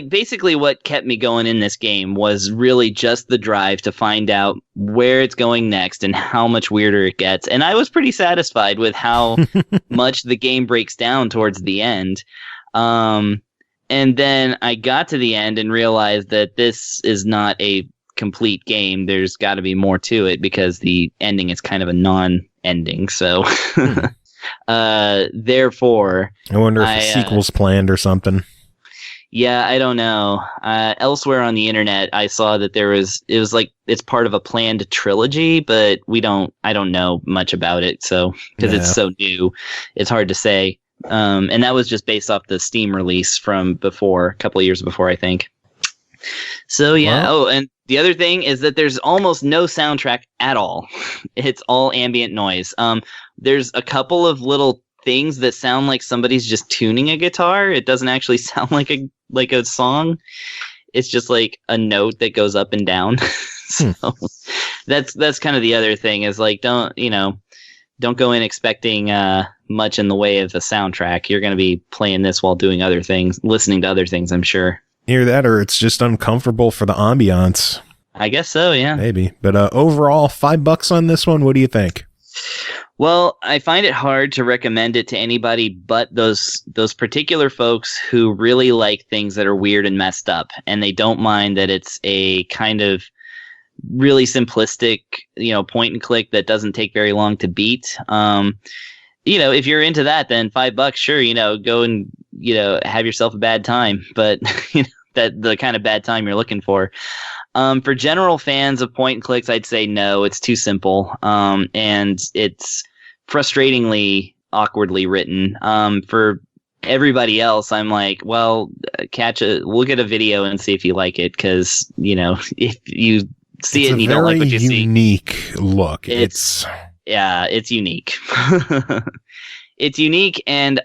basically what kept me going in this game was really just the drive to find out where it's going next and how much weirder it gets. And I was pretty satisfied with how much the game breaks down towards the end. And then I got to the end and realized that this is not a complete game. There's got to be more to it because the ending is kind of a non-ending. So therefore, I wonder if a sequel's planned or something. Yeah, I don't know. Elsewhere on the internet, I saw that it was like it's part of a planned trilogy, but I don't know much about it. So, because it's so new, it's hard to say. And that was just based off the Steam release from before, a couple of years before, I think. So, yeah. Well, and the other thing is that there's almost no soundtrack at all. It's all ambient noise. There's a couple of little things that sound like somebody's just tuning a guitar. It doesn't actually sound like a song. It's just like a note that goes up and down. So that's kind of the other thing is like, don't go in expecting much in the way of a soundtrack. You're going to be playing this while doing other things, listening to other things, I'm sure. Either that or it's just uncomfortable for the ambiance. I guess so, yeah. Maybe. But overall, $5 on this one. What do you think? Well, I find it hard to recommend it to anybody but those particular folks who really like things that are weird and messed up, and they don't mind that it's a kind of really simplistic, point and click that doesn't take very long to beat. If you're into that, then $5, sure, go and have yourself a bad time, but that the kind of bad time you're looking for. For general fans of point and clicks, I'd say no, it's too simple. And it's frustratingly awkwardly written. For everybody else, I'm like, well, we'll get a video and see if you like it. 'Cause, if you see it and you don't like what you see. It's a very unique look. It's unique. It's unique, and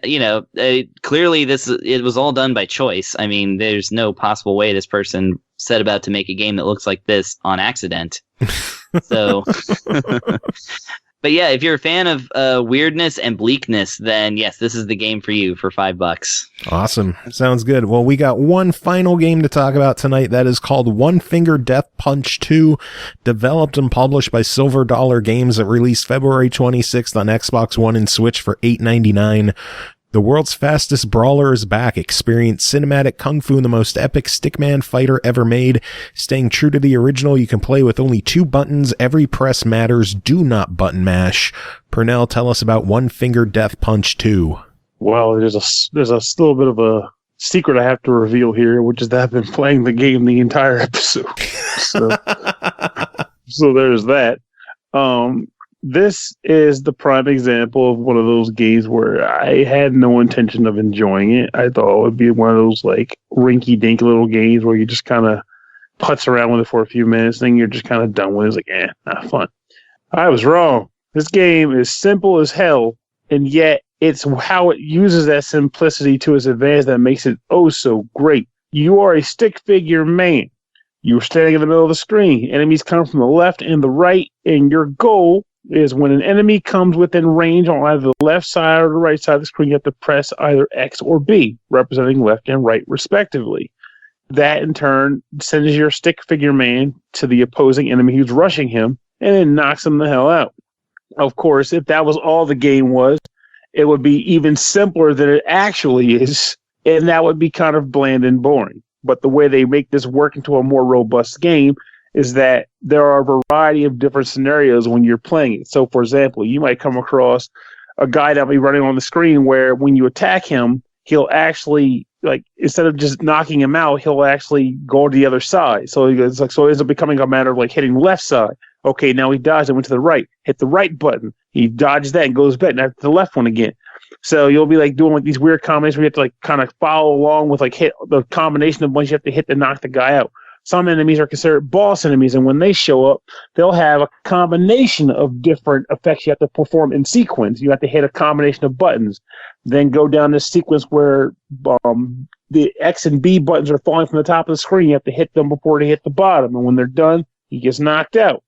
clearly it was all done by choice. I mean, there's no possible way this person set about to make a game that looks like this on accident. So, but yeah, if you're a fan of weirdness and bleakness, then yes, this is the game for you for $5. Awesome. Sounds good. Well, we got one final game to talk about tonight that is called One Finger Death Punch 2, developed and published by Silver Dollar Games. It released February 26th on Xbox One and Switch for $8.99. The world's fastest brawler is back. Experience cinematic kung fu in the most epic stickman fighter ever made. Staying true to the original, you can play with only 2 buttons. Every press matters. Do not button mash. Pernell, tell us about One Finger Death Punch 2. Well, there's a little bit of a secret I have to reveal here, which is that I've been playing the game the entire episode. So there's that. This is the prime example of one of those games where I had no intention of enjoying it. I thought it would be one of those like rinky-dink little games where you just kind of putz around with it for a few minutes, then you're just kind of done with it. It's like, not fun. I was wrong. This game is simple as hell, and yet it's how it uses that simplicity to its advantage that makes it oh so great. You are a stick figure man. You're standing in the middle of the screen. Enemies come from the left and the right, and your goal is when an enemy comes within range on either the left side or the right side of the screen, you have to press either X or B, representing left and right respectively. That, in turn, sends your stick figure man to the opposing enemy who's rushing him, and then knocks him the hell out. Of course, if that was all the game was, it would be even simpler than it actually is, and that would be kind of bland and boring. But the way they make this work into a more robust game is that there are a variety of different scenarios when you're playing it. So, for example, you might come across a guy that'll be running on the screen where when you attack him, he'll actually, like, instead of just knocking him out, he'll actually go to the other side. So it ends up becoming a matter of like hitting the left side. Okay, now he dodged and went to the right. Hit the right button. He dodges that and goes back. Now to the left one again. So you'll be like doing like these weird combinations where you have to like kind of follow along with like hit the combination of ones you have to hit to knock the guy out. Some enemies are considered boss enemies, and when they show up, they'll have a combination of different effects you have to perform in sequence. You have to hit a combination of buttons, then go down this sequence where the X and B buttons are falling from the top of the screen. You have to hit them before they hit the bottom, and when they're done, he gets knocked out.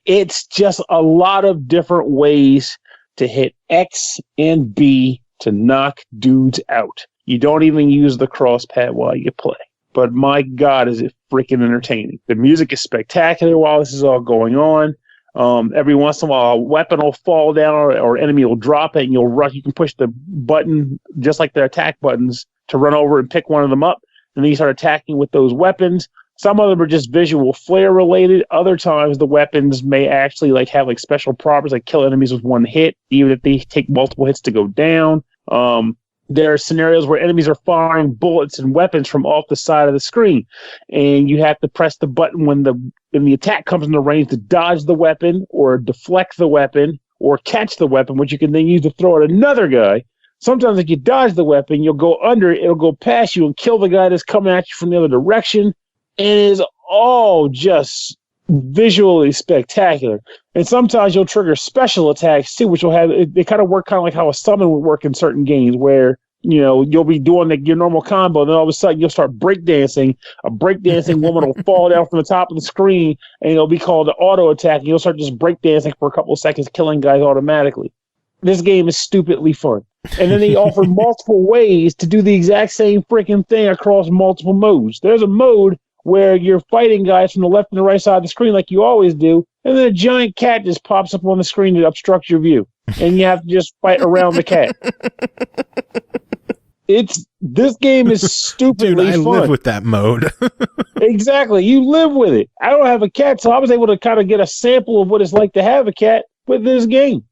It's just a lot of different ways to hit X and B to knock dudes out. You don't even use the cross pad while you play. But my God, is it freaking entertaining. The music is spectacular while this is all going on. Every once in a while, a weapon will fall down or enemy will drop it, and you'll rush. You can push the button, just like the attack buttons, to run over and pick one of them up. And then you start attacking with those weapons. Some of them are just visual flair related. Other times, the weapons may actually like have like special properties, like kill enemies with one hit, even if they take multiple hits to go down. There are scenarios where enemies are firing bullets and weapons from off the side of the screen, and you have to press the button when the attack comes into range to dodge the weapon or deflect the weapon or catch the weapon, which you can then use to throw at another guy. Sometimes if you dodge the weapon, you'll go under it, it'll go past you and kill the guy that's coming at you from the other direction. And it is all just visually spectacular. And sometimes you'll trigger special attacks too, which will have, they kind of work kind of like how a summon would work in certain games where, you know, you'll be doing your normal combo, and then all of a sudden you'll start breakdancing. A breakdancing woman will fall down from the top of the screen, and it'll be called an auto attack, and you'll start just breakdancing for a couple of seconds, killing guys automatically. This game is stupidly fun. And then they offer multiple ways to do the exact same freaking thing across multiple modes. There's a mode where you're fighting guys from the left and the right side of the screen like you always do, and then a giant cat just pops up on the screen to obstruct your view, and you have to just fight around the cat. This game is stupidly Dude, I fun. live with that mode. Exactly. You live with it. I don't have a cat, so I was able to kind of get a sample of what it's like to have a cat with this game.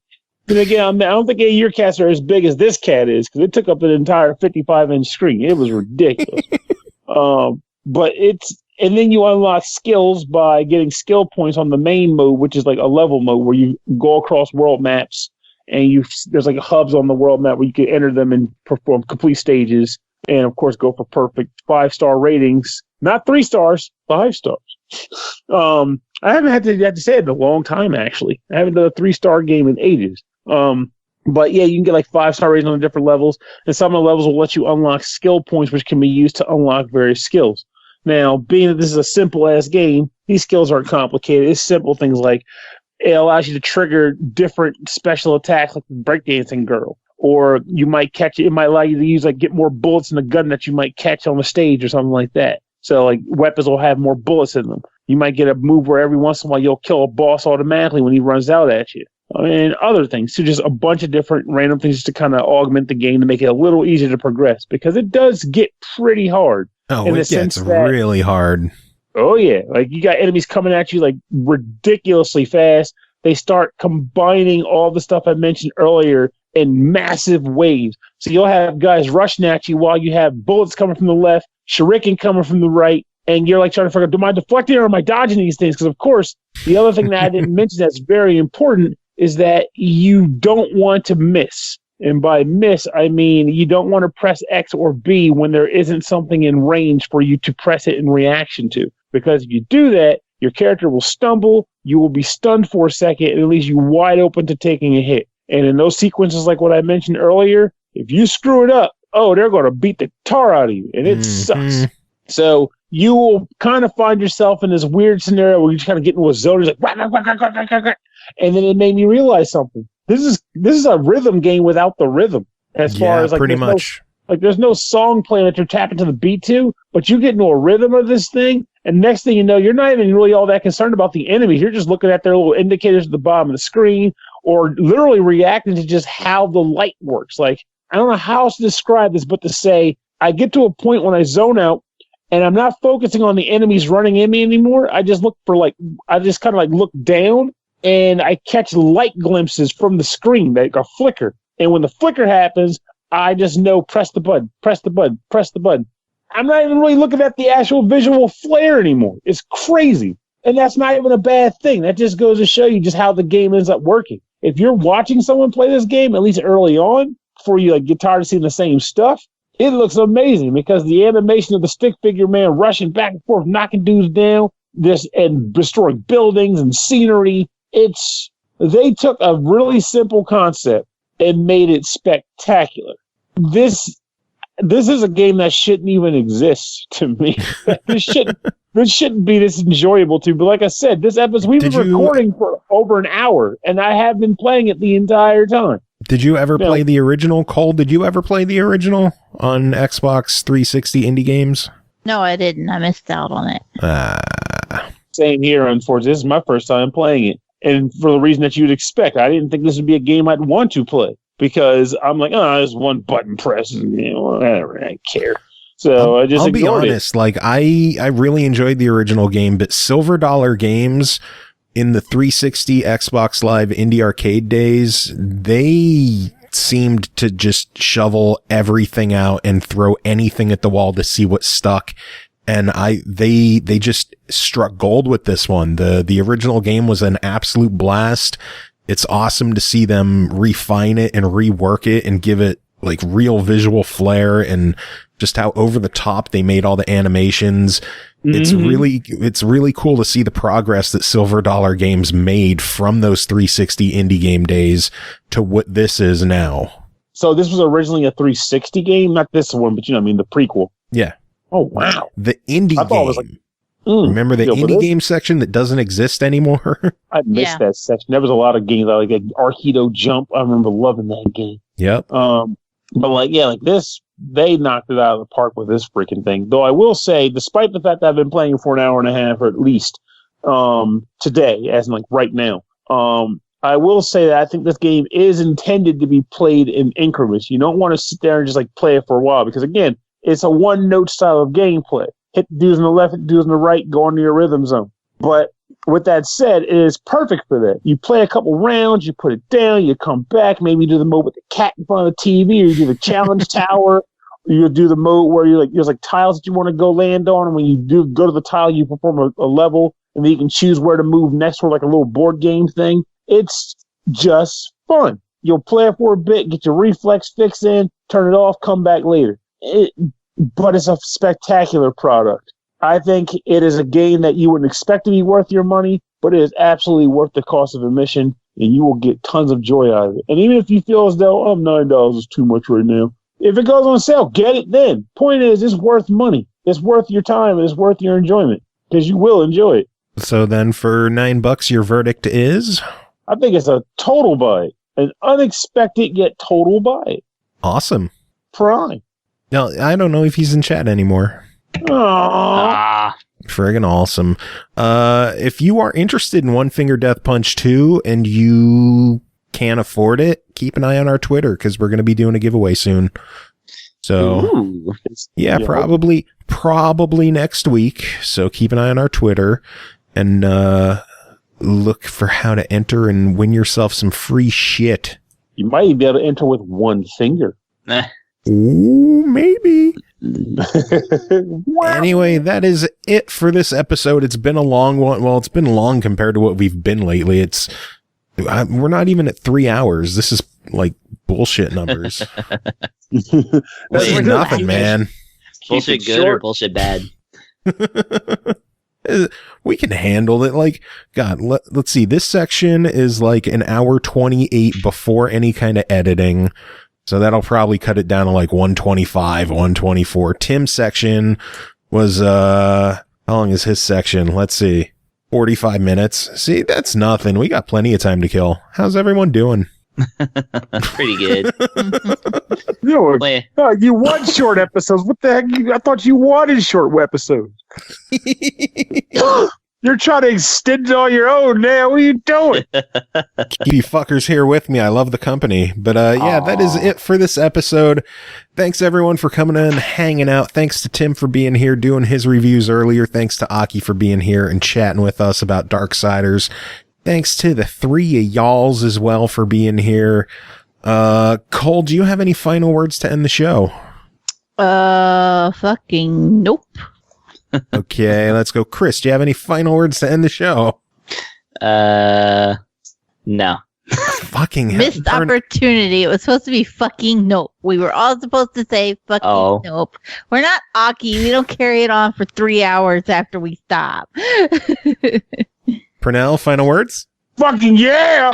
And again, I don't think any of your cats are as big as this cat is, because it took up an entire 55-inch screen. It was ridiculous. But and then you unlock skills by getting skill points on the main mode, which is like a level mode where you go across world maps, and there's like hubs on the world map where you can enter them and perform complete stages, and of course go for perfect 5-star ratings. Not 3 stars, 5 stars. I haven't had to say it in a long time, actually. I haven't done a 3-star game in ages. But yeah, you can get like 5-star ratings on the different levels, and some of the levels will let you unlock skill points, which can be used to unlock various skills. Now, being that this is a simple-ass game, these skills aren't complicated. It's simple things like it allows you to trigger different special attacks like the breakdancing girl. Or you might catch it. It might allow you to use get more bullets in the gun that you might catch on the stage or something like that. So like weapons will have more bullets in them. You might get a move where every once in a while you'll kill a boss automatically when he runs out at you. And other things. So just a bunch of different random things to kind of augment the game to make it a little easier to progress, because it does get pretty hard. Oh, it gets really hard. Oh yeah, like you got enemies coming at you like ridiculously fast. They start combining all the stuff I mentioned earlier in massive waves. So you'll have guys rushing at you while you have bullets coming from the left, shuriken coming from the right, and you're like trying to figure out, am I deflecting or am I dodging these things? Because of course, the other thing that I didn't mention that's very important is that you don't want to miss. And by miss, I mean you don't want to press X or B when there isn't something in range for you to press it in reaction to. Because if you do that, your character will stumble, you will be stunned for a second, and it leaves you wide open to taking a hit. And in those sequences like what I mentioned earlier, if you screw it up, they're going to beat the tar out of you, and it sucks. So you will kind of find yourself in this weird scenario where you just kind of get into a zone, like, and then it made me realize something. This is a rhythm game without the rhythm. As far as pretty much. There's no song playing that you're tapping to the beat to, but you get into a rhythm of this thing, and next thing you know, you're not even really all that concerned about the enemies. You're just looking at their little indicators at the bottom of the screen, or literally reacting to just how the light works. Like, I don't know how else to describe this, but to say, I get to a point when I zone out, and I'm not focusing on the enemies running in me anymore. I just look for I just kind of look down, and I catch light glimpses from the screen, like a flicker. And when the flicker happens, I just know press the button, press the button, press the button. I'm not even really looking at the actual visual flare anymore. It's crazy. And that's not even a bad thing. That just goes to show you just how the game ends up working. If you're watching someone play this game, at least early on, before you get tired of seeing the same stuff, it looks amazing because the animation of the stick figure man rushing back and forth, knocking dudes down, and destroying buildings and scenery. They took a really simple concept and made it spectacular. This is a game that shouldn't even exist to me. This shouldn't be this enjoyable to. But like I said, this episode we've been recording for over an hour, and I have been playing it the entire time. Did you ever play the original, Cole? Did you ever play the original on Xbox 360 indie games? No, I didn't. I missed out on it. Same here, unfortunately. This is my first time playing it. And for the reason that you'd expect, I didn't think this would be a game I'd want to play. Because I'm like, there's one button press, and whatever, I don't care. So I just ignored it. I'll be honest, I really enjoyed the original game, but Silver Dollar Games in the 360 Xbox Live Indie Arcade days, they seemed to just shovel everything out and throw anything at the wall to see what stuck. And they just struck gold with this one. The original game was an absolute blast. It's awesome to see them refine it and rework it and give it real visual flair and just how over the top they made all the animations. Mm-hmm. It's really cool to see the progress that Silver Dollar Games made from those 360 indie game days to what this is now. So this was originally a 360 game, not this one, but the prequel. Yeah. Oh wow. The indie game. It was remember the indie game section that doesn't exist anymore? I missed that section. There was a lot of games like Arcado Jump. I remember loving that game. Yep. But this, they knocked it out of the park with this freaking thing. Though I will say, despite the fact that I've been playing for an hour and a half or at least today, as in right now, I will say that I think this game is intended to be played in increments. You don't want to sit there and just play it for a while because again, it's a one-note style of gameplay. Hit the dudes on the left, hit the dudes on the right, go into your rhythm zone. But with that said, it is perfect for that. You play a couple rounds, you put it down, you come back, maybe you do the mode with the cat in front of the TV, or you do the challenge tower, or you do the mode where there's tiles that you want to go land on, and when you do go to the tile, you perform a level, and then you can choose where to move next for a little board game thing. It's just fun. You'll play it for a bit, get your reflex fix in, turn it off, come back later. But it's a spectacular product. I think it is a game that you wouldn't expect to be worth your money, but it is absolutely worth the cost of admission, and you will get tons of joy out of it. And even if you feel as though, $9 is too much right now, if it goes on sale, get it then. Point is, it's worth money. It's worth your time, and it's worth your enjoyment, because you will enjoy it. So then for $9, your verdict is? I think it's a total buy. An unexpected yet total buy. Awesome. Prime. Now, I don't know if he's in chat anymore. Aww. Friggin' awesome. If you are interested in One Finger Death Punch 2 and you can't afford it, keep an eye on our Twitter because we're going to be doing a giveaway soon. So, yeah, probably next week. So keep an eye on our Twitter and look for how to enter and win yourself some free shit. You might even be able to enter with one finger. Ooh, maybe. Anyway, that is it for this episode. It's been a long one. Well, it's been long compared to what we've been lately. We're not even at 3 hours. This is like bullshit numbers. That's nothing, man. Bullshit good or bullshit bad? We can handle it. Like, God, let's see. This section is like an hour 28 before any kind of editing. So that'll probably cut it down to like 125, 124. Tim's section was, how long is his section? Let's see. 45 minutes. See, that's nothing. We got plenty of time to kill. How's everyone doing? Pretty good. You want short episodes. What the heck? I thought you wanted short episodes. You're trying to extend it on your own now. What are you doing? Keep you fuckers here with me. I love the company. But yeah, that is it for this episode. Thanks everyone for coming in, hanging out. Thanks to Tim for being here, doing his reviews earlier. Thanks to Aki for being here and chatting with us about Darksiders. Thanks to the three of y'alls as well for being here. Cole, do you have any final words to end the show? Fucking nope. Okay, let's go. Chris, do you have any final words to end the show? No. Fucking missed opportunity. It was supposed to be fucking nope. We were all supposed to say fucking nope. We're not Aki. We don't carry it on for 3 hours after we stop. Pernell, final words? Fucking yeah!